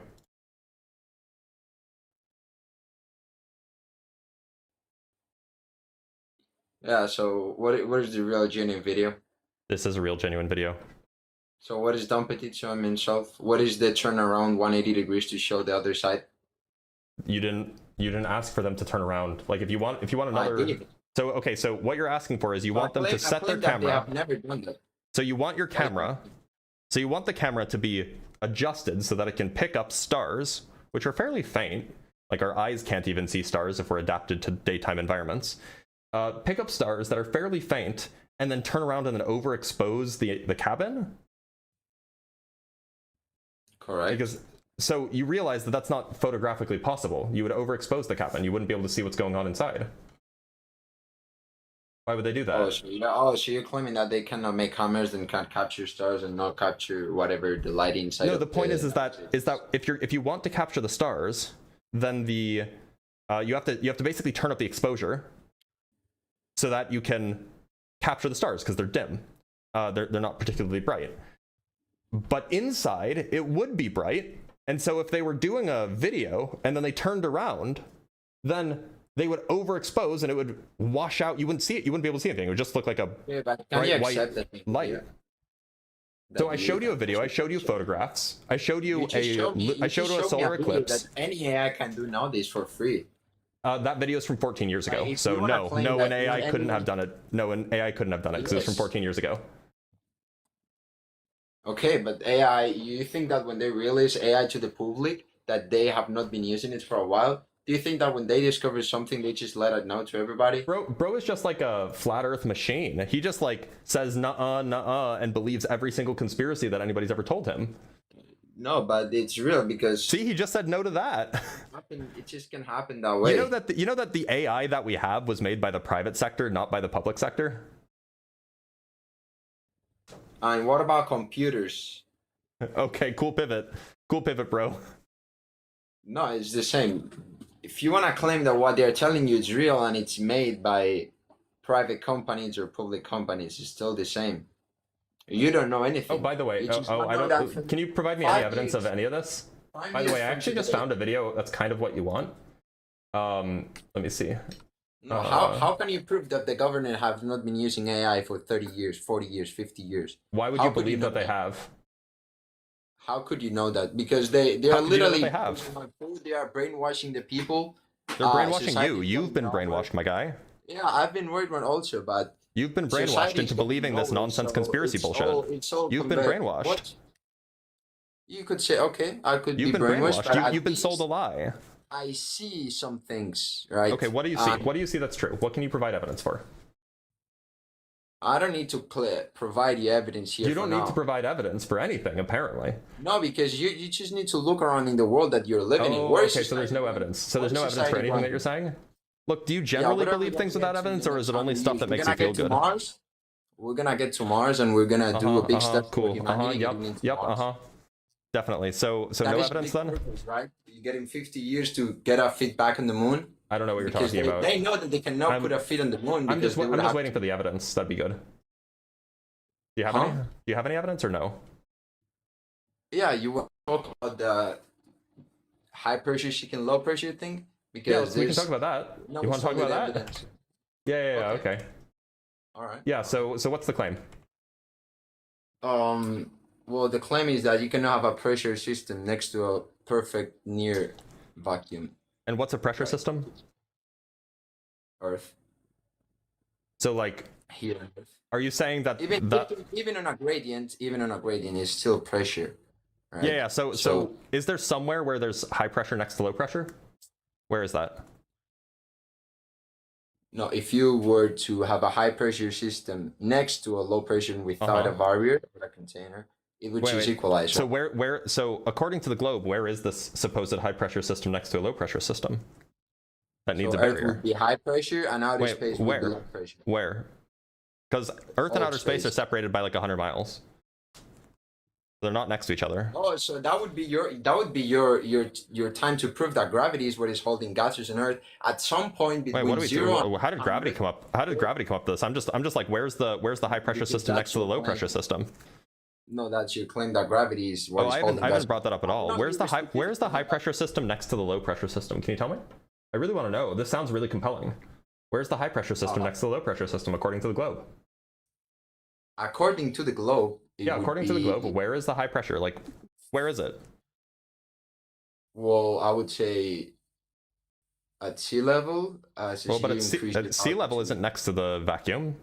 Yeah, so what is the real genuine video? This is a real genuine video. So what is Don Petit showing himself? What is the turnaround 180 degrees to show the other side? You didn't ask for them to turn around. Like if you want another. So okay, so what you're asking for is you want them to set their camera. They have never done that. So you want your camera. So you want the camera to be adjusted so that it can pick up stars, which are fairly faint. Like our eyes can't even see stars if we're adapted to daytime environments. Pick up stars that are fairly faint, and then turn around and then overexpose the cabin. Correct. Because so you realize that that's not photographically possible. You would overexpose the cabin. You wouldn't be able to see what's going on inside. Why would they do that? So you're claiming that they cannot make cameras and can't capture stars and not capture whatever the lighting inside. No, the point is that if you want to capture the stars, then you have to basically turn up the exposure so that you can capture the stars because they're dim. They're not particularly bright. But inside it would be bright, and so if they were doing a video and then they turned around, then they would overexpose and it would wash out. You wouldn't see it. You wouldn't be able to see anything. It would just look like a bright white light. So I showed you a video. I showed you photographs. I showed you I showed a solar eclipse. That any AI can do nowadays for free. That video is from 14 years ago. Right, So no, an AI couldn't have done it. No, an AI couldn't have done it because it was from 14 years ago. Okay, but AI, you think that when they release AI to the public, that they have not been using it for a while? Do you think that when they discover something, they just let it know to everybody? Bro is just like a flat Earth machine. He just like says nuh-uh, and believes every single conspiracy that anybody's ever told him. No, but it's real because see, he just said no to that. It just can happen that way. You know that the AI that we have was made by the private sector, not by the public sector. And what about computers? Okay, cool pivot, bro. No, it's the same. If you want to claim that what they're telling you is real and it's made by private companies or public companies, it's still the same. You don't know anything. Oh, by the way, can you provide me any evidence of any of this? By the way, I actually just found a video that's kind of what you want. Let me see. No, how can you prove that the government have not been using AI for 30 years, 40 years, 50 years? Why would you believe that they have? How could you know that? Because they are literally they have? they are brainwashing the people. They're brainwashing you. You've been brainwashed, my guy. Yeah, I've been worried one also, but You've been brainwashed society into is believing getting this older, nonsense so conspiracy bullshit. It's all You've been brainwashed. What? You could say, okay, I could You've be been brainwashed, but You've been sold a lie. I see some things, right? Okay, what do you see? What do you see that's true? What can you provide evidence for? I don't need to provide you evidence here. You don't need to provide evidence for anything, apparently. No, because you just need to look around in the world that you're living in. Where is Okay, so there's no evidence. So there's Where no is evidence for society anything that going? you're saying? Look, do you generally whatever believe that things we without get to evidence, the or next is it time, only stuff that we're makes you gonna feel get to good? Mars. We're gonna get to Mars, and we're gonna do a big step for Cool. humanity. Yep. getting into Yep. Mars. Definitely. So That no is evidence big then? purpose, right? You're getting 50 years to get our feet back on the moon. I don't know what you're Because talking about. they know that they cannot put a feet on the moon. I'm just because they would have waiting for the evidence. That'd be good. Do you have any? Do you have any evidence or no? Yeah, you want to talk about the high pressure chicken, low pressure thing? Because Yeah, we can there's talk about that. no You want to talk solid about that? evidence. Yeah. Okay. All right. Yeah. So what's the claim? Well, the claim is that you cannot have a pressure system next to a perfect near vacuum. And what's a pressure system? Earth. So like here on Earth. Are you saying that Even on a gradient, is still pressure. Right? Yeah. So is there somewhere where there's high pressure next to low pressure? Where is that? No, if you were to have a high pressure system next to a low pressure without a barrier or a container, it would choose equalizer. So so according to the globe, where is this supposed high pressure system next to a low pressure system? That needs a Earth barrier. would be high pressure and outer space would be low pressure. Where? Because Earth and outer space are separated by like 100 miles. They're not next to each other. Oh, so that would be your time to prove that gravity is what is holding gases on Earth at some point between Wait, what do we zero. do? How did gravity come up? How did gravity come up to this? I'm just like, where's the high pressure system next to the low pressure system? No, that's your claim that gravity is what is holding I gases. haven't brought that up at all. Where's the high pressure system next to the low pressure system? Can you tell me? I really want to know. This sounds really compelling. Where's the high pressure system next to the low pressure system according to the globe? According to the globe. Yeah, according to the globe, where is the high pressure? Like, where is it? Well, I would say at sea level. Well, but sea level isn't next to the vacuum.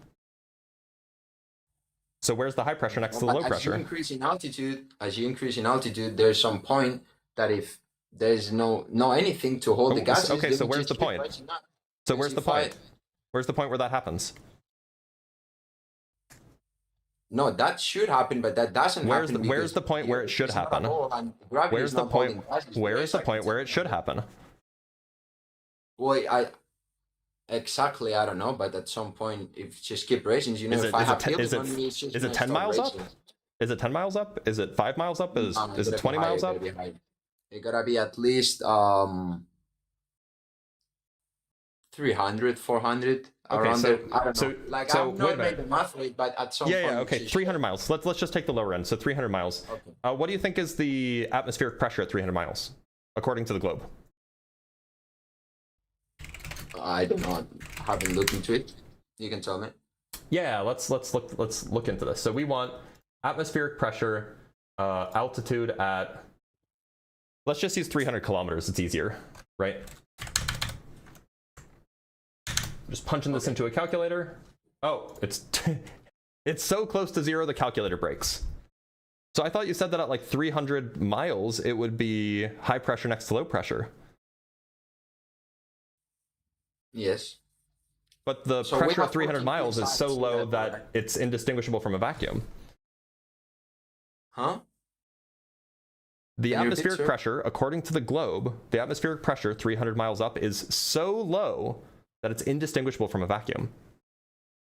So where's the high pressure next to the low pressure? As you increase in altitude, there's some point that if there's no anything to hold the gases. Okay, so where's the point? So where's the point? Where's the point where that happens? No, that should happen, but that doesn't happen. Where's the point where it should happen? Where's the point? Where is the point where it should happen? Well, I don't know, but at some point, if you just keep racing, you know, Is if I have is it 10 miles up? Is it 10 miles up? Is it 5 miles up? Is it 20 miles up? It gotta be at least 300, 400. Around there. I don't know. Like, I've not made the math rate, but at some point. Okay, 300 miles. Let's just take the lower end. So 300 miles. Okay. What do you think is the atmospheric pressure at 300 miles, according to the globe? I don't know. I haven't looked into it. You can tell me. Yeah, let's look into this. So we want atmospheric pressure, altitude at. Let's just use 300 kilometers. It's easier, right? Just punching this into a calculator. Oh, it's it's so close to zero the calculator breaks. So I thought you said that at like 300 miles it would be high pressure next to low pressure. Yes. But the pressure at 300 miles is so low that it's indistinguishable from a vacuum. Huh? The atmospheric pressure, according to the globe, the atmospheric pressure 300 miles up is so low that it's indistinguishable from a vacuum.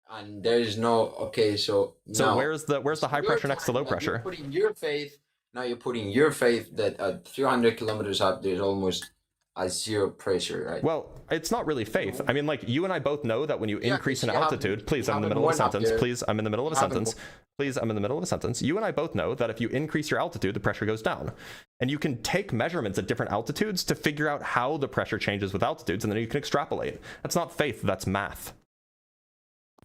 And there is no where's the high pressure next to low pressure? You're putting your faith that at 300 kilometers up there's almost a zero pressure, right? Well, it's not really faith. I mean, like, you and I both know that when you increase in altitude, please, I'm in the middle of a sentence. Please, I'm in the middle of a sentence. Please, I'm in the middle of a sentence. You and I both know that if you increase your altitude, the pressure goes down. And you can take measurements at different altitudes to figure out how the pressure changes with altitudes, and then you can extrapolate. That's not faith, that's math.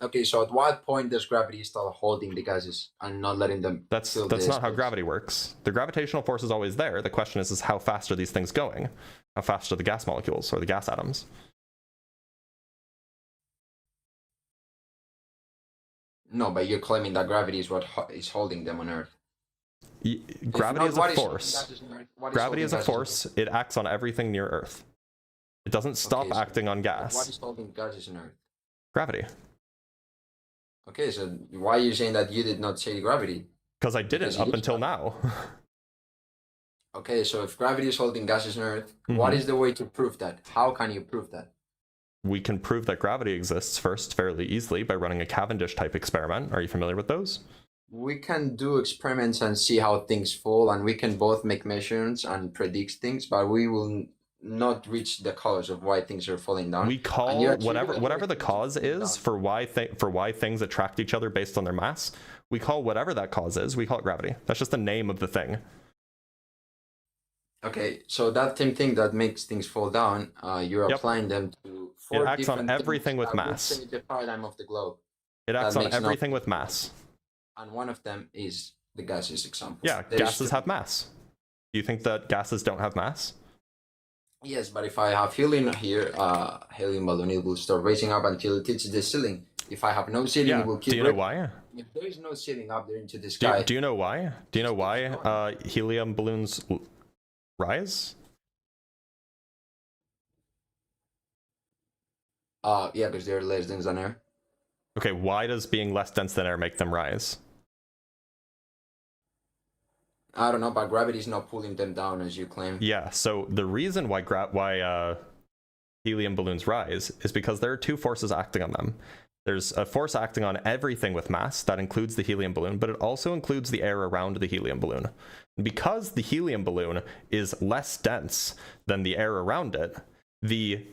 Okay, so at what point does gravity start holding the gases and not letting them? That's not how gravity works. The gravitational force is always there. The question is how fast are these things going? How fast are the gas molecules or the gas atoms? No, but you're claiming that gravity is what is holding them on Earth. Gravity is a what is holding force. gases on Earth? What Gravity holding is a gases on force. It acts on everything near Earth. It doesn't stop Okay, so acting on What gas. is holding gases on Earth? Gravity. Okay, so why are you saying that you did not say gravity? Because I didn't Because up you- until now. Okay, so if gravity is holding gases on Earth, Mm-hmm. what is the way to prove that? How can you prove that? We can prove that gravity exists first fairly easily by running a Cavendish type experiment. Are you familiar with those? We can do experiments and see how things fall, and we can both make measurements and predict things, but we will not reach the cause of why things are falling down. We And call you're whatever attributing the cause is for why things attract each other based on their mass. We call whatever that cause is. We call it gravity. That's just the name of the thing. Okay, so that same thing that makes things fall down, you're Yep. applying them to It four acts on different everything things with that would mass. change the paradigm of the globe. It acts That on makes no- everything with mass. And one of them is the gases example. Yeah, There's gases two- have mass. Do you think that gases don't have mass? Yes, but if I have helium here, helium balloon, it will start raising up until it hits the ceiling. If I have no ceiling, Yeah. it will keep Do you know raising. why? If there is no ceiling up there into the Do, sky, do you know why? Do you know why helium balloons rise? yeah, because they're less dense than air. Okay, why does being less dense than air make them rise? I don't know, but gravity is not pulling them down as you claim. Yeah, so the reason why helium balloons rise is because there are two forces acting on them. There's a force acting on everything with mass, that includes the helium balloon, but it also includes the air around the helium balloon. And because the helium balloon is less dense than the air around it, the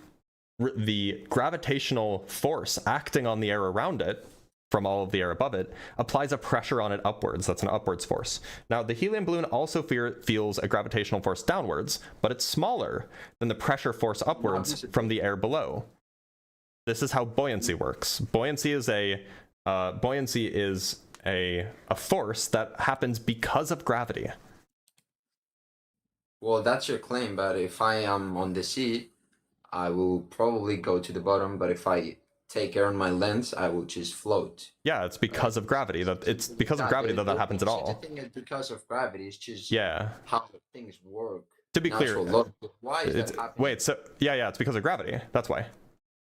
gravitational force acting on the air around it from all of the air above it applies a pressure on it upwards. That's an upwards force. Now, the helium balloon also feels a gravitational force downwards, but it's smaller than the pressure force upwards from the air below. This is how buoyancy works. Buoyancy is a force that happens because of gravity. Well, that's your claim, but if I am on the sea, I will probably go to the bottom, but if I take air on my lens, I will just float. Yeah, it's because of gravity that happens at all. The thing is because of gravity, it's just Yeah. how things work. To be clear, Natural law. Why is that happening? wait, so yeah, it's because of gravity. That's why.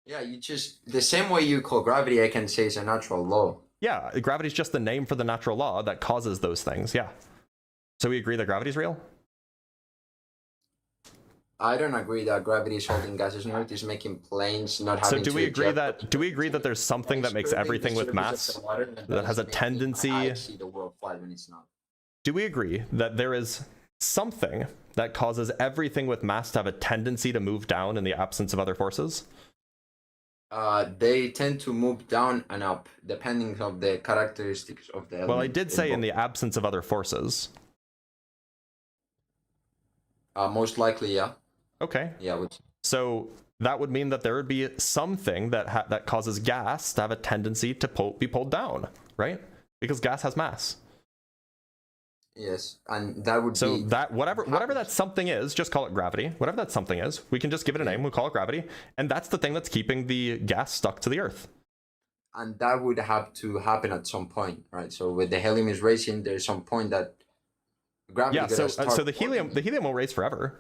Yeah, you just the same way you call gravity, I can say it's a natural law. Yeah, gravity's just the name for the natural law that causes those things. Yeah. So we agree that gravity's real? I don't agree that gravity is holding gases on Earth. Is making planes not having. So do to we agree eject. that there's something that makes everything with mass that has a tendency? I see the world flat when it's not. Do we agree that there is something that causes everything with mass to have a tendency to move down in the absence of other forces? They tend to move down and up depending on the characteristics of the. Well, I did say in the absence of other forces. Most likely, yeah. Okay. Yeah. So that would mean that there would be something that causes gas to have a tendency to be pulled down, right? Because gas has mass. Yes, and that would so be that whatever that something is, just call it gravity. Whatever that something is, we can just give it a name. We'll call it gravity, and that's the thing that's keeping the gas stuck to the Earth. And that would have to happen at some point, right? So with the helium is racing, there's some point that gravity. Yeah. So the helium won't race forever.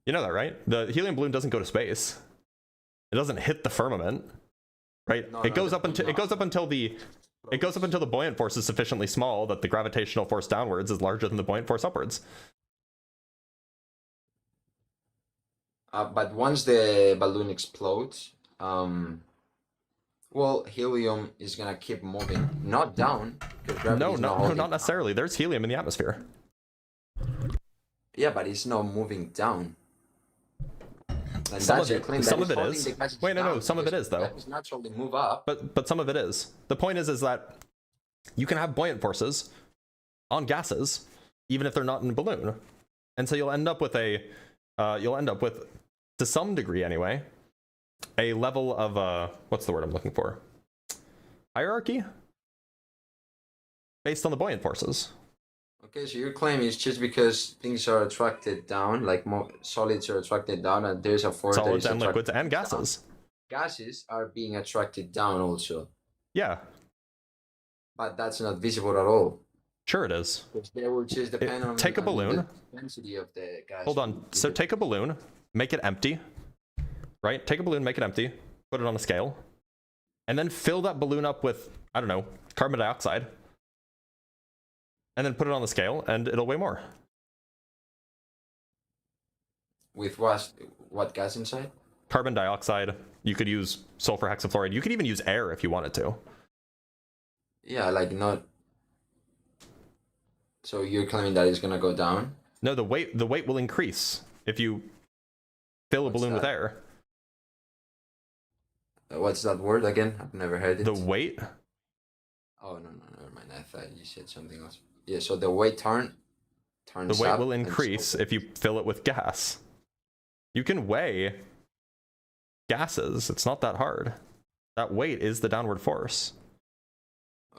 You know that, right? The helium balloon doesn't go to space. It doesn't hit the firmament, right? It goes up until the buoyant force is sufficiently small that the gravitational force downwards is larger than the buoyant force upwards. But once the balloon explodes, well, helium is gonna keep moving, not down. No, not necessarily. There's helium in the atmosphere. Yeah, but it's not moving down. And Some that's of your it, claim. some That of it holding is. the gases Wait, no, down some of it because is though. gases naturally move up. But some of it is. The point is that you can have buoyant forces on gases, even if they're not in a balloon, and so you'll end up with to some degree anyway, a level of what's the word I'm looking for? Hierarchy based on the buoyant forces. Okay, so your claim is just because things are attracted down, like more solids are attracted down, and there's a force. Solids and liquids and gases. Gases are being attracted down also. Yeah. But that's not visible at all. Sure it is. Because they will just depend on Take a balloon. the density of the gas. Hold on. So take a balloon, make it empty, right? Take a balloon, make it empty, put it on a scale, and then fill that balloon up with, I don't know, carbon dioxide, and then put it on the scale, and it'll weigh more. With what gas inside? Carbon dioxide. You could use sulfur hexafluoride. You could even use air if you wanted to. Yeah, like not. So you're claiming that it's gonna go down? No, the weight will increase if you fill a balloon with air. What's that word again? I've never heard it. The weight? Oh no, never mind. I thought you said something else. Yeah, so the weight turns The weight up will and increase if you fill it with gas. You can weigh gases. It's not that hard. That weight is the downward force.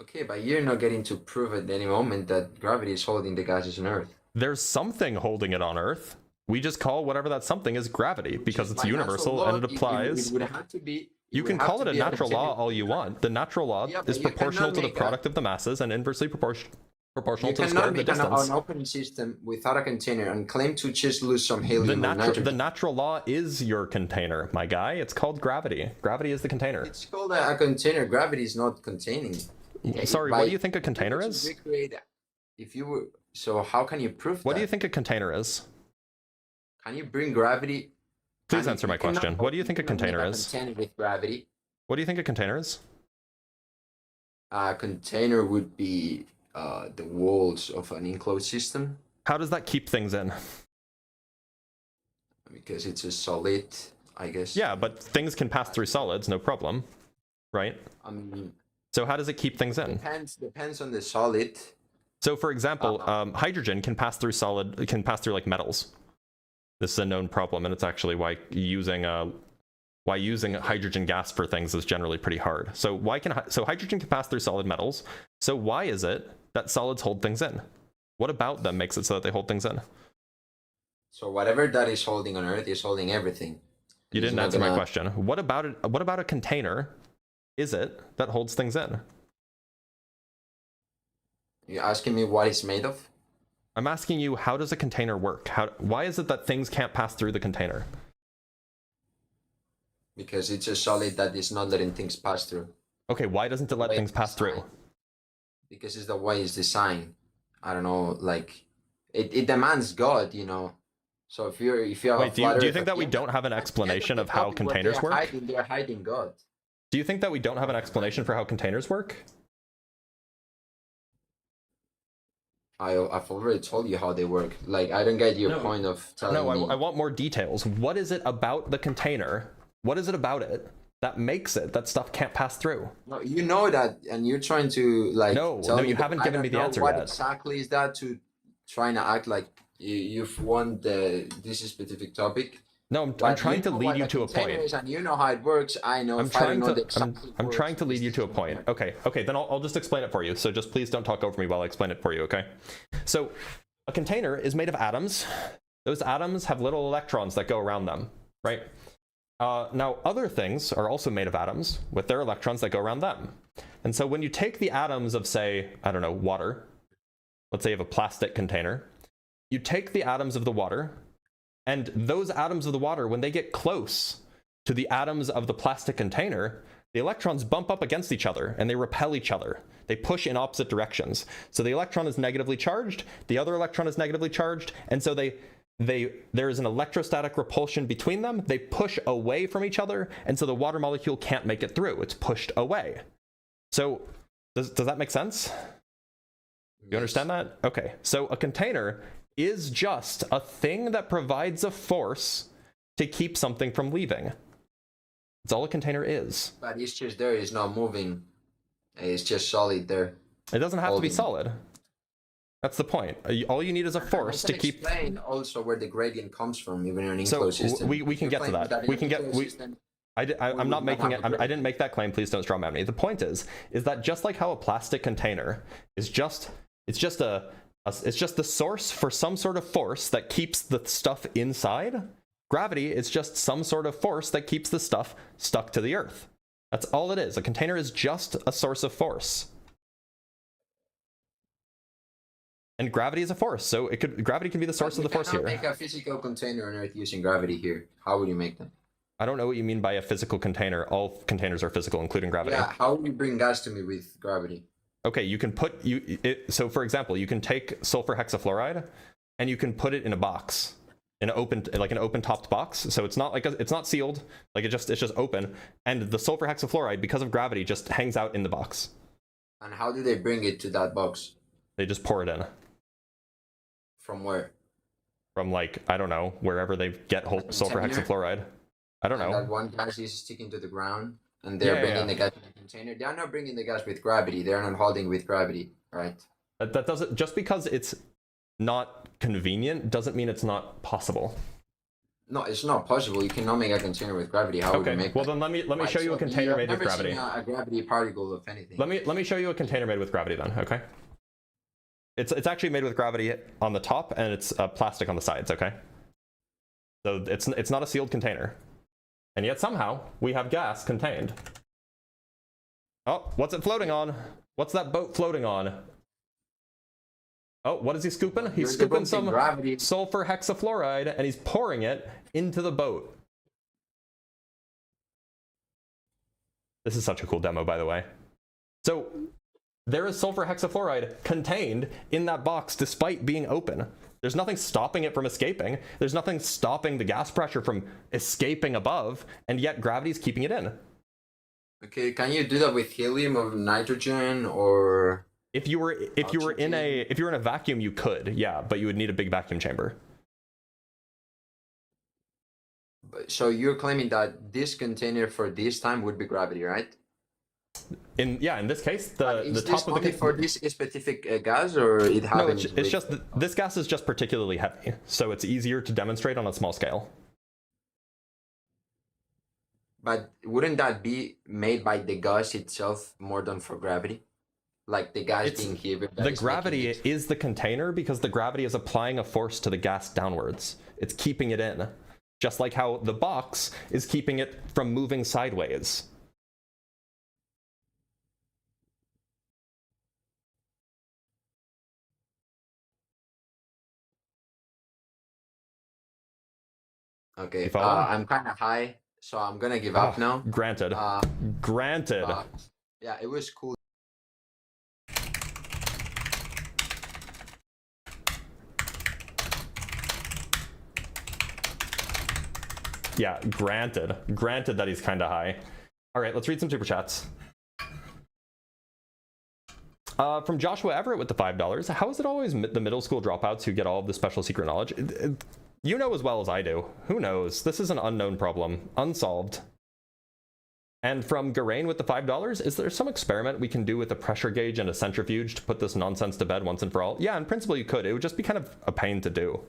Okay, but you're not getting to prove at any moment that gravity is holding the gases on Earth. There's something holding it on Earth. We just call whatever that something is gravity because it's universal and it applies. It would have to be. You can call it a natural law all you want. The natural law is proportional to the product of the masses and inversely proportional to the square of the distance. You cannot make an open system without a container and claim to just lose some helium or nitrogen. The natural law is your container, my guy. It's called gravity. Gravity is the container. It's called a container. Gravity is not containing. Sorry, what do you think a container is? So how can you prove What do you think a container is? Can you bring gravity? Please answer my question. What do you think a container is? Container with gravity. What do you think a container is? A container would be the walls of an enclosed system. How does that keep things in? Because it's a solid, I guess. Yeah, but things can pass through solids, no problem, right? So how does it keep things in? Depends on the solid. So for example, hydrogen can pass through like metals. This is a known problem, and it's actually why using hydrogen gas for things is generally pretty hard. So hydrogen can pass through solid metals. So why is it that solids hold things in? What about them makes it so that they hold things in? So whatever that is holding on Earth is holding everything. You didn't answer my question. What about it? What about a container? Is it that holds things in? You're asking me what it's made of? I'm asking you, how does a container work? Why is it that things can't pass through the container? Because it's a solid that is not letting things pass through. Okay, why doesn't it let things pass through? Because it's the way it's designed. I don't know, like it demands God, you know. So if you have Wait, do you think that we don't have an explanation of how containers work? They're hiding God. Do you think that we don't have an explanation for how containers work? I've already told you how they work. Like, I don't get your point of telling me. I want more details. What is it about the container? What is it about it that makes it that stuff can't pass through? No, you know that, and you're trying to like. No, you haven't given me the answer what yet. Exactly is that to trying to act like you've won this specific topic? No, I'm trying to lead you to a point. And you know how it works. I know. I'm trying to lead you to a point. Okay, then I'll just explain it for you. So just please don't talk over me while I explain it for you, okay? So a container is made of atoms. Those atoms have little electrons that go around them, right? Now, other things are also made of atoms with their electrons that go around them. And so when you take the atoms of, say, I don't know, water, let's say you have a plastic container, you take the atoms of the water, and those atoms of the water, when they get close to the atoms of the plastic container, the electrons bump up against each other and they repel each other. They push in opposite directions. So the electron is negatively charged, the other electron is negatively charged, and so there is an electrostatic repulsion between them. They push away from each other, and so the water molecule can't make it through. It's pushed away. So does that make sense? You understand that? Okay, so a container is just a thing that provides a force to keep something from leaving. That's all a container is. But it's just there, it's not moving. It's just solid there. It doesn't have to be solid. That's the point. All you need is a force to keep. Explain also where the gradient comes from, even in an enclosed system. We can get to that. We can get. I'm not making it. I didn't make that claim. Please don't straw man me. The point is that just like how a plastic container is just the source for some sort of force that keeps the stuff inside. Gravity is just some sort of force that keeps the stuff stuck to the earth. That's all it is. A container is just a source of force. And gravity is a force, so gravity can be the source of the force here. Make a physical container on Earth using gravity here. How would you make them? I don't know what you mean by a physical container. All containers are physical, including gravity. Yeah, how would you bring gas to me with gravity? Okay, you can put so for example, you can take sulfur hexafluoride and you can put it in a box, in an open topped box. So it's not it's not sealed, it's just open, and the sulfur hexafluoride, because of gravity, just hangs out in the box. And how do they bring it to that box? They just pour it in. From where? From I don't know, wherever they get sulfur hexafluoride. I don't know. That one gas is sticking to the ground, and they're bringing the gas in the container. They are not bringing the gas with gravity. They are not holding with gravity, right? That doesn't, just because it's not convenient doesn't mean it's not possible. No, it's not possible. You cannot make a container with gravity. How would you make? Well, then let me show you a container made with gravity. I've never seen a gravity particle of anything. Let me show you a container made with gravity then. Okay. It's actually made with gravity on the top, and it's plastic on the sides. Okay. So it's not a sealed container. And yet somehow we have gas contained. Oh, what's it floating on? What's that boat floating on? Oh, what is he scooping? He's scooping some sulfur hexafluoride and he's pouring it into the boat. This is such a cool demo, by the way. So there is sulfur hexafluoride contained in that box despite being open. There's nothing stopping it from escaping. There's nothing stopping the gas pressure from escaping above, and yet gravity's keeping it in. Okay, can you do that with helium or nitrogen or? If you were in a vacuum, you could, yeah, but you would need a big vacuum chamber. So you're claiming that this container for this time would be gravity, right? In this case, the top of the for this specific gas, or it happens? No, it's just this gas is just particularly heavy, so it's easier to demonstrate on a small scale. But wouldn't that be made by the gas itself more than for gravity? Like the gas being here. The gravity is the container because the gravity is applying a force to the gas downwards. It's keeping it in, just like how the box is keeping it from moving sideways. Okay, I'm kind of high, so I'm gonna give up now. Granted. Granted. Yeah, it was cool. Yeah, granted. Granted that he's kind of high. All right, let's read some super chats. From Joshua Everett with the $5. How is it always the middle school dropouts who get all of the special secret knowledge? You know as well as I do. Who knows? This is an unknown problem. Unsolved. And from Garain with the $5, is there some experiment we can do with a pressure gauge and a centrifuge to put this nonsense to bed once and for all? Yeah, in principle you could. It would just be kind of a pain to do.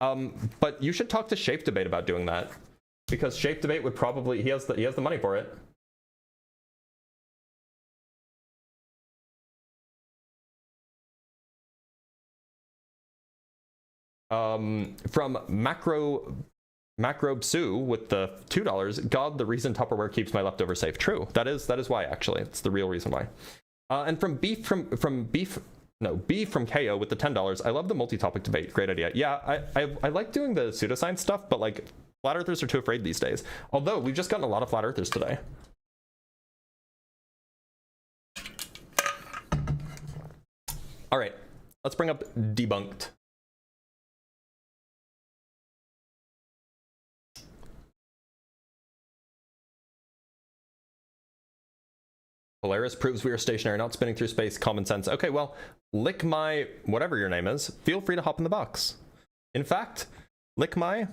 But you should talk to Shape Debate about doing that. Because Shape Debate would probably, he has the money for it. From Macrobe Sue with the $2, God, the reason Tupperware keeps my leftovers safe. True. That is why, actually. It's the real reason why. And from Beef from KO with the $10. I love the multi-topic debate. Great idea. Yeah, I like doing the pseudoscience stuff, but like flat earthers are too afraid these days. Although we've just gotten a lot of flat earthers today. All right, let's bring up Debunked. Polaris proves we are stationary, not spinning through space. Common sense. Okay, well, lick my whatever your name is. Feel free to hop in the box. In fact, lick my.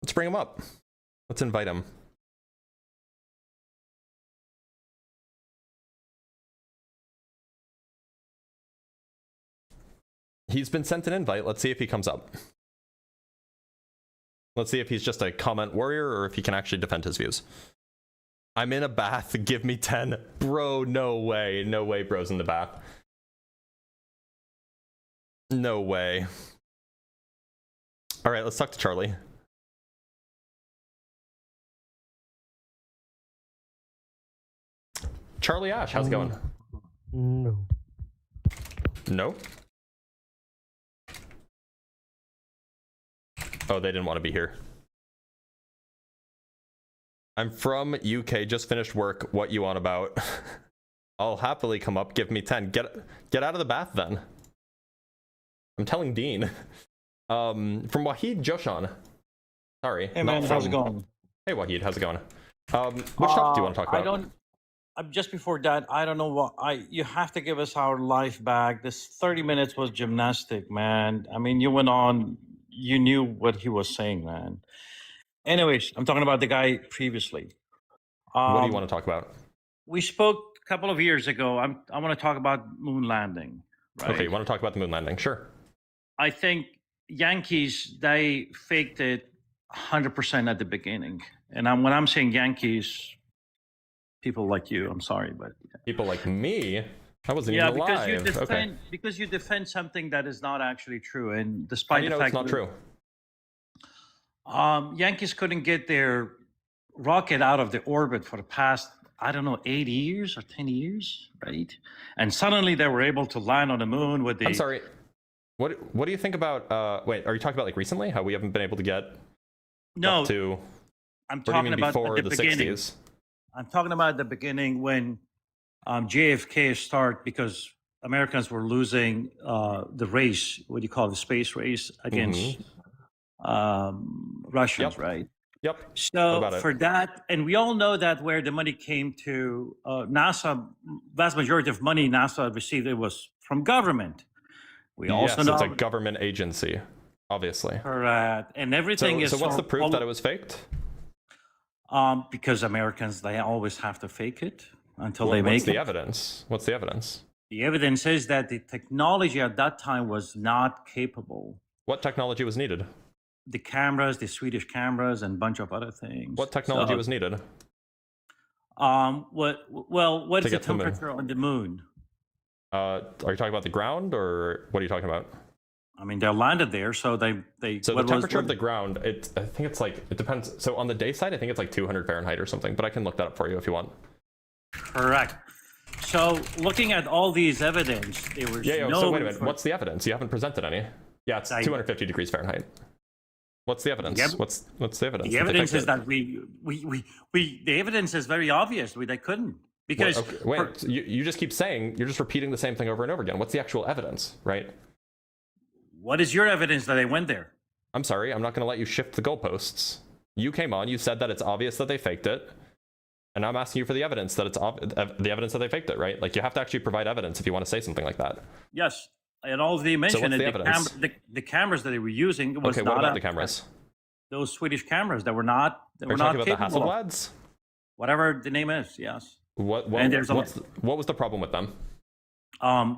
Let's bring him up. Let's invite him. He's been sent an invite. Let's see if he comes up. Let's see if he's just a comment warrior or if he can actually defend his views. I'm in a bath. Give me 10. Bro, no way. No way, bro's in the bath. No way. All right, let's talk to Charlie. Charlie Ash, how's it going? No. No? Oh, they didn't want to be here. I'm from UK, just finished work. What you on about? I'll happily come up, give me 10. Get out of the bath then. I'm telling Dean. From Wahid Joshan. Sorry. Hey man, how's it going? Hey Wahid, how's it going? Which topic do you want to talk about? Just before that, I don't know what you have to give us our life back. This 30 minutes was gymnastic, man. I mean, you went on, you knew what he was saying, man. Anyways, I'm talking about the guy previously. What do you want to talk about? We spoke a couple of years ago. I want to talk about moon landing. Right? Okay, you want to talk about the moon landing? Sure. I think Yankees, they faked it 100% at the beginning. And when I'm saying Yankees, people like you, I'm sorry, but people like me, I wasn't even alive. Because you defend something that is not actually true, and despite the fact it's not true, Yankees couldn't get their rocket out of the orbit for the past, I don't know, 8 years or 10 years, right? And suddenly they were able to land on the moon with the. I'm sorry. What do you think about? Wait, are you talking about like recently? How we haven't been able to get? No. Up to. I'm talking about before the beginning. 60s. I'm talking about the beginning when JFK started, because Americans were losing the race, what do you call it, the space race against Russians, right? Yep. So for that, and we all know that where the money came to NASA, vast majority of money NASA received, it was from government. We also know it's a government agency, obviously. Correct. And everything is. So what's the proof that it was faked? Because Americans, they always have to fake it until they make it. What's the evidence? What's the evidence? The evidence is that the technology at that time was not capable. What technology was needed? The cameras, the Swedish cameras, and a bunch of other things. What technology was needed? What is the temperature on the moon? Are you talking about the ground, or what are you talking about? I mean, they landed there, so they. So the temperature of the ground, I think it's like, it depends. So on the day side, I think it's like 200 Fahrenheit or something, but I can look that up for you if you want. Correct. So looking at all these evidence, there was no. So wait a minute, what's the evidence? You haven't presented any. Yeah, it's 250 degrees Fahrenheit. What's the evidence? Yeah, what's the evidence? The evidence is that the evidence is very obvious. They couldn't. Because wait, you just keep saying, you're just repeating the same thing over and over again. What's the actual evidence, right? What is your evidence that they went there? I'm sorry, I'm not going to let you shift the goalposts. You came on, you said that it's obvious that they faked it, and I'm asking you for the evidence that it's the evidence that they faked it, right? Like, you have to actually provide evidence if you want to say something like that. Yes, and all they mentioned the cameras that they were using was okay. Not what about the cameras? Those Swedish cameras that were not. Are you talking about the Hasselblads? Whatever the name is, yes. What was the problem with them?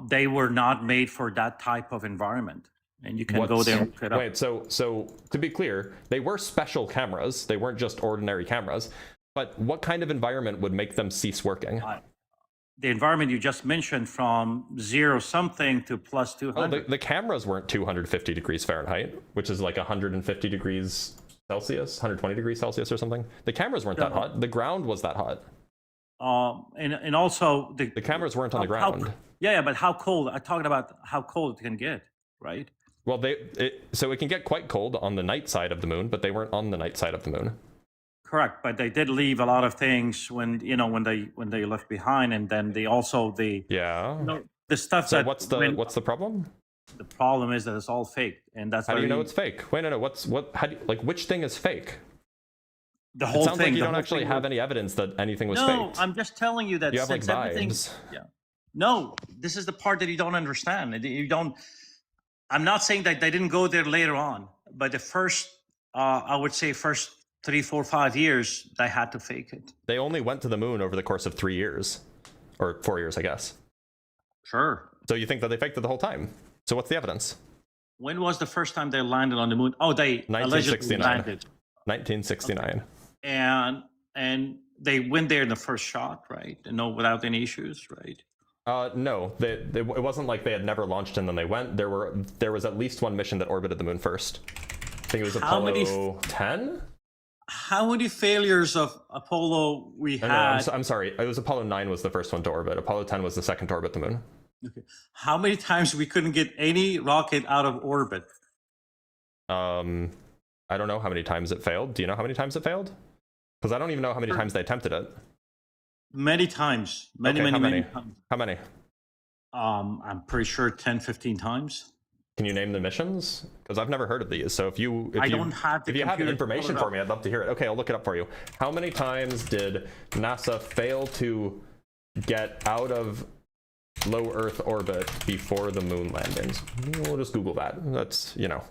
They were not made for that type of environment. And you can go there and look it up. Wait, so to be clear, they were special cameras. They weren't just ordinary cameras. But what kind of environment would make them cease working? The environment you just mentioned, from 0 something to plus 200. Oh, the cameras weren't 250 degrees Fahrenheit, which is like 150 degrees Celsius, 120 degrees Celsius or something. The cameras weren't that hot. The ground was that hot. And also the cameras weren't on the ground. But how cold? I'm talking about how cold it can get, right? Well, so it can get quite cold on the night side of the moon, but they weren't on the night side of the moon. Correct, but they did leave a lot of things when they left behind, and then they also the stuff. So that what's the problem? The problem is that it's all fake, and that's how do you know it's fake? Wait, no. Which thing is fake? The whole it sounds thing. Like you don't actually have any evidence that anything was faked. No, I'm just telling you that you have like vibes. Yeah. No, this is the part that you don't understand. You don't. I'm not saying that they didn't go there later on, but the first, I would say, first 3, 4, 5 years, they had to fake it. They only went to the moon over the course of 3 years, or 4 years, I guess. Sure. So you think that they faked it the whole time? So what's the evidence? When was the first time they landed on the moon? Oh, they 1969. allegedly landed. 1969. Okay. And they went there in the first shot, right? And no, without any issues, right? No, it wasn't like they had never launched and then they went. There was at least one mission that orbited the moon first. I think it was Apollo 10. How many failures of Apollo we No, had? I'm sorry. It was Apollo 9 was the first one to orbit. Apollo 10 was the second to orbit the moon. Okay. How many times we couldn't get any rocket out of orbit? I don't know how many times it failed. Do you know how many times it failed? Because I don't even know how many times they attempted it. Many times. Many Okay, times. How many? I'm pretty sure 10, 15 times. Can you name the missions? Because I've never heard of these. So if you don't have the if you have computer to information pull it for up. me, I'd love to hear it. Okay, I'll look it up for you. How many times did NASA fail to get out of low Earth orbit before the moon landings? We'll just Google that. That's, you know.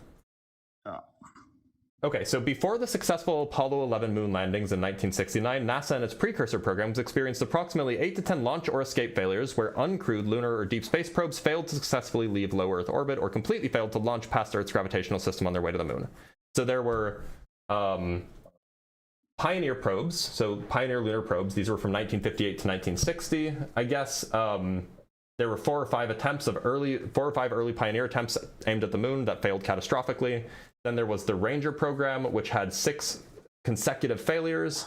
Okay, so before the successful Apollo 11 moon landings in 1969, NASA and its precursor programs experienced approximately 8 to 10 launch or escape failures where uncrewed lunar or deep space probes failed to successfully leave low Earth orbit or completely failed to launch past Earth's gravitational system on their way to the moon. So there were Pioneer probes, so Pioneer lunar probes. These were from 1958 to 1960. I guess there were 4 or 5 early Pioneer attempts aimed at the moon that failed catastrophically. Then there was the Ranger program, which had 6 consecutive failures.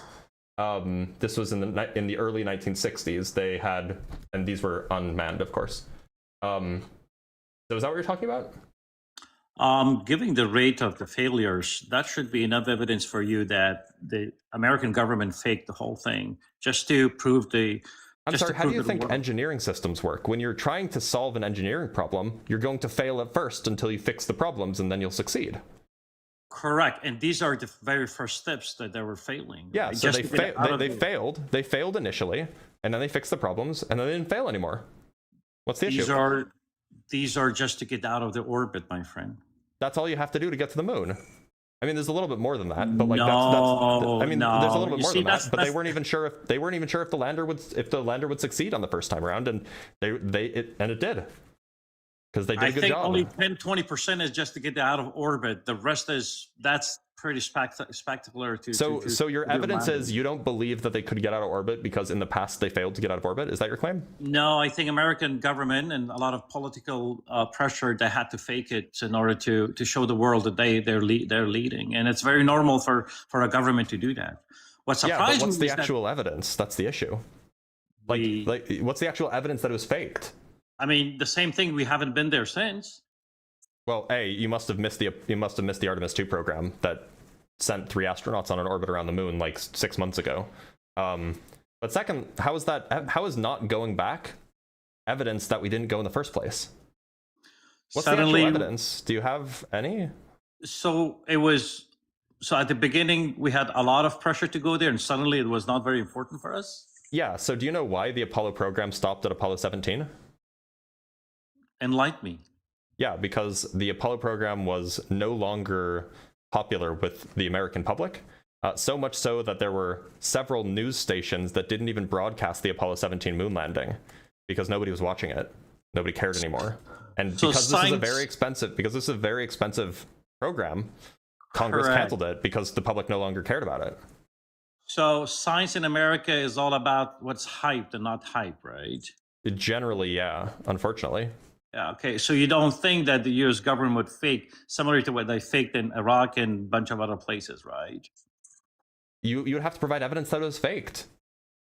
This was in the early 1960s. They had, and these were unmanned, of course. So is that what you're talking about? Given the rate of the failures, that should be enough evidence for you that the American government faked the whole thing just to prove the. I'm sorry, how do you think engineering systems work? When you're trying to solve an engineering problem, you're going to fail at first until you fix the problems, and then you'll succeed. Correct, and these are the very first steps that they were failing. Yeah, right? so Just to get out of they the- failed. They failed initially, and then they fixed the problems, and then they didn't fail anymore. What's the issue? These are just to get out of the orbit, my friend. That's all you have to do to get to the moon. I mean, there's a little bit more than that, but like No, that's I mean, there's a little bit You more see, than that. that's- But they that's- weren't even sure if the lander would succeed on the first time around, and it did, because they did I a good think job. only 10-20% is just to get out of orbit. The rest that's pretty spectacular to. So your to do evidence landing. is you don't believe that they could get out of orbit because in the past they failed to get out of orbit. Is that your claim? No, I think American government and a lot of political pressure, they had to fake it in order to show the world that they're leading, and it's very normal for a government to do that. What Yeah, surprised but what's me the is actual evidence? That's the issue. Like what's the actual evidence that it was faked? I mean, the same thing. We haven't been there since. Well, you must have missed the Artemis 2 program that sent 3 astronauts on an orbit around the moon like 6 months ago. But second, how is not going back evidence that we didn't go in the first place? What's Suddenly- the actual evidence? Do you have any? So at the beginning we had a lot of pressure to go there, and suddenly it was not very important for us. Yeah. So do you know why the Apollo program stopped at Apollo 17? Enlighten me. Yeah, because the Apollo program was no longer popular with the American public. So much so that there were several news stations that didn't even broadcast the Apollo 17 moon landing because nobody was watching it. Nobody cared anymore. And So because science- this is a very expensive program, Congress Correct. canceled it because the public no longer cared about it. So science in America is all about what's hyped and not hype, right? Generally, yeah, unfortunately. Yeah, okay. So you don't think that the US government would fake similar to what they faked in Iraq and a bunch of other places, right? You would have to provide evidence that it was faked.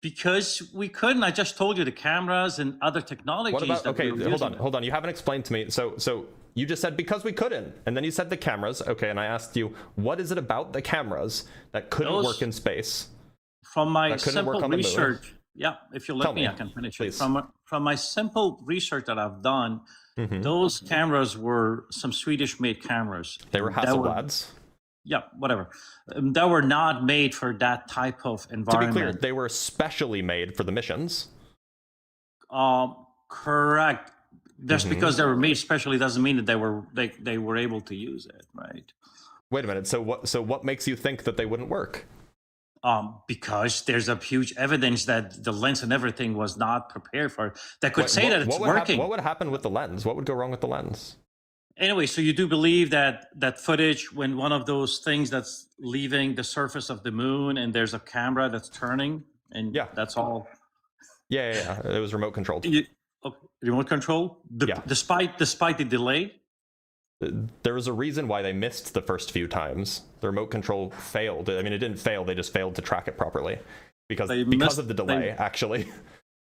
Because we couldn't. I just told you the cameras and other technologies. What about, that okay, we were hold on. You haven't explained to me. So you just said because we couldn't, and then you said the cameras. Okay, and I asked you, what is it about the cameras that couldn't Those- work in space? From my that couldn't work simple on the moon? research, yeah, if you let Tell me, me, I can finish please. it. From my simple research that I've done, Mhm. those cameras were some Swedish-made cameras. They were that were- Hasselblads. Yeah, whatever. That were not made for that type of To be environment. clear, they were specially made for the missions. Correct. Just Mhm. because they were made specially doesn't mean that they were able to use it, right? Wait a minute. So what makes you think that they wouldn't work? Because there's a huge evidence that the lens and everything was not prepared for it. That could say that it's working. What would happen with the lens? What would go wrong with the lens? Anyway, so you do believe that footage when one of those things that's leaving the surface of the moon and there's a camera that's turning and that's all. Yeah. It was remote controlled. Remote control. Despite the delay. There was a reason why they missed the first few times. The remote control failed. I mean, it didn't fail. They just failed to track it properly because of the delay. Actually,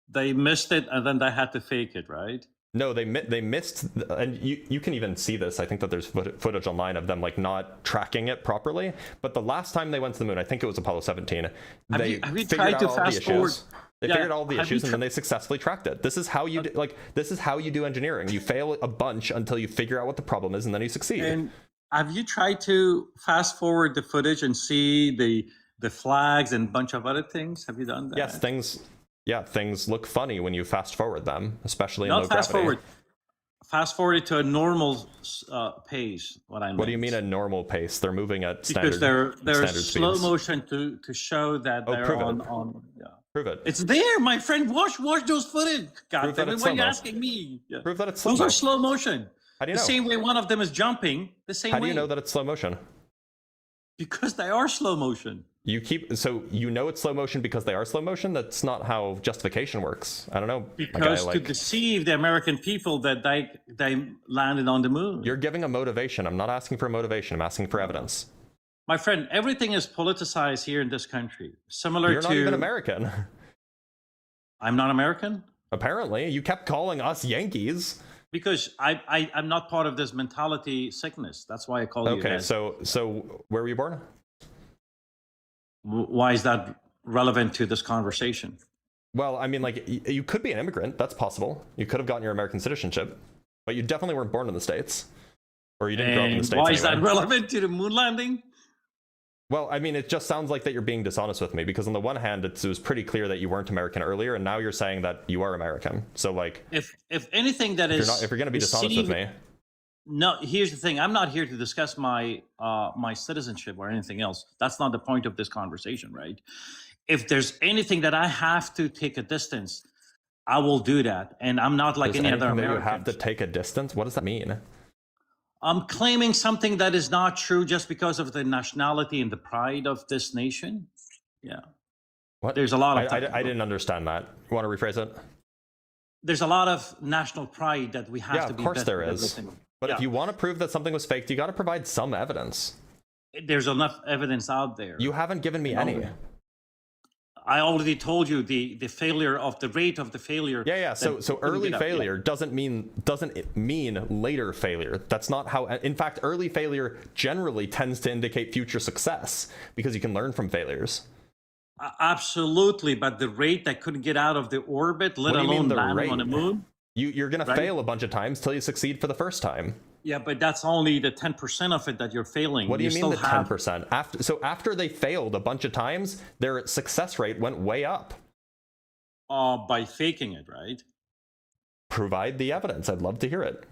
they missed it, and then they had to fake it, right? No, they missed, and you can even see this. I think that there's footage online of them like not tracking it properly. But the last time they went to the moon, I think it was Apollo 17. Have you tried to fast forward? They figured out all the issues, and then they successfully tracked it. This is how you this is how you do engineering. You fail a bunch until you figure out what the problem is, and then you succeed. And have you tried to fast forward the footage and see the flags and a bunch of other things? Have you done that? Yes, things look funny when you fast forward them, especially in Not low fast gravity. forward. Fast forward it to a normal pace. What do you mean a normal pace? They're moving at standard. Because they're standard slow speeds. motion to show that they're prove it. on. Yeah. Prove it. It's there, my friend. Watch those footage. God Prove that damn it! it's Why are you slow-mo. asking me? Yeah. Prove that it's Those slow-mo. are slow motion. How do you the know? same way one of them is jumping. The same How way. do you know that it's slow motion? Because they are slow motion. So you know it's slow motion because they are slow motion? That's not how justification works. I don't know. Because to deceive the American people that they landed on the moon. You're giving a motivation. I'm not asking for a motivation. I'm asking for evidence. My friend, everything is politicized here in this country. Similar You're to not even American. I'm not American? Apparently. You kept calling us Yankees. Because I'm not part of this mentality sickness. That's why I call you. Okay, so where were you born? Why is that relevant to this conversation? Well, I mean, like, you could be an immigrant. That's possible. You could have gotten your American citizenship, but you definitely weren't born in the States. Or you didn't grow up in the States. Why is that anyway. relevant to the moon landing? Well, I mean, it just sounds like that you're being dishonest with me, because on the one hand, it was pretty clear that you weren't American earlier, and now you're saying that you are American. So, like, If anything that is... if you're going to be dishonest with me... No, here's the thing. I'm not here to discuss my my citizenship or anything else. That's not the point of this conversation, right? If there's anything that I have to take a distance, I will do that. And I'm not like any other American. You have to take a distance? What does that mean? I'm claiming something that is not true just because of the nationality and the pride of this nation. Yeah. What? There's a lot of... I didn't understand that. You want to rephrase it? There's a lot of national pride that we have to be... Yeah, of course there is. everything. But if you want to prove that something was faked, you got to provide some evidence. There's enough evidence out there. You haven't given me any. I already told you the failure of the rate of the failure. Yeah. So early failure doesn't mean later failure. That's not how. In fact, early failure generally tends to indicate future success because you can learn from failures. Absolutely, but the rate that couldn't get out of the orbit, let alone landing on the moon. You're going to fail a bunch of times till you succeed for the first time. Yeah, but that's only the 10% of it that you're failing. What do you mean the 10%? After they failed a bunch of times, their success rate went way up. By faking it, right? Provide the evidence. I'd love to hear it.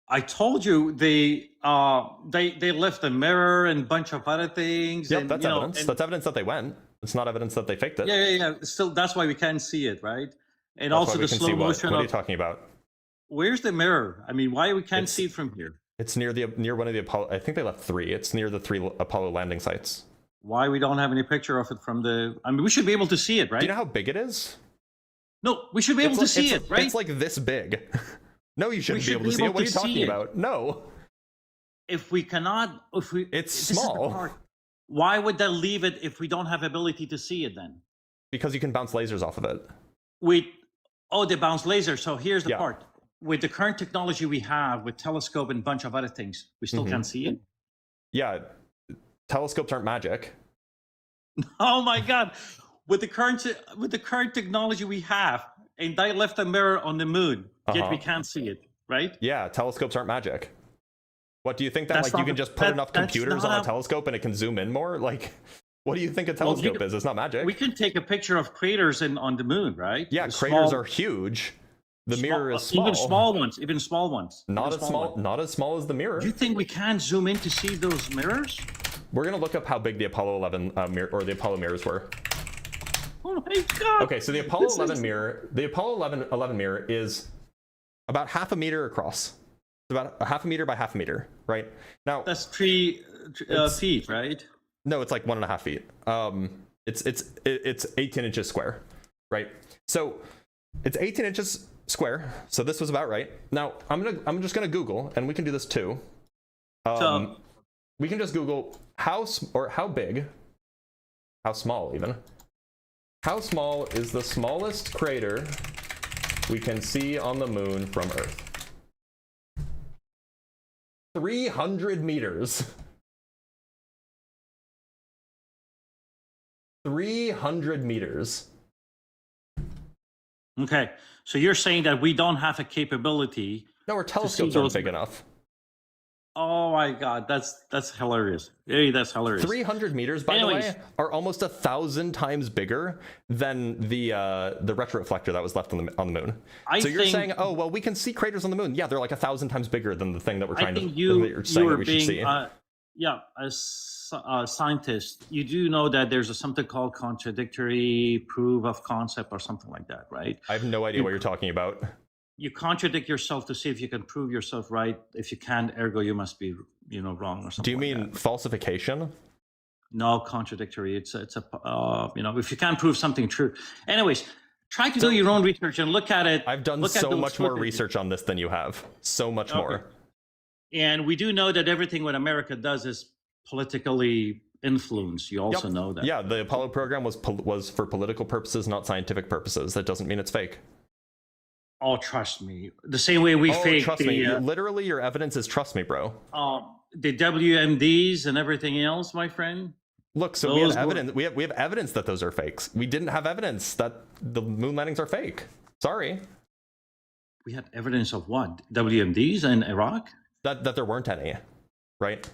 I told you they left a mirror and a bunch of other things. Yep, and, that's evidence. That's evidence that they went. It's not evidence that they faked it. Yeah. Still, that's why we can't see it, right? And That's also why we the can slow see motion. What are you talking about? Where's the mirror? I mean, why we can't see it from here? It's near one of the Apollo. I think they left 3. It's near the 3 Apollo landing sites. Why we don't have any picture of it from the? I mean, we should be able to see it, right? Do you know how big it is? No, we should be able to see it, right? It's like this big. No, you shouldn't be able to see it. What are you talking about? No. If we cannot, it's small. Why would they leave it if we don't have ability to see it then? Because you can bounce lasers off of it. They bounce lasers. So here's the part. With the current technology we have, with telescope and a bunch of other things, we still can't see it. Yeah, telescopes aren't magic. Oh my God! With the current technology we have, and they left a mirror on the moon, yet we can't see it, right? Yeah, telescopes aren't magic. What do you think that you can just put enough computers on a telescope and it can zoom in more? Like, what do you think a telescope is? It's not magic. We can take a picture of craters on the moon, right? Yeah, craters are huge. The mirror is small. Even small ones. Not as small as the mirror. Do you think we can zoom in to see those mirrors? We're gonna look up how big the Apollo 11 mirror or the Apollo mirrors were. Oh my God! Okay, so the Apollo 11 mirror is about half a meter across. It's about a half a meter by half a meter, right? Now that's 3 feet, right? No, it's like 1.5 feet. It's 18 inches square, right? So it's 18 inches square. So this was about right. Now I'm just gonna Google, and we can do this too. We can just Google how big, how small even. How small is the smallest crater we can see on the moon from Earth? 300 meters. 300 meters. Okay, so you're saying that we don't have a capability. No, our telescopes aren't big enough. Oh my God, that's hilarious. Hey, that's hilarious. 300 meters, by the way, are almost 1,000 times bigger than the retroreflector that was left on the moon. So you're saying, oh well, we can see craters on the moon. Yeah, they're like 1,000 times bigger than the thing that we're trying to. You're saying that we should see. Yeah, as a scientist, you do know that there's something called contradictory proof of concept or something like that, right? I have no idea what you're talking about. You contradict yourself to see if you can prove yourself right. If you can't, ergo you must be, wrong or something. Do you mean falsification? No, contradictory. It's a if you can't prove something true. Anyways, try to do your own research and look at it. I've done so much more research on this than you have. So much more. And we do know that everything what America does is politically influenced. You also know that. Yeah, the Apollo program was for political purposes, not scientific purposes. That doesn't mean it's fake. Oh, trust me. The same way we fake trust me. Literally, your evidence is trust me, bro. The WMDs and everything else, my friend. Look, so we have evidence. We have evidence that those are fakes. We didn't have evidence that the moon landings are fake. Sorry. We had evidence of what? WMDs in Iraq? That there weren't any, right?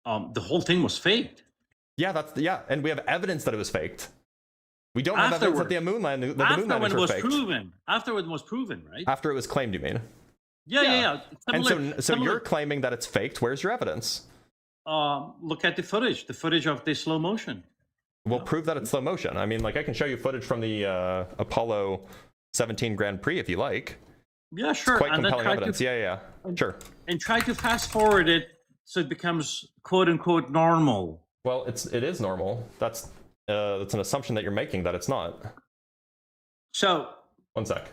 The whole thing was faked. Yeah, and we have evidence that it was faked. We don't have evidence that the moon landings were faked. After it was proven, right? After it was claimed, you mean? Yeah. And so you're claiming that it's faked. Where's your evidence? Look at the footage of the slow motion. We'll prove that it's slow motion. I mean, like, I can show you footage from the Apollo 17 Grand Prix if you like. Yeah, sure. It's quite compelling evidence. Sure. And try to fast forward it so it becomes quote unquote normal. Well, it is normal. That's an assumption that you're making that it's not. So. One sec.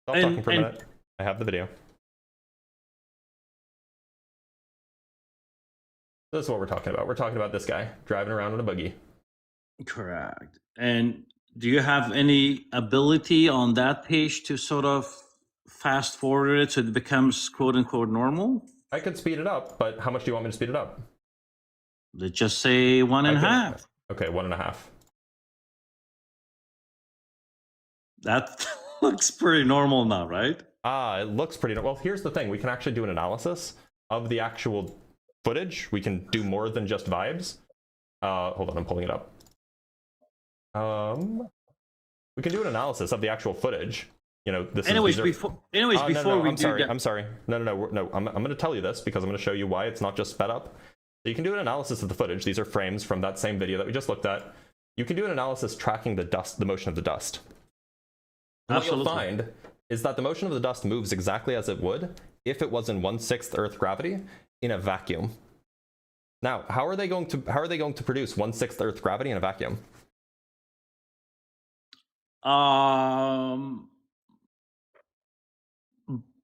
Stop talking for a minute. I have the video. This is what we're talking about. We're talking about this guy driving around in a buggy. Correct. And do you have any ability on that page to sort of fast forward it so it becomes quote unquote normal? I could speed it up, but how much do you want me to speed it up? Let's just say 1.5. Okay, 1.5. That looks pretty normal now, right? It looks pretty normal. Well, here's the thing. We can actually do an analysis of the actual footage. We can do more than just vibes. Hold on, I'm pulling it up. We can do an analysis of the actual footage. Before we do that. I'm sorry. No. I'm going to tell you this because I'm going to show you why it's not just sped up. So you can do an analysis of the footage. These are frames from that same video that we just looked at. You can do an analysis tracking the motion of the dust. What you'll find is that the motion of the dust moves exactly as it would if it was in 1/6 Earth gravity in a vacuum. Now, how are they going to produce 1/6 Earth gravity in a vacuum?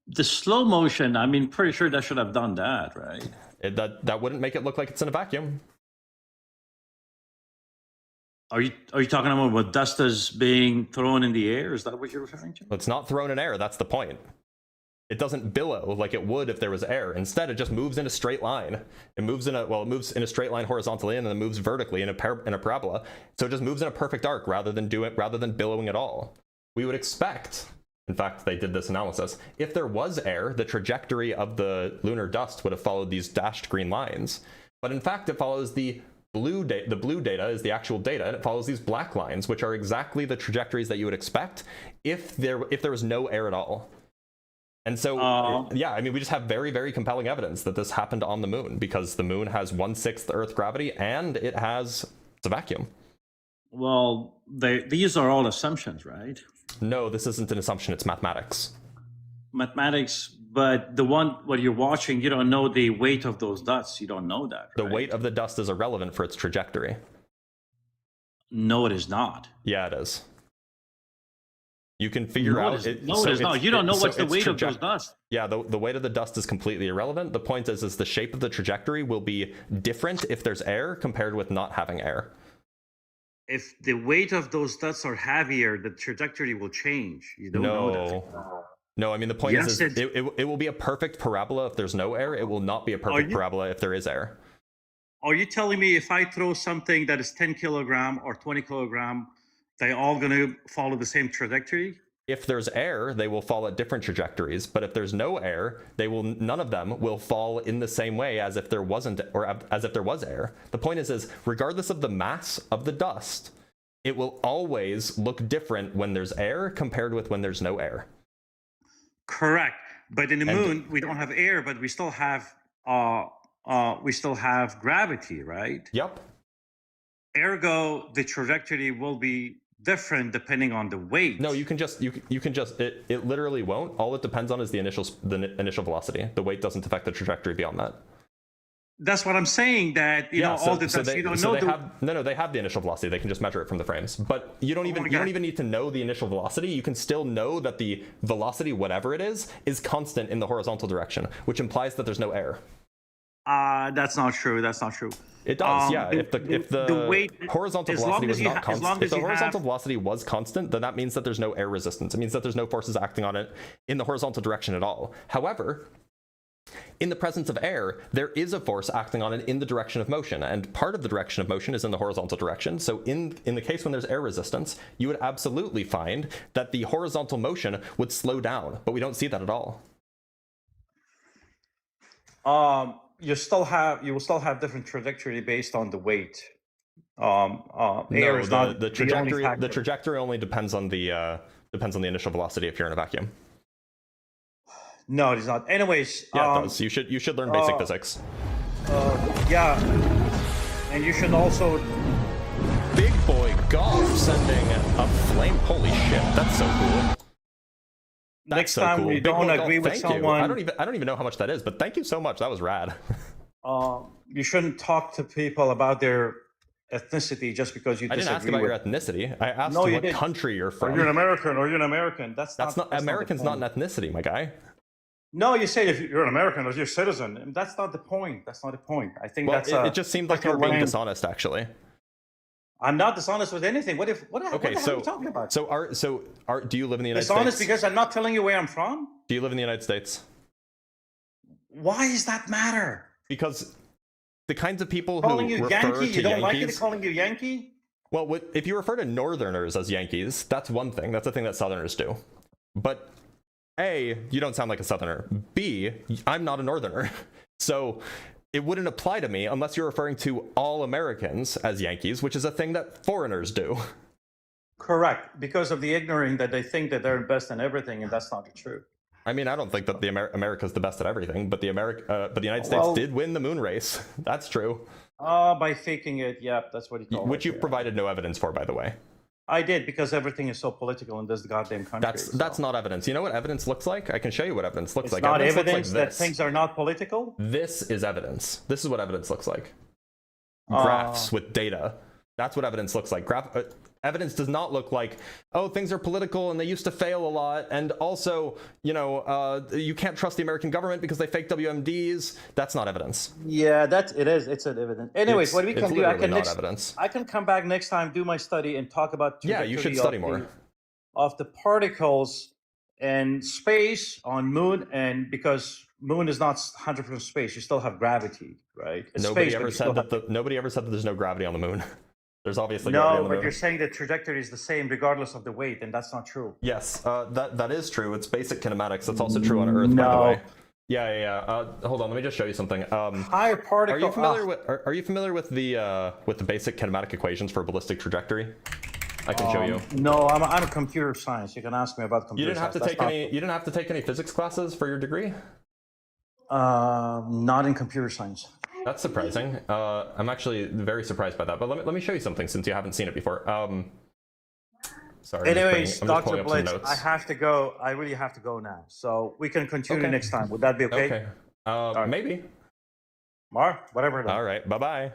The slow motion, I mean, pretty sure that should have done that, right? That wouldn't make it look like it's in a vacuum. Are you talking about what dust is being thrown in the air? Is that what you're referring to? It's not thrown in air. That's the point. It doesn't billow like it would if there was air. Instead, it just moves in a straight line. It moves in a straight line horizontally and then moves vertically in a parabola. So it just moves in a perfect arc rather than billowing at all. We would expect, in fact, they did this analysis, if there was air, the trajectory of the lunar dust would have followed these dashed green lines. But in fact, it follows the blue data. The blue data is the actual data, and it follows these black lines, which are exactly the trajectories that you would expect if there was no air at all. And so, yeah, I mean, we just have very, very compelling evidence that this happened on the moon because the moon has 1/6 Earth gravity and it's a vacuum. Well, these are all assumptions, right? No, this isn't an assumption. It's mathematics. Mathematics, but what you're watching, you don't know the weight of those dots. You don't know that. Right? The weight of the dust is irrelevant for its trajectory. No, it is not. Yeah, it is. You can figure out. No, it is not. You don't know what's the weight of those dust. Yeah, the weight of the dust is completely irrelevant. The point is the shape of the trajectory will be different if there's air compared with not having air. If the weight of those dusts are heavier, the trajectory will change. You don't know that. No, I mean, the point Yes, is it will be a perfect parabola if there's no air. It will not be a perfect parabola if there is air. Are you telling me if I throw something that is 10 kilogram or 20 kilogram, they're all going to follow the same trajectory? If there's air, they will fall at different trajectories. But if there's no air, none of them will fall in the same way as if there wasn't, or as if there was air. The point is regardless of the mass of the dust, it will always look different when there's air compared with when there's no air. Correct. But in the moon, we don't have air, but we still have gravity, right? Yep. Ergo, the trajectory will be different depending on the weight. No, you can just it literally won't. All it depends on is the initial velocity. The weight doesn't affect the trajectory beyond that. That's what I'm saying. That all the dust, you don't know. They have the initial velocity. They can just measure it from the frames. But you don't even need to know the initial velocity. You can still know that the velocity, whatever it is constant in the horizontal direction, which implies that there's no air. That's not true. That's not true. It does, yeah. If the weight, horizontal velocity was not constant, if the horizontal velocity was constant, then that means that there's no air resistance. It means that there's no forces acting on it in the horizontal direction at all. However, in the presence of air, there is a force acting on it in the direction of motion, and part of the direction of motion is in the horizontal direction. So in the case when there's air resistance, you would absolutely find that the horizontal motion would slow down, but we don't see that at all. You will still have different trajectory based on the weight. Air is not the trajectory. The trajectory only depends on the initial velocity if you're in a vacuum. No, it is not. Anyways, yeah, it does. You should learn basic physics. Yeah, and you should also. Big boy golf sending a flame. Holy shit, that's so cool. Next time we don't agree with someone, I don't even know how much that is, but thank you so much. That was rad. You shouldn't talk to people about their ethnicity just because you disagree. I didn't ask about your ethnicity. I asked what country you're from. Are you an American? Are you an American? That's not American's not an ethnicity, my guy. No, you say if you're an American or you're a citizen. And that's not the point. That's not the point. I think it just seemed like you were being dishonest, actually. I'm not dishonest with anything. What the hell are you talking about? Do you live in the United States? Dishonest because I'm not telling you where I'm from? Do you live in the United States? Why does that matter? Because the kinds of people who calling you refer Yankee, to you don't like Yankees, it calling you Yankee? Well, if you refer to Northerners as Yankees, that's one thing. That's a thing that Southerners do. But A, you don't sound like a Southerner. B, I'm not a Northerner. So it wouldn't apply to me unless you're referring to all Americans as Yankees, which is a thing that foreigners do. Correct, because of the ignorance that they think that they're best in everything, and that's not true. I mean, I don't think that America's the best at everything, but the United States did win the moon race. That's true. By faking it, yeah, that's what he told. Which you provided no evidence for, by the way. I did, because everything is so political in this goddamn country. That's not evidence. You know what evidence looks like? I can show you what evidence looks like. It's not evidence like that things are not political? This is evidence. This is what evidence looks like. Graphs with data. That's what evidence looks like. Evidence does not look like, oh, things are political and they used to fail a lot, and also, you can't trust the American government because they fake WMDs. That's not evidence. Yeah, it is. It's an evidence. Anyways, what we can do, I can come back next time, do my study, and talk about you should study more of the particles in space on moon, and because moon is not 100% space, you still have gravity, right? Nobody ever said that there's no gravity on the moon. There's obviously gravity on the moon. But you're saying the trajectory is the same regardless of the weight, and that's not true. Yes, that is true. It's basic kinematics. That's also true on Earth, by the way. Yeah. Hold on, let me just show you something. Higher particle. Are you familiar with the basic kinematic equations for ballistic trajectory? I can show you. No, I'm a computer science. You can ask me about computer science. You didn't have to take any physics classes for your degree? Not in computer science. That's surprising. I'm actually very surprised by that. But let me show you something since you haven't seen it before. Sorry. Anyways, Dr. Blitz, I have to go. I really have to go now. So we can continue next time. Would that be okay? Okay. Maybe. Mark, whatever. All right. Bye-bye.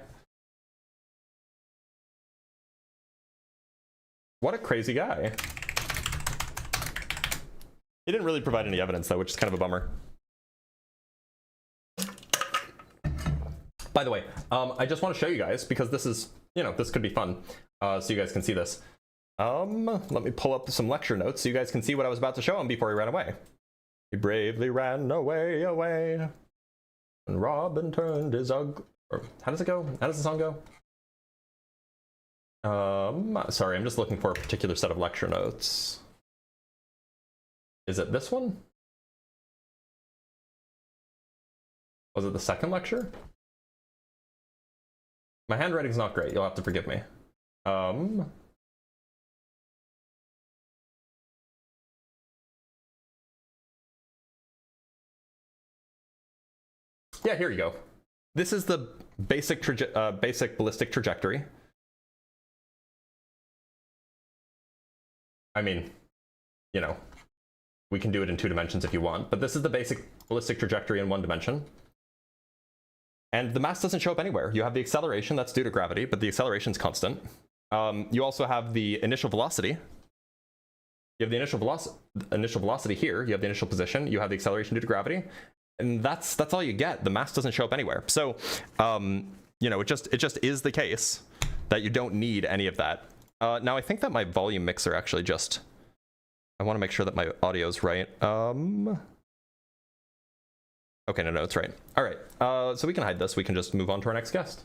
What a crazy guy. He didn't really provide any evidence though, which is kind of a bummer. By the way, I just want to show you guys, because this is, you know, this could be fun, so you guys can see this. Let me pull up some lecture notes so you guys can see what I was about to show him before he ran away. He bravely ran away, and Robin turned his ugly... How does it go? How does the song go? Sorry, I'm just looking for a particular set of lecture notes. Is it this one? Was it the second lecture? My handwriting's not great, you'll have to forgive me. Yeah, here you go. This is the basic ballistic trajectory. I mean, you know, we can do it in 2 dimensions if you want, but this is the basic ballistic trajectory in 1 dimension. And the mass doesn't show up anywhere. You have the acceleration, that's due to gravity, but the acceleration's constant. You also have the initial velocity. You have the initial velocity here. You have the initial position. You have the acceleration due to gravity. And that's all you get. The mass doesn't show up anywhere. So, you know, it just is the case that you don't need any of that. Now, I think that my volume mixer actually just... I want to make sure that my audio's right. Okay, no, it's right. All right, so we can hide this. We can just move on to our next guest.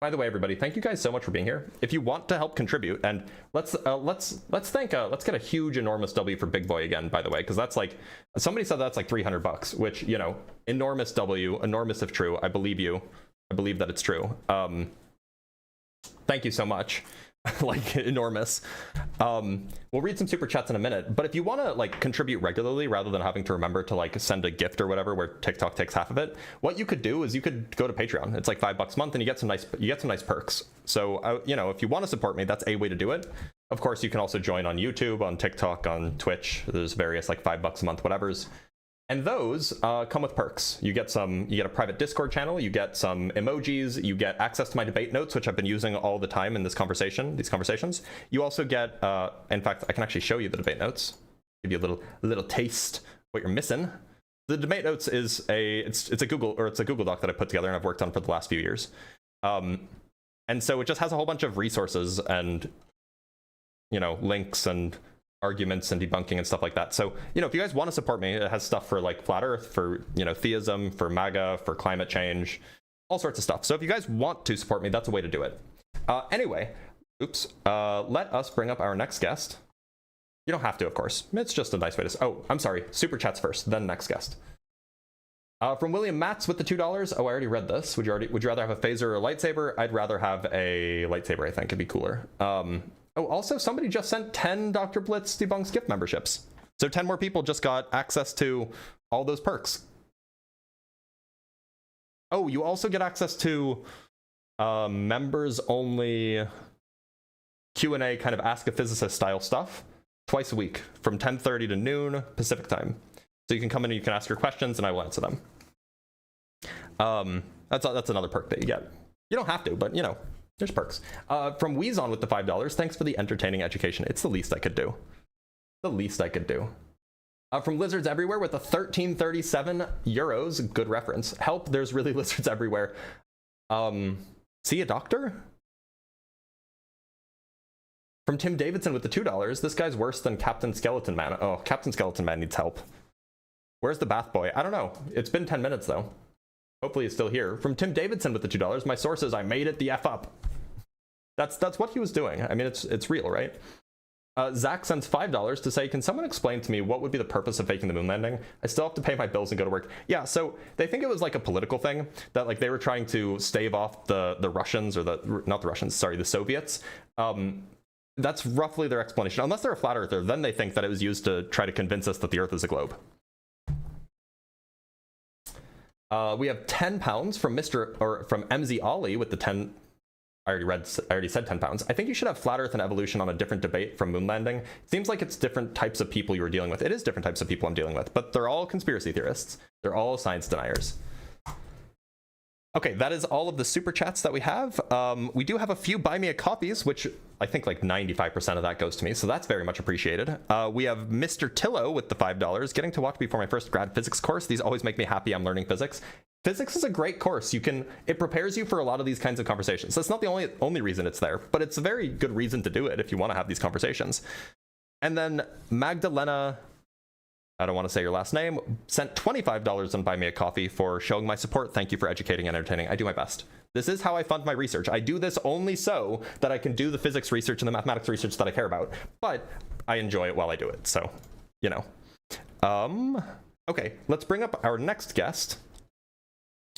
By the way, everybody, thank you guys so much for being here. If you want to help contribute, and let's get a huge, enormous W for Big Boy again, by the way, because that's like, somebody said that's like $300, which, you know, enormous W, enormous if true. I believe you. I believe that it's true. Thank you so much. Like, enormous. We'll read some super chats in a minute, but if you want to like contribute regularly rather than having to remember to like send a gift or whatever where TikTok takes half of it, what you could do is you could go to Patreon. It's like $5 a month and you get some nice perks. So you know, if you want to support me, that's a way to do it. Of course, you can also join on YouTube, on TikTok, on Twitch. There's various like $5 a month whatevers. And those come with perks. You get a private Discord channel, you get some emojis, you get access to my debate notes, which I've been using all the time in these conversations. You also get, in fact, I can actually show you the debate notes, give you a little taste what you're missing. The debate notes is it's a Google Doc that I put together and I've worked on for the last few years. And so it just has a whole bunch of resources and, you know, links and arguments and debunking and stuff like that. So, you know, if you guys want to support me, it has stuff for like flat earth, for, you know, theism, for MAGA, for climate change, all sorts of stuff. So if you guys want to support me, that's a way to do it. Anyway, let us bring up our next guest. You don't have to, of course. It's just a nice way to... Oh, I'm sorry. Super chats first, then next guest. From William Matz with the $2. Oh, I already read this. Would you rather have a phaser or a lightsaber? I'd rather have a lightsaber, I think. It'd be cooler. Oh, also, somebody just sent 10 Dr. Blitz Debunks gift memberships. So 10 more people just got access to all those perks. Oh, you also get access to members-only Q&A kind of Ask a Physicist style stuff twice a week from 10:30 to noon Pacific time. So you can come in and you can ask your questions and I will answer them. That's another perk that you get. You don't have to, but you know. There's perks. From Weezon with the $5, thanks for the entertaining education. It's the least I could do. The least I could do. From Lizards Everywhere with the 1337 euros. Good reference. Help, there's really lizards everywhere. See a doctor? From Tim Davidson with the $2. This guy's worse than Captain Skeleton Man. Oh, Captain Skeleton Man needs help. Where's the bath boy? I don't know. It's been 10 minutes though. Hopefully it's still here. From Tim Davidson with the $2. My source is I made it the F up. That's what he was doing. I mean, it's real, right? Zach sends $5 to say, can someone explain to me what would be the purpose of faking the moon landing? I still have to pay my bills and go to work. Yeah, so they think it was like a political thing, that like they were trying to stave off the Russians, or not the Russians, sorry, the Soviets. That's roughly their explanation. Unless they're a flat earther, then they think that it was used to try to convince us that the Earth is a globe. We have £10 from from MZ Ollie with the 10. I already said 10 pounds. I think you should have flat earth and evolution on a different debate from moon landing. It seems like it's different types of people you were dealing with. It is different types of people I'm dealing with, but they're all conspiracy theorists. They're all science deniers. Okay, that is all of the super chats that we have. We do have a few buy me a coffees, which I think like 95% of that goes to me, so that's very much appreciated. We have Mr. Tillo with the $5, getting to watch before my first grad physics course. These always make me happy. I'm learning physics. Physics is a great course. It prepares you for a lot of these kinds of conversations. That's not the only reason it's there, but it's a very good reason to do it if you want to have these conversations. And then Magdalena, I don't want to say your last name, sent $25 on Buy Me a Coffee for showing my support. Thank you for educating and entertaining. I do my best. This is how I fund my research. I do this only so that I can do the physics research and the mathematics research that I care about, but I enjoy it while I do it. So, you know. Okay, let's bring up our next guest.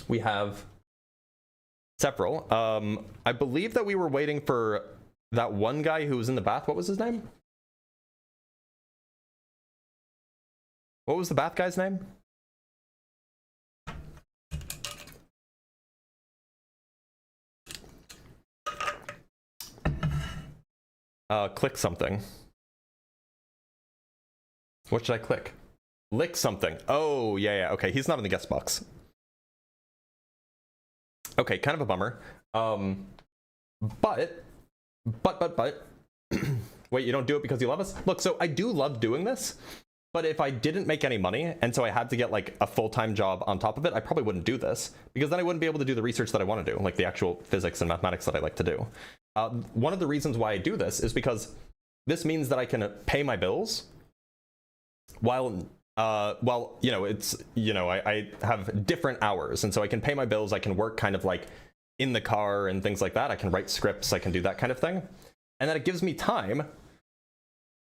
We have several. I believe that we were waiting for that one guy who was in the bath. What was his name? What was the bath guy's name? Click something. What should I click? Lick something. Oh, yeah, okay. He's not in the guest box. Okay, kind of a bummer. But wait, you don't do it because you love us? Look, so I do love doing this. But if I didn't make any money, and so I had to get like a full-time job on top of it, I probably wouldn't do this, because then I wouldn't be able to do the research that I want to do, like the actual physics and mathematics that I like to do. One of the reasons why I do this is because this means that I can pay my bills while, you know, I have different hours, and so I can pay my bills, I can work kind of like in the car and things like that, I can write scripts, I can do that kind of thing, and then it gives me time,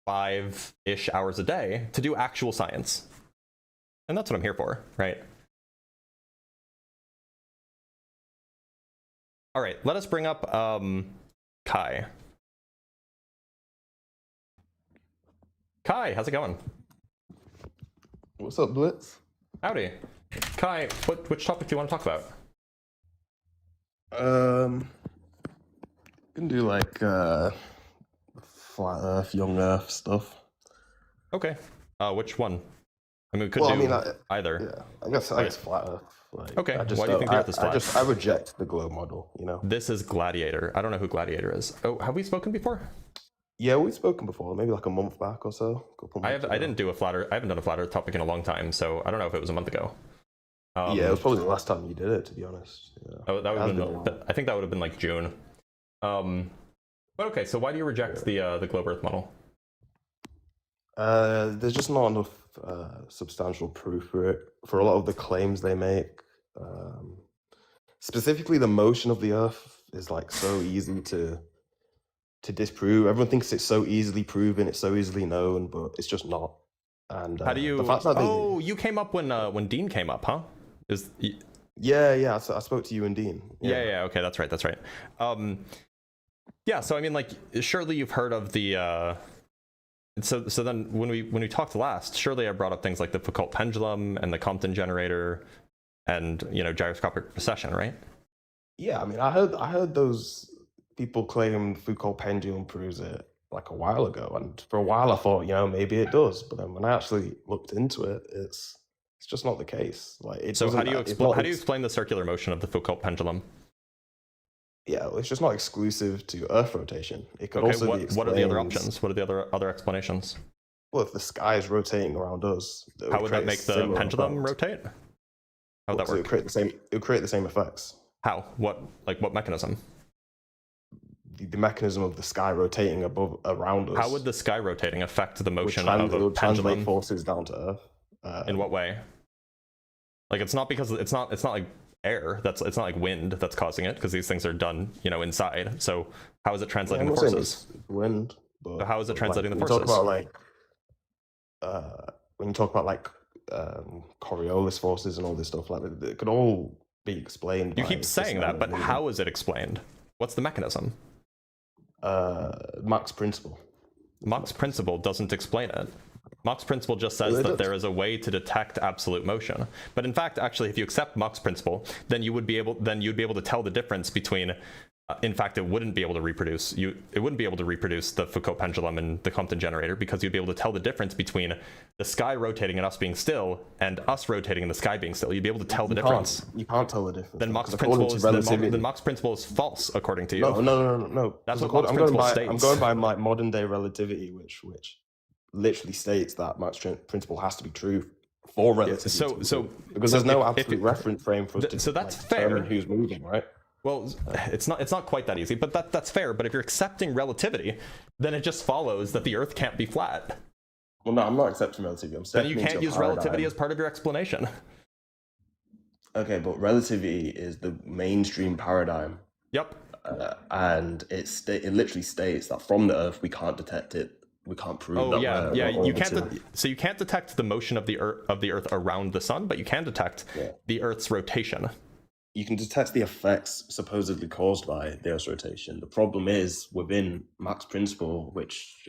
5-ish hours a day, to do actual science. And that's what I'm here for, right? All right, let us bring up Kai. Kai, how's it going? What's up, Blitz? Howdy. Kai, which topic do you want to talk about? Can do like flat Earth, young Earth stuff. Okay. Which one? I mean, we could do either. Yeah, I guess flat Earth. Like, okay. Why do you think the Earth is flat? I reject the globe model. You know. This is Gladiator. I don't know who Gladiator is. Oh, have we spoken before? Yeah, we've spoken before. Maybe like a month back or so. I haven't done a flat Earth topic in a long time, so I don't know if it was a month ago. Yeah, it was probably the last time you did it, to be honest. Yeah. Oh, that would have been. I think that would have been like June. But okay, so why do you reject the globe Earth model? There's just not enough substantial proof for it, for a lot of the claims they make. Specifically, the motion of the Earth is like so easy to disprove. Everyone thinks it's so easily proven, it's so easily known, but it's just not. And how do you? The fact that you came up when Dean came up, huh? Yeah. I spoke to you and Dean. Yeah. Okay, that's right. Yeah, so I mean, like, surely you've heard of the. So then when we talked last, surely I brought up things like the Foucault pendulum and the Compton generator, and gyroscopic precession, right? Yeah, I mean, I heard those people claim Foucault pendulum proves it like a while ago, and for a while I thought, maybe it does, but then when I actually looked into it, it's just not the case. Like, so how do you explain the circular motion of the Foucault pendulum? Yeah, well, it's just not exclusive to Earth rotation. It could okay, also be explained... What are the other options? What are the other explanations? Well, if the sky is rotating around us, how would that make the pendulum rotate? How would that work? It would create the same effects. How? What mechanism? The mechanism of the sky rotating around us. How would the sky rotating affect the motion of a pendulum? Translate forces down to Earth. In what way? Like, it's not like air. It's not like wind that's causing it, because these things are done, inside. So how is it translating the forces? Wind. But so how is it translating the forces? When you talk about Coriolis forces and all this stuff, like it could all be explained. You keep saying that, but how is it explained? What's the mechanism? Mach's principle. Mach's principle doesn't explain it. Mach's principle just says that there is a way to detect absolute motion. But in fact, actually, if you accept Mach's principle, then you'd be able to tell the difference between In fact, it wouldn't be able to reproduce it wouldn't be able to reproduce the Foucault pendulum and the Compton generator, because you'd be able to tell the difference between the sky rotating and us being still and us rotating and the sky being still. You'd be able to tell the difference. You can't tell the difference. Then Mach's according principle to is relativity. then Mach's principle is false according to you. No. That's what Because Mach's I'm principle I'm states. going by like modern day relativity, which literally states that Mach's principle has to be true for relativity. Because there's no absolute reference frame for us to that's determine fair. who's moving, right? Well, it's not quite that easy, but that's fair. But if you're accepting relativity, then it just follows that the Earth can't be flat. Well, no, I'm not accepting relativity. I'm Then you stepping can't into a use relativity paradigm. as part of your explanation. Okay, but relativity is the mainstream paradigm. Yep. And it literally states that from the Earth we can't detect it. We can't prove that. You can't. So you can't detect the motion of the Earth around the sun, but you can detect the Earth's rotation. You can detect the effects supposedly caused by the Earth's rotation. The problem is within Mach's principle, which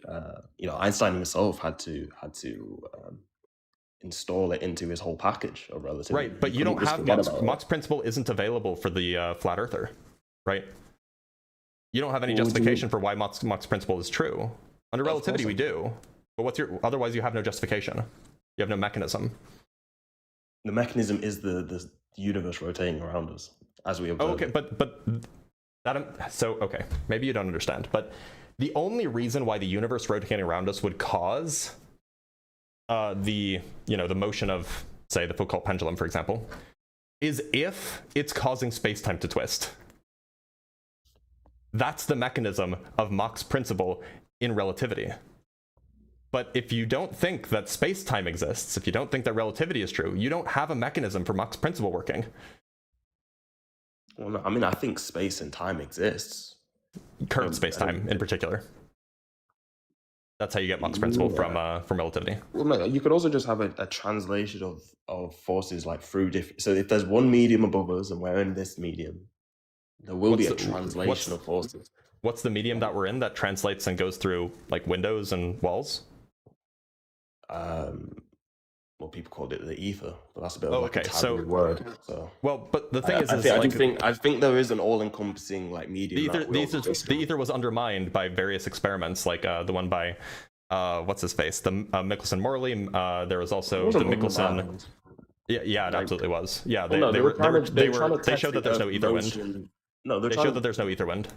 Einstein himself had to install it into his whole package of relativity. Right, but you don't have Mach's principle isn't available for the flat earther, right? You don't have any justification for why Mach's principle is true. Under relativity, we do. But otherwise you have no justification. You have no mechanism. The mechanism is the universe rotating around us as we observe. Okay, but okay, maybe you don't understand. But the only reason why the universe rotating around us would cause the motion of, say, the Foucault pendulum, for example, is if it's causing space-time to twist. That's the mechanism of Mach's principle in relativity. But if you don't think that space-time exists, if you don't think that relativity is true, you don't have a mechanism for Mach's principle working. Well, no, I mean, I think space and time exists. Current space-time, in particular. That's how you get Mach's principle from relativity. Well, no, you could also just have a translation of forces like through different. So if there's one medium above us and we're in this medium, there will be a translation of forces. What's the medium that we're in that translates and goes through like windows and walls? Well, people called it the ether, but that's a bit of okay, a taboo word. So, well, but the thing I think there is an all-encompassing like medium. The ether was undermined by various experiments, like the one by what's his face, the Michelson Morley. There was also the Michelson. Yeah, it absolutely was. Yeah, they showed that there's no ether wind. No, they showed that there's no ether wind.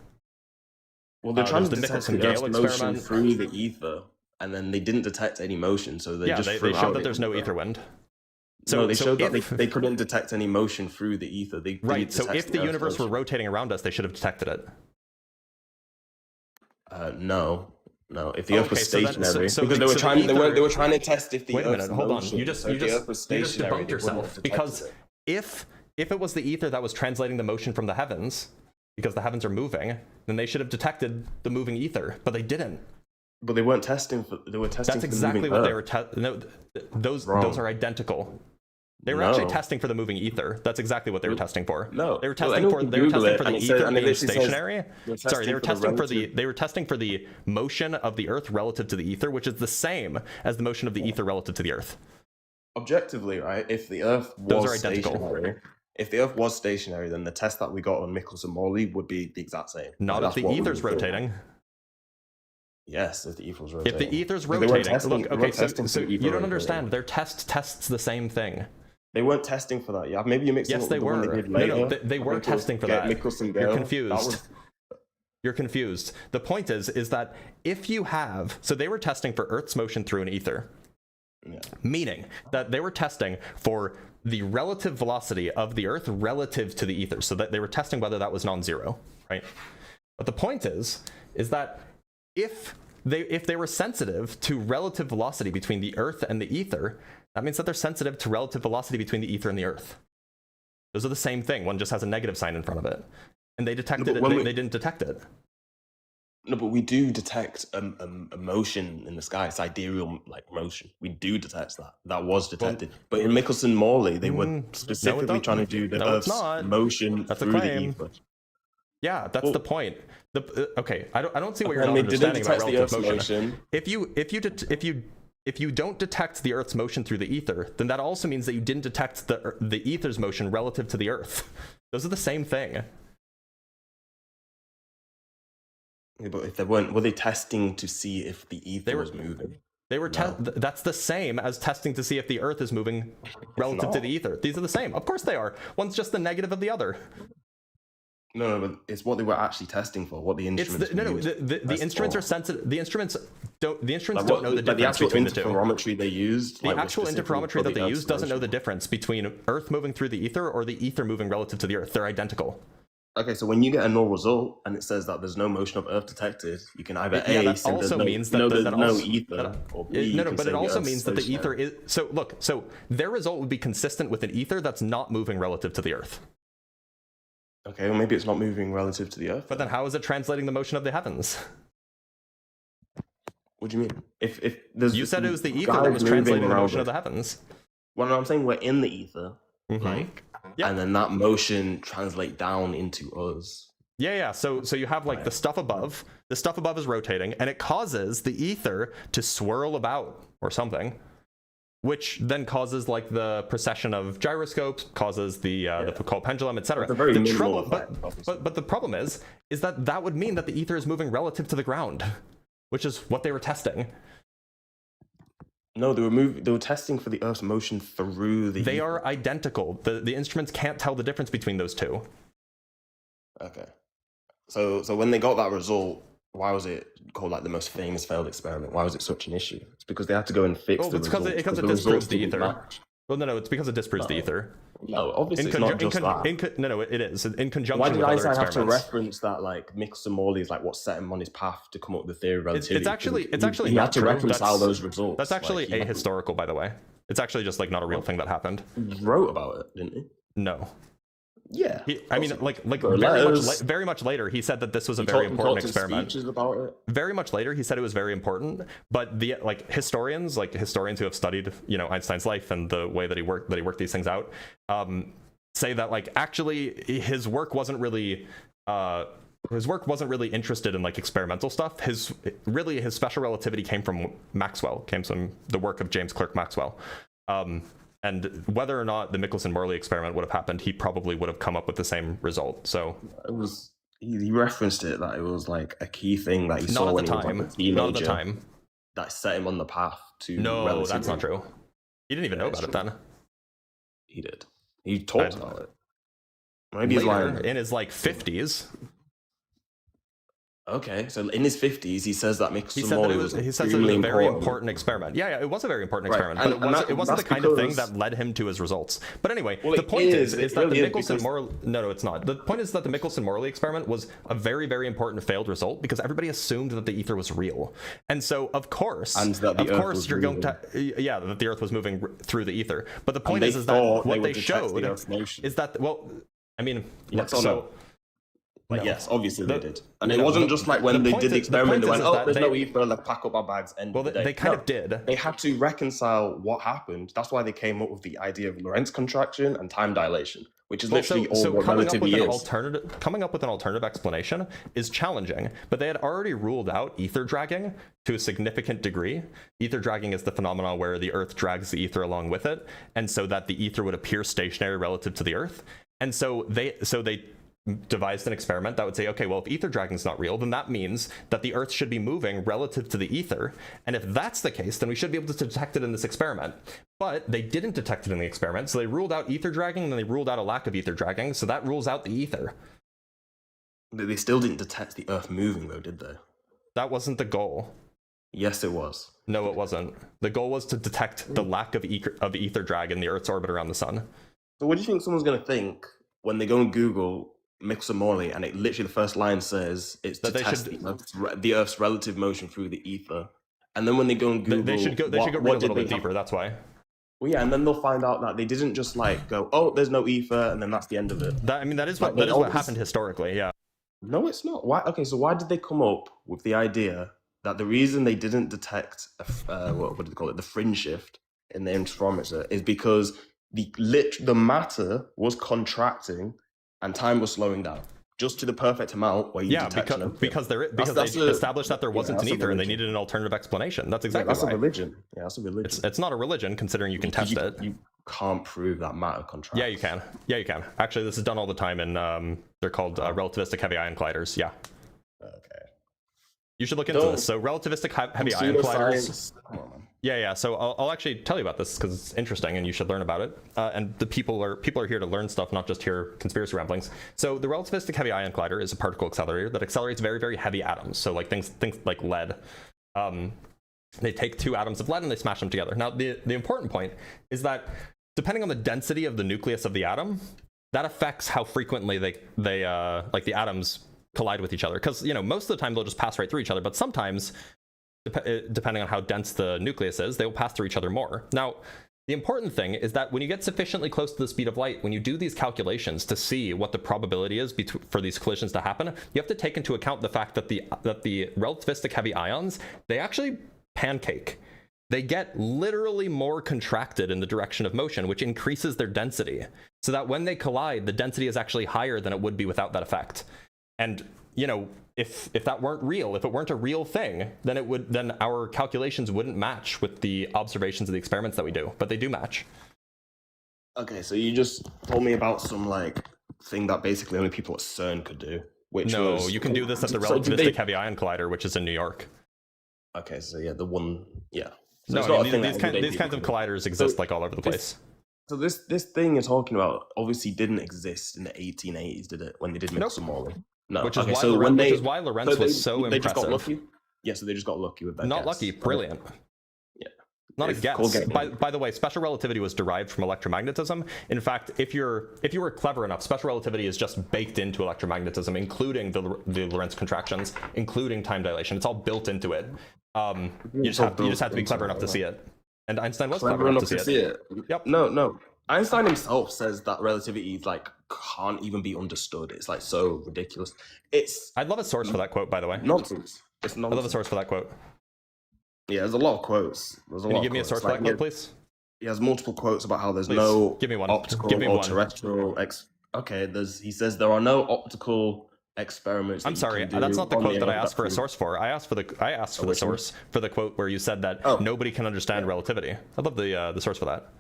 Well, they're trying to the detect Michelson the Earth's Gale motion experiment through the ether, and then they didn't detect any motion, so they showed that there's no ether wind. So they showed that they couldn't detect any motion through the ether. Right. So if the universe were rotating around us, they should have detected it. No. If the Earth was stationary, because they were trying to test if the Earth. Wait a minute, hold on. You just stationary, debunked yourself, because if it was the ether that was translating the motion from the heavens, because the heavens are moving, then they should have detected the moving ether, but they didn't. But they weren't testing for. They were testing. That's for exactly the what moving they were. Those are identical. They were actually testing for the moving ether. That's exactly what they were testing for. No, they were testing for the ether being stationary. Sorry, they were testing for the motion of the Earth relative to the ether, which is the same as the motion of the ether relative to the Earth. Objectively, right? If the Earth was stationary, then the test that we got on Michelson Morley would be the exact same. Not if the ether's rotating. Yes, if the ether's rotating. If the ether's rotating, look, okay, so you don't understand. Their test tests the same thing. They weren't testing for that. Yeah, maybe you mixed it up with the one they did later. No, they were testing for that. You're confused. You're confused. The point is that if you have, so they were testing for Earth's motion through an ether, meaning that they were testing for the relative velocity of the Earth relative to the ether, so that they were testing whether that was non-zero, right? But the point is that if they were sensitive to relative velocity between the Earth and the ether, that means that they're sensitive to relative velocity between the ether and the Earth. Those are the same thing. One just has a negative sign in front of it, and they detected it. They didn't detect it. No, but we do detect a motion in the sky, sidereal like motion. We do detect that. That was detected. But in Michelson Morley, they were specifically trying to do the Earth's motion through the ether. Yeah, that's the point. Okay, I don't see what you're not understanding about relative motion. If you don't detect the Earth's motion through the ether, then that also means that you didn't detect the ether's motion relative to the Earth. Those are the same thing. Yeah, but if they weren't, were they testing to see if the ether was moving? They were that's the same as testing to see if the Earth is moving relative to the ether. These are the same. Of course they are. One's just the negative of the other. No, but it's what they were actually testing for. What the instruments. The instruments are sensitive. The instruments don't know the difference the actual between the two. interferometry they used. The actual interferometry that they used doesn't know the difference between Earth moving through the ether or the ether moving relative to the Earth. They're identical. Okay, so when you get a null result and it says that there's no motion of Earth detected, you can either that also means that there's that no also, ether, or B, no, but it also means that the ether is. So look, so their result would be consistent with an ether that's not moving relative to the Earth. Okay, well maybe it's not moving relative to the Earth. But then how is it translating the motion of the heavens? What do you mean? If there's you said it was the ether that was translating the motion of the heavens. Well, no, I'm saying we're in the ether, and then that motion translate down into us. Yeah. So you have like the stuff above. The stuff above is rotating, and it causes the ether to swirl about or something, which then causes like the precession of gyroscopes, causes the Foucault pendulum, etc. The trouble, but the problem is that would mean that the ether is moving relative to the ground, which is what they were testing. No, they were testing for the Earth's motion through the. They are identical. The instruments can't tell the difference between those two. Okay, so when they got that result, why was it called like the most famous failed experiment? Why was it such an issue? It's because they had to go and fix the results. Because it disproves the ether. Well, no, it's because it disproves the ether. No, obviously it's not just that. No, it is in conjunction. Why did with other Einstein have experiments. to reference that? Like Michelson-Morley is like what set him on his path to come up with the theory of relativity. It's actually he not had to true. reconcile those results. That's actually like, ahistorical, by the way. It's actually just like not a real thing that happened. He wrote about it, didn't he? No. Yeah. I mean, like very much later, he said that this was a very important experiment. About it. Very much later, he said it was very important. But the historians who have studied Einstein's life and the way that he worked these things out, say that actually his work wasn't really interested in experimental stuff. His special relativity came from Maxwell, came from the work of James Clerk Maxwell. And whether or not the Michelson-Morley experiment would have happened, he probably would have come up with the same result. So it was. He referenced it that it was like a key thing that he saw when he was like a teenager. Not at the time. That set him on the path to. No, relativity. that's not true. He didn't even know about it then. He did. He talked about it. Maybe he's lying. In his 50s. Okay, so in his 50s, he says that Michelson-Morley was he says it was a very important experiment. Yeah, it was a very important experiment, but it wasn't the kind of thing that led him to his results. But anyway, the point is that the Michelson-Morley... No, it's not. The point is that the Michelson-Morley experiment was a very, very important failed result because everybody assumed that the ether was real. And so, of course, that the Earth was moving through the ether. But the point is that what they showed is that, well, I mean... Yes, obviously they did. And it wasn't just like when they did the experiment, they went, there's no ether, let's pack up our bags. Well, they kind of did. They had to reconcile what happened. That's why they came up with the idea of Lorentz contraction and time dilation, which is literally all what relativity is. Coming up with an alternative explanation is challenging, but they had already ruled out ether dragging to a significant degree. Ether dragging is the phenomenon where the Earth drags the ether along with it, and so that the ether would appear stationary relative to the Earth. And so they devised an experiment that would say, okay, well, if ether dragging is not real, then that means that the Earth should be moving relative to the ether. And if that's the case, then we should be able to detect it in this experiment. But they didn't detect it in the experiment, so they ruled out ether dragging, and then they ruled out a lack of ether dragging, so that rules out the ether. They still didn't detect the Earth moving, though, did they? That wasn't the goal. Yes, it was. No, it wasn't. The goal was to detect the lack of ether drag in the Earth's orbit around the sun. So what do you think someone's going to think when they go and Google Michelson-Morley, and it literally the first line says it's to test the Earth's relative motion through the ether, and then when they go and Google, they should go a little bit deeper. That's why. Well, yeah, and then they'll find out that they didn't just go, oh, there's no ether, and then that's the end of it. That is what happened historically. Yeah. No, it's not. Why? Okay, so why did they come up with the idea that the reason they didn't detect what do they call it, the fringe shift in the interferometer is because the matter was contracting and time was slowing down just to the perfect amount where you detect because they established that there wasn't an ether and they needed an alternative explanation. That's exactly that's a religion. Yeah, that's a religion. It's not a religion considering you can test it. You can't prove that matter contracts. Yeah, you can. Yeah, you can. Actually, this is done all the time in they're called relativistic heavy ion colliders. Yeah. Okay. You should look into this. So relativistic heavy ion colliders. Come on, man. Yeah. So I'll actually tell you about this because it's interesting and you should learn about it. And the people are here to learn stuff, not just hear conspiracy ramblings. So the relativistic heavy ion collider is a particle accelerator that accelerates very, very heavy atoms. So like things like lead. They take 2 atoms of lead and they smash them together. Now the important point is that depending on the density of the nucleus of the atom, that affects how frequently they like the atoms collide with each other, because most of the time they'll just pass right through each other, but sometimes depending on how dense the nucleus is, they will pass through each other more. Now the important thing is that when you get sufficiently close to the speed of light, when you do these calculations to see what the probability is for these collisions to happen, you have to take into account the fact that the relativistic heavy ions, they actually pancake. They get literally more contracted in the direction of motion, which increases their density, so that when they collide, the density is actually higher than it would be without that effect. And if that weren't real, if it weren't a real thing, then our calculations wouldn't match with the observations of the experiments that we do, but they do match. Okay, so you just told me about some like thing that basically only people at CERN could do, which was... you can do this at the relativistic heavy ion collider, which is in New York. Okay, so yeah, the one, yeah. So No, it's not I a mean, thing these that everyday kinds of people colliders exist like all over the place. So this thing you're talking about obviously didn't exist in the 1880s, did it? When they did Mixomoly? No. Which is okay, why so Lorentz, when which is why Lorentz was so they just got impressive. lucky. Yeah, so they just got lucky with that. Not guess. lucky, brilliant. Yeah. Not a It's called guess. getting- By the way, special relativity was derived from electromagnetism. In fact, if you were clever enough, special relativity is just baked into electromagnetism, including the Lorentz contractions, including time dilation. It's all built into it. You just have to be clever enough to see it. And Einstein was clever enough to see it. Yep. No. Einstein himself says that relativity can't even be understood. It's like so ridiculous. I'd love a source for that quote, by the way. Nonsense. It's nonsense. I'd love a source for that quote. Yeah, there's a lot of quotes. Can you give me a source for that quote, please? He has multiple quotes about how there's Please, no give me one. optical Give me or one. terrestrial. Okay, he says there are no optical experiments. I'm sorry, that's not the quote that I asked for a source for. I asked for the source for the quote where you said that nobody can understand relativity. I'd love the source for that.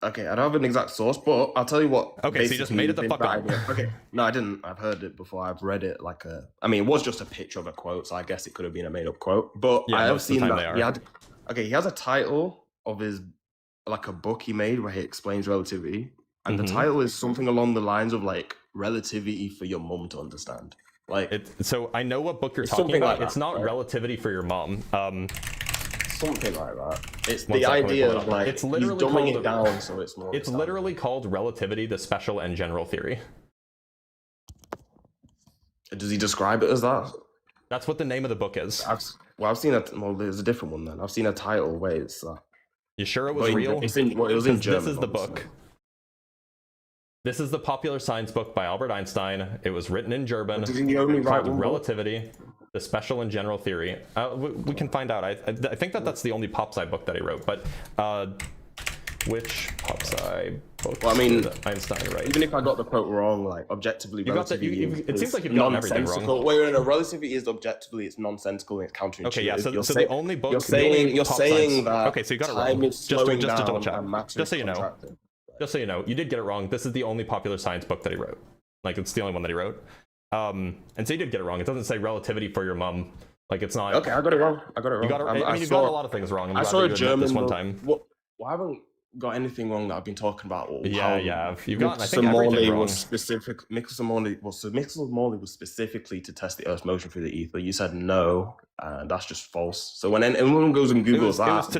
Okay, I don't have an exact source, but I'll tell you what. Okay, so you just made it the basically fuck up. idea- Okay, no, I didn't. I've heard it before. I've read it I mean, it was just a picture of a quote, so I guess it could have been a made-up quote. But Yeah, I have most of the seen time that they are. he has a title of his a book he made where he explains relativity, and the title is something along the lines of relativity for your mum to understand. So I know what book you're It's talking something about. like that, It's not right? relativity for your mom. Something like that. It's One the second, let me idea pull it of up. It's literally he's dumbing called it down so it's more. It's literally called relativity, the special and general theory. Does he describe it as that? That's what the name of the book is. I've seen there's a different one then. I've seen a title where it's. You sure it was real? It was in German. This is the obviously. book. This is the popular science book by Albert Einstein. It was written in German. Did he only write called one book? Relativity, the special and general theory. We can find out. I think that's the only pop sci book that he wrote. But which pop sci book did Einstein write? Even if I got the quote wrong, objectively, You got that- relativity it seems is like you've gotten everything wrong. nonsensical. Wait, no, relativity is objectively, it's nonsensical and it's counterintuitive. Okay, yeah. So, You're the only book you're saying pop saying science- that. Okay, so you got it time wrong. is slowing Just to double down check. and matter Just is so you know. contracting. Just so you know, you did get it wrong. This is the only popular science book that he wrote. It's the only one that he wrote. And so you did get it wrong. It doesn't say relativity for your mum. It's not. Okay, I got it wrong. You got it. I mean, you got a lot of things wrong. I'm I glad saw that a you admit German this one book. time. Well, I haven't got anything wrong that I've been talking about. You've gotten, I think, everything wrong. Mixomoly was specifically to test the Earth's motion through the ether. You said no, and that's just false. So when anyone goes and Googles It was to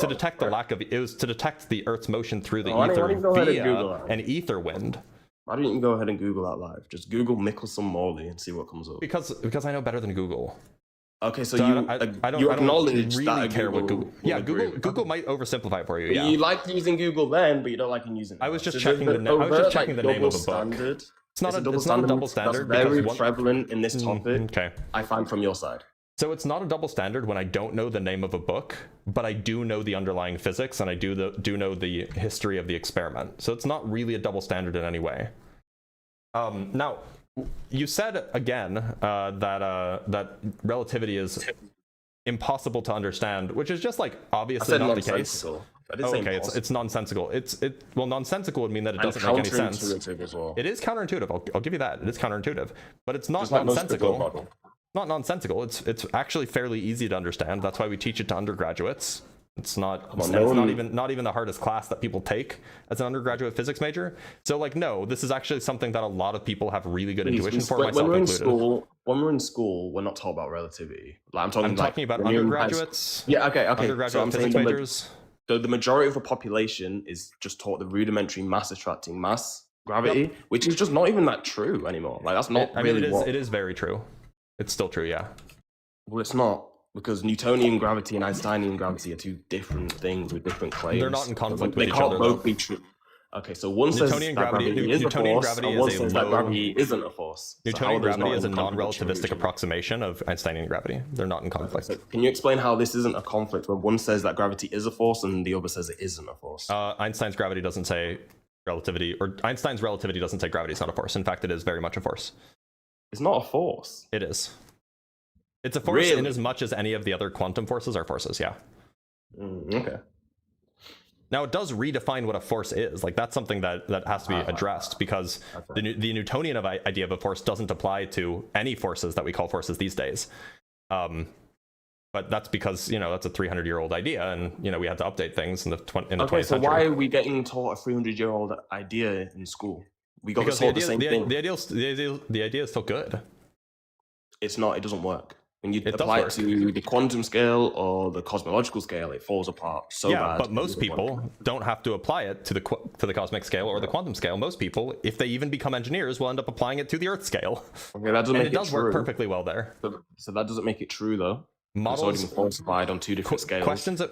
detect the lack of. It was to detect the Earth's motion through the why don't ether you go ahead and Google via that? an ether wind. Why don't you go ahead and Google that live? Just Google Michelson-Morley and see what comes up. Because I know better than Google. Okay, so I don't acknowledge really that care what Google. Yeah, agree. Google might oversimplify it for you. But Yeah. you liked using Google then, but you don't like using it. I was just So checking there's the. I was just checking the name of a book. standard. It's not a double standard. That's very because prevalent in this topic. Okay. I find from your side. So it's not a double standard when I don't know the name of a book, but I do know the underlying physics and I do know the history of the experiment. So it's not really a double standard in any way. Now, you said again that relativity is impossible to understand, which is just obviously not the case. Okay, it's nonsensical. Well, nonsensical would mean that it doesn't make any sense. Counterintuitive as well. It is counterintuitive. I'll give you that. It is counterintuitive, but it's not Just like most of the nonsensical. model. not nonsensical. It's actually fairly easy to understand. That's why we teach it to undergraduates. It's not not even the hardest class that people take as an undergraduate physics major. So like, no, this is actually something that a lot of people have really good intuition for, myself included. When we're in school, we're not taught about relativity. Like, I'm talking about undergraduates. Yeah, okay. Undergraduate So I'm physics saying majors. the majority of the population is just taught the rudimentary mass attracting mass gravity, which is just not even that true anymore. Like, that's not really it is very true. It's still true, yeah. Well, it's not, because Newtonian gravity and Einsteinian gravity are two different things with different claims. They're not in conflict They with each can't other, both though. be true. Okay, so one says that gravity is a force, and one says that gravity isn't a force. Newtonian gravity is a non-relativistic approximation of Einsteinian gravity. They're not in conflict. So can you explain how this isn't a conflict when one says that gravity is a force and the other says it isn't a force? Einstein's gravity doesn't say relativity, or Einstein's relativity doesn't say gravity is not a force. In fact, it is very much a force. It's not a force. It is. It's a force in as much as any of the other quantum forces are forces, yeah. Okay. Now, it does redefine what a force is. Like, that's something that has to be addressed, because the Newtonian idea of a force doesn't apply to any forces that we call forces these days. But that's because, that's a 300-year-old idea, and, we had to update things in the 20th century. Okay, so why are we getting taught a 300-year-old idea in school? We got taught the same thing. The idea is still good. It's not. It doesn't work. When you apply it to the quantum scale or the cosmological scale, it falls apart so bad. Yeah, but most people don't have to apply it to the cosmic scale or the quantum scale. Most people, if they even become engineers, will end up applying it to the Earth scale. Okay, that doesn't make it does true. work perfectly well there. So that doesn't make it true, though. Models it's already been falsified on two different scales.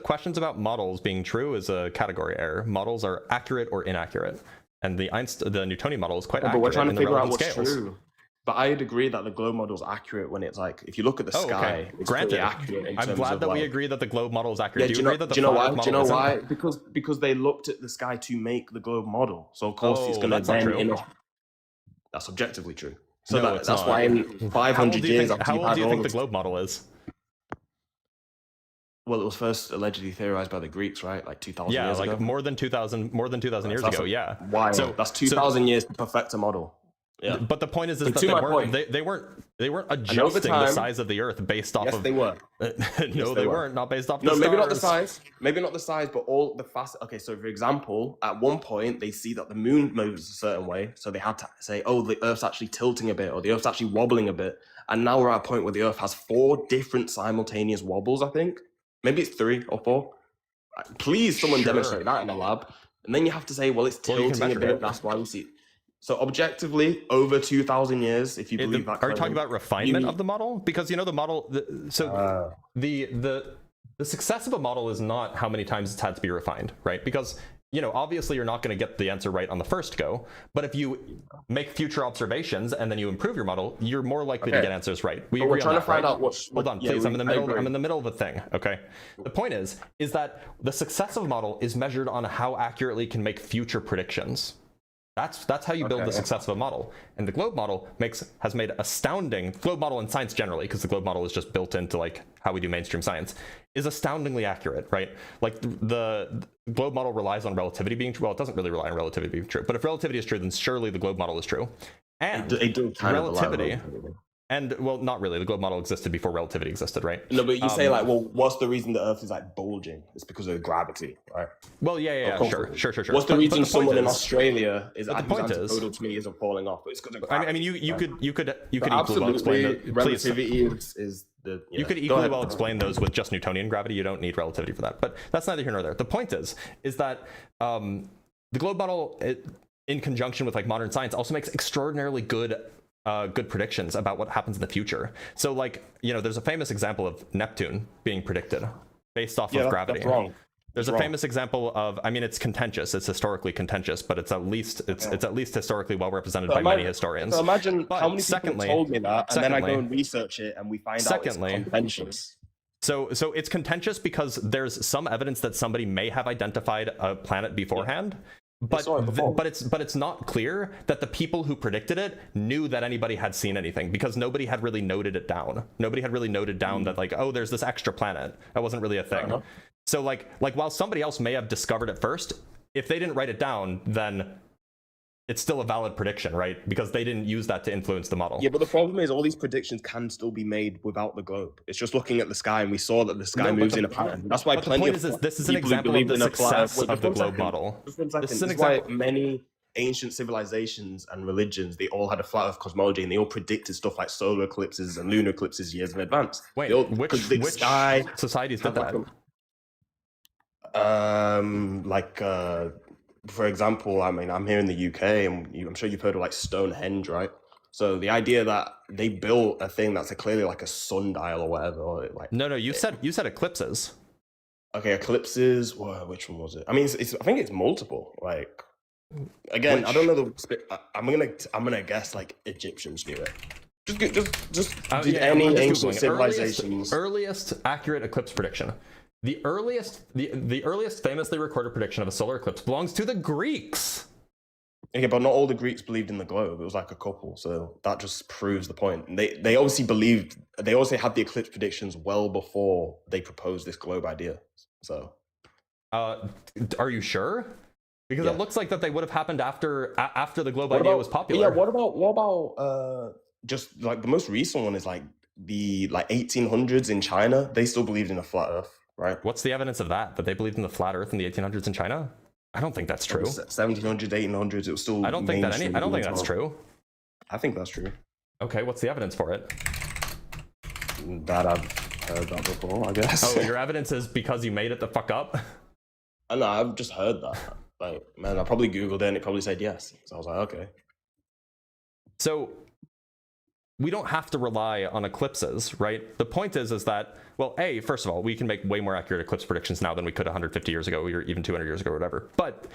Questions about models being true is a category error. Models are accurate or inaccurate, and the Newtonian model is quite accurate. But we're trying to figure out what's scales. true. But I'd agree that the globe model is accurate when it's like, if you look at the sky, it's Granted, accurate in I'm terms glad of that we like, agree that the globe model is accurate. Yeah, do you agree that the flat Earth model Do you know why? isn't? Because they looked at the sky to make the globe model. So of course it's going to then. That's objectively true. So No, that's why in 500 years after how old do you think the globe model is? Well, it was first allegedly theorized by the Greeks, right? Like 2,000 years ago. Yeah, like more than 2,000 years ago. Yeah. Why? So that's 2,000 years to perfect a model. Yeah. But the point is that they weren't adjusting the size of the Earth based off of. Yes, they were. No, they weren't. Not based off. No, maybe not the size. Maybe not the size, but all the fast. Okay, so for example, at one point they see that the moon moves a certain way, so they had to say, "Oh, the Earth's actually tilting a bit, or the Earth's actually wobbling a bit." And now we're at a point where the Earth has 4 different simultaneous wobbles. I think maybe it's 3 or 4. Please, someone demonstrate that in a lab. And then you have to say, "Well, it's tilting a bit. That's why we see." So objectively, over 2,000 years, if you believe that. Are you talking about refinement of the model? Because the model. The success of a model is not how many times it's had to be refined, right? Because obviously you're not going to get the answer right on the first go. But if you make future observations and then you improve your model, you're more likely to get answers right. We're trying to find out what's. Hold on, please. I'm in the middle of a thing. Okay. The point is that the success of a model is measured on how accurately it can make future predictions. That's how you build the success of a model. And the globe model has made astounding, globe model in science generally, because the globe model is just built into like how we do mainstream science, is astoundingly accurate, right? Like the globe model relies on relativity being true. Well, it doesn't really rely on relativity being true, but if relativity is true, then surely the globe model is true. And relativity. And well, not really. The globe model existed before relativity existed, right? No, but you say like, well, what's the reason the Earth is like bulging? It's because of gravity, right? Well, yeah, sure. What's the reason someone in Australia is the point is, to me isn't falling off? But it's because of gravity. I mean, you could equally well explain that. Relativity is the. You could equally well explain those with just Newtonian gravity. You don't need relativity for that. But that's neither here nor there. The point is that the globe model, in conjunction with like modern science, also makes extraordinarily good predictions about what happens in the future. So like, there's a famous example of Neptune being predicted based off of gravity. That's wrong. There's a famous example of, I mean, it's contentious, it's historically contentious, but it's at least historically well represented by many historians. So imagine how many people told me that, and then I go and research it, and we find out it's contentious. So it's contentious because there's some evidence that somebody may have identified a planet beforehand. But it's not clear that the people who predicted it knew that anybody had seen anything, because nobody had really noted it down. Nobody had really noted down that like, oh, there's this extra planet. That wasn't really a thing. So like while somebody else may have discovered it first, if they didn't write it down, then it's still a valid prediction, right? Because they didn't use that to influence the model. Yeah, but the problem is all these predictions can still be made without the globe. It's just looking at the sky, and we saw that the sky moves in a pattern. That's why but the plenty point of is this is an people who example of believed the in a flat success Earth- of the Just one globe second. model. Just one second. This is an This is why example. many ancient civilizations and religions, they all had a flat Earth cosmology, and they all predicted stuff like solar eclipses and lunar eclipses years in advance. Wait, They all which predict the sky. societies did that? For example, I mean, I'm here in the UK, and I'm sure you've heard of like Stonehenge, right? So the idea that they built a thing that's clearly like a sundial or whatever, or like No, you said eclipses. Okay, eclipses. Which one was it? I mean, I think it's multiple. Like, again, I don't know I'm gonna guess like Egyptians do it. Just did any ancient civilizations? Earliest accurate eclipse prediction. The earliest famously recorded prediction of a solar eclipse belongs to the Greeks. Okay, but not all the Greeks believed in the globe. It was like a couple, so that just proves the point. And they obviously believed. They also had the eclipse predictions well before they proposed this globe idea. So, are you sure? Because it looks like that they would have happened after the globe What idea about- was popular. Yeah, what about just like the most recent one is like the 1800s in China. They still believed in a flat Earth, right? What's the evidence of that they believed in the flat Earth in the 1800s in China? I don't think that's true. 1700s, 1800s, it was still. I don't think that's true. I think that's true. Okay, what's the evidence for it? That I've heard that before, I guess. Oh, your evidence is because you made it the fuck up? I know, I've just heard that. Like, man, I probably Googled it and it probably said yes. So I was like, okay. So we don't have to rely on eclipses, right? The point is that, well, first of all, we can make way more accurate eclipse predictions now than we could 150 years ago or even 200 years ago or whatever. But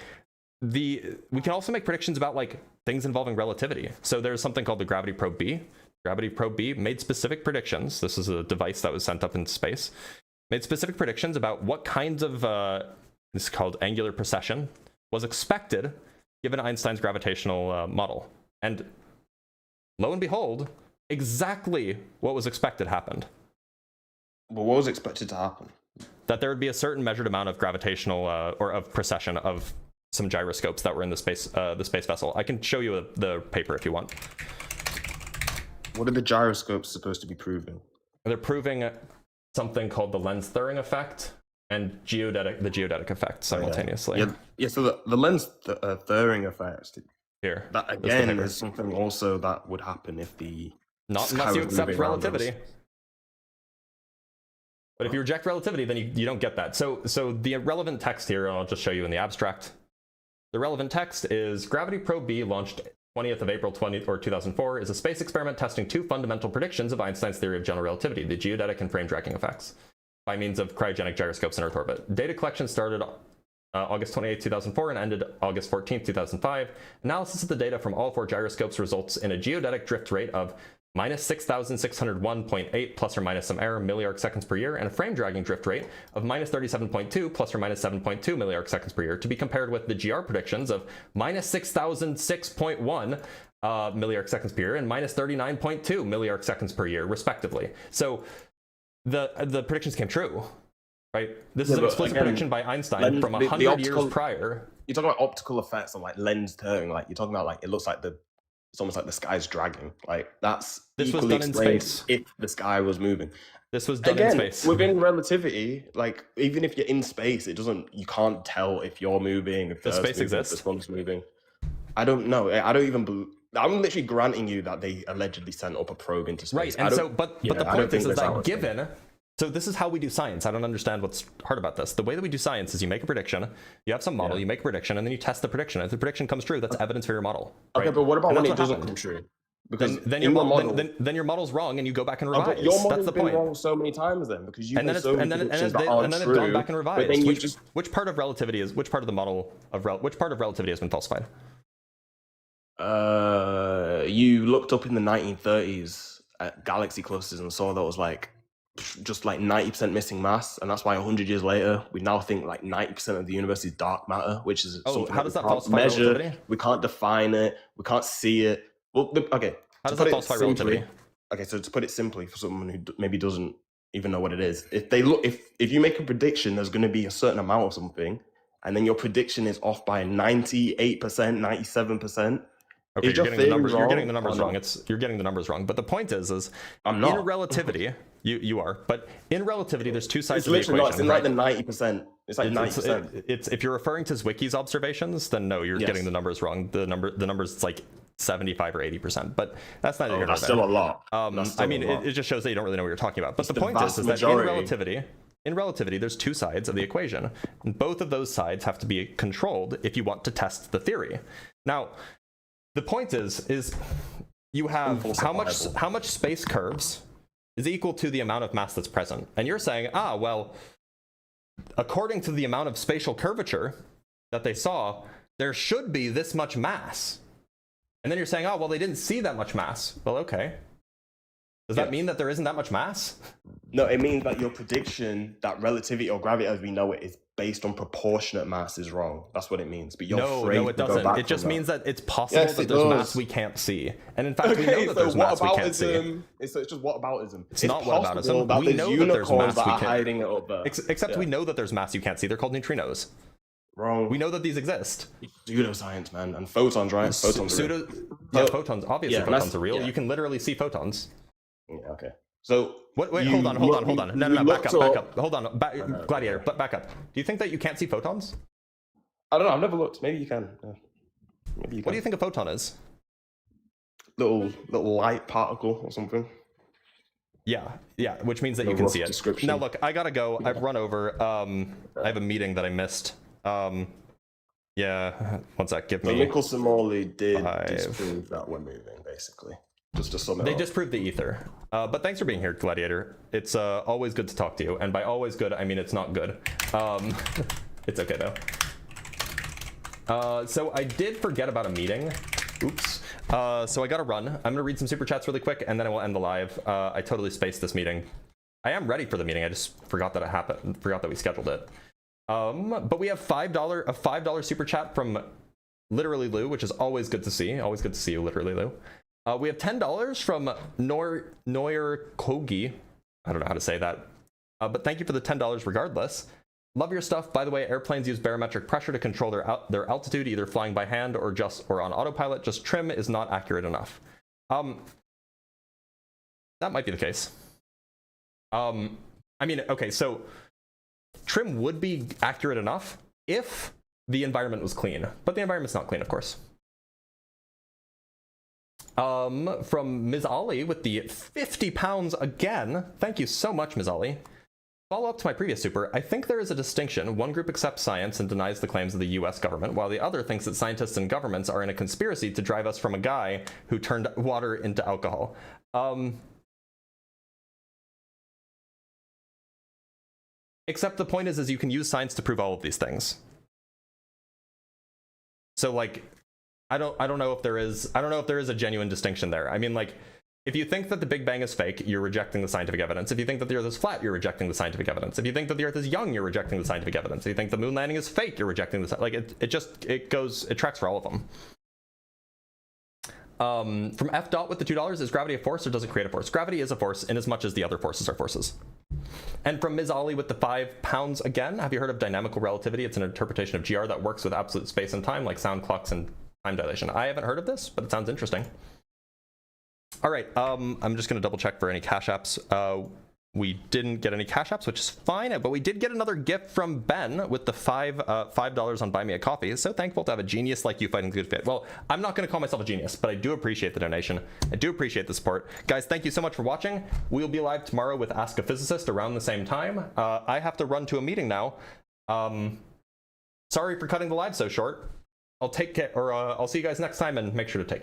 we can also make predictions about like things involving relativity. So there's something called the Gravity Probe B. Gravity Probe B made specific predictions. This is a device that was sent up in space. Made specific predictions about what kinds of, this is called angular precession, was expected given Einstein's gravitational model. And lo and behold, exactly what was expected happened. But what was expected to happen? That there would be a certain measured amount of gravitational or of precession of some gyroscopes that were in the space vessel. I can show you the paper if you want. What are the gyroscopes supposed to be proving? They're proving something called the lens-Thirring effect and the geodetic effect simultaneously. Yeah. So the lens-Thirring effect. Here. That again is something also that would happen if the not unless you accept relativity. But if you reject relativity, then you don't get that. So the relevant text here, and I'll just show you in the abstract. The relevant text is Gravity Probe B launched 20th of April 2004 is a space experiment testing two fundamental predictions of Einstein's theory of general relativity, the geodetic and frame dragging effects, by means of cryogenic gyroscopes in Earth orbit. Data collection started August 28, 2004 and ended August 14, 2005. Analysis of the data from all four gyroscopes results in a geodetic drift rate of minus 6,601.8 plus or minus some error milliarc seconds per year, and a frame dragging drift rate of minus 37.2 plus or minus 7.2 milliarc seconds per year, to be compared with the GR predictions of minus 6,006.1 milliarc seconds per year and minus 39.2 milliarc seconds per year, respectively. So the predictions came true, right? This is an explicit prediction by Einstein from 100 years prior. You're talking about optical effects and like lens-Thirring, like you're talking about like it looks like it's almost like the sky's dragging. Like this was done in space. If the sky was moving, this was done in space. Within relativity, like even if you're in space, you can't tell if you're moving. If does space exist? If the sun's moving. I don't know. I don't even believe. I'm literally granting you that they allegedly sent up a probe into space. Right, and so, but the point is that given. So this is how we do science. I don't understand what's hard about this. The way that we do science is you make a prediction, you have some model, you make a prediction, and then you test the prediction. If the prediction comes true, that's evidence for your model. Okay, right? but what about when it doesn't come true? Because then your model's wrong, and you go back and revise. Your model's that's the been point. wrong so many times then, because you've made so many predictions that aren't true. And then they've gone back and revised. But then which part of relativity is which part of the model of which part of relativity has been falsified? You looked up in the 1930s at galaxy clusters and saw that was like just like 90% missing mass, and that's why 100 years later we now think like 90% of the universe is dark matter, which is something how does that falsify relativity? We can't define it, we can't see it. Well, okay, how does that falsify relativity? Okay, so to put it simply, for someone who maybe doesn't even know what it is, if you make a prediction there's going to be a certain amount of something, and then your prediction is off by 98%, 97%. Okay, Is you're your getting the numbers. theory You're getting the wrong numbers or wrong. not? You're getting the numbers wrong. But the point is I'm not. in relativity, you are. But in relativity, there's two sides It's of the literally equation. not. It's in like the 90%. It's like 90%. It's if you're referring to Zwicky's observations, then no, you're Yes. getting the numbers wrong. The numbers it's like 75 or 80%. But that's not. Oh, that's still a lot. That's still I mean, a lot. it just shows that you don't really know what you're talking about. But It's the point vast is that majority. in relativity, there's two sides of the equation. And both of those sides have to be controlled if you want to test the theory. Now, the point is you have how much space curves is equal to the amount of mass that's present. And you're saying, well, according to the amount of spatial curvature that they saw, there should be this much mass. And then you're saying, well, they didn't see that much mass. Well, okay. Does that mean that there isn't that much mass? No, it means that your prediction that relativity or gravity as we know it is based on proportionate mass is wrong. That's what it means. But you're afraid no, it to go doesn't. back It just from means that it's possible Yes, that it there's does. mass we can't see. And in fact, we know Okay, that so there's mass we can't see. whataboutism? It's just whataboutism. It's not whataboutism. That We there's know that there's unicorns mass that we are can't. hiding it up there. Except we know that there's mass you can't see. They're called neutrinos. Wrong. We know that these exist. Pseudoscience, man, and photons, right? Photons. Are real. Photons. Obviously, Yeah, photons that's- are real. yeah. You can literally see photons. Yeah, okay. So Wait, you hold on. No, you back up. looked Hold on, Gladiator, back up. Do you think that you can't see photons? I don't know. I've never looked. Maybe you can. Maybe you can. What do you think a photon is? Little light particle or something. Yeah, which means that The you can rough see it. description. Now look, I gotta go. I've run over. I have a meeting that I missed. Yeah, one sec. Give So me. Mickelson Morley did 5. disprove that we're moving, basically. Just to sum it They up. disproved the ether. But thanks for being here, Gladiator. It's always good to talk to you, and by always good, I mean it's not good. It's okay though. So I did forget about a meeting. Oops. So I gotta run. I'm gonna read some super chats really quick, and then I will end the live. I totally spaced this meeting. I am ready for the meeting. I just forgot that it happened. Forgot that we scheduled it. But we have a $5 super chat from Literally Lou, which is always good to see. Always good to see you, Literally Lou. We have $10 from Noyer Kogi. I don't know how to say that. But thank you for the $10 regardless. Love your stuff. By the way, airplanes use barometric pressure to control their altitude, either flying by hand or on autopilot. Just trim is not accurate enough. That might be the case. I mean, okay, so trim would be accurate enough if the environment was clean, but the environment's not clean, of course. From Ms. Ali with the 50 pounds again. Thank you so much, Ms. Ali. Follow up to my previous super, I think there is a distinction. One group accepts science and denies the claims of the US government, while the other thinks that scientists and governments are in a conspiracy to drive us from a guy who turned water into alcohol. Except the point is you can use science to prove all of these things. So like, I don't know if there is a genuine distinction there. I mean, like, if you think that the Big Bang is fake, you're rejecting the scientific evidence. If you think that the Earth is flat, you're rejecting the scientific evidence. If you think that the Earth is young, you're rejecting the scientific evidence. If you think the moon landing is fake, you're rejecting the like it tracks for all of them. From F dot with the $2, is gravity a force or does it create a force? Gravity is a force in as much as the other forces are forces. And from Ms. Ali with the 5 pounds again, have you heard of dynamical relativity? It's an interpretation of GR that works with absolute space and time, like sound clocks and time dilation. I haven't heard of this, but it sounds interesting. All right, I'm just gonna double check for any cash apps. We didn't get any cash apps, which is fine, but we did get another gift from Ben with the $5 on Buy Me a Coffee. So thankful to have a genius like you fighting the good fit. Well, I'm not gonna call myself a genius, but I do appreciate the donation. I do appreciate the support. Guys, thank you so much for watching. We'll be live tomorrow with Ask a Physicist around the same time. I have to run to a meeting now. Sorry for cutting the live so short. I'll take care, or I'll see you guys next time and make sure to take care.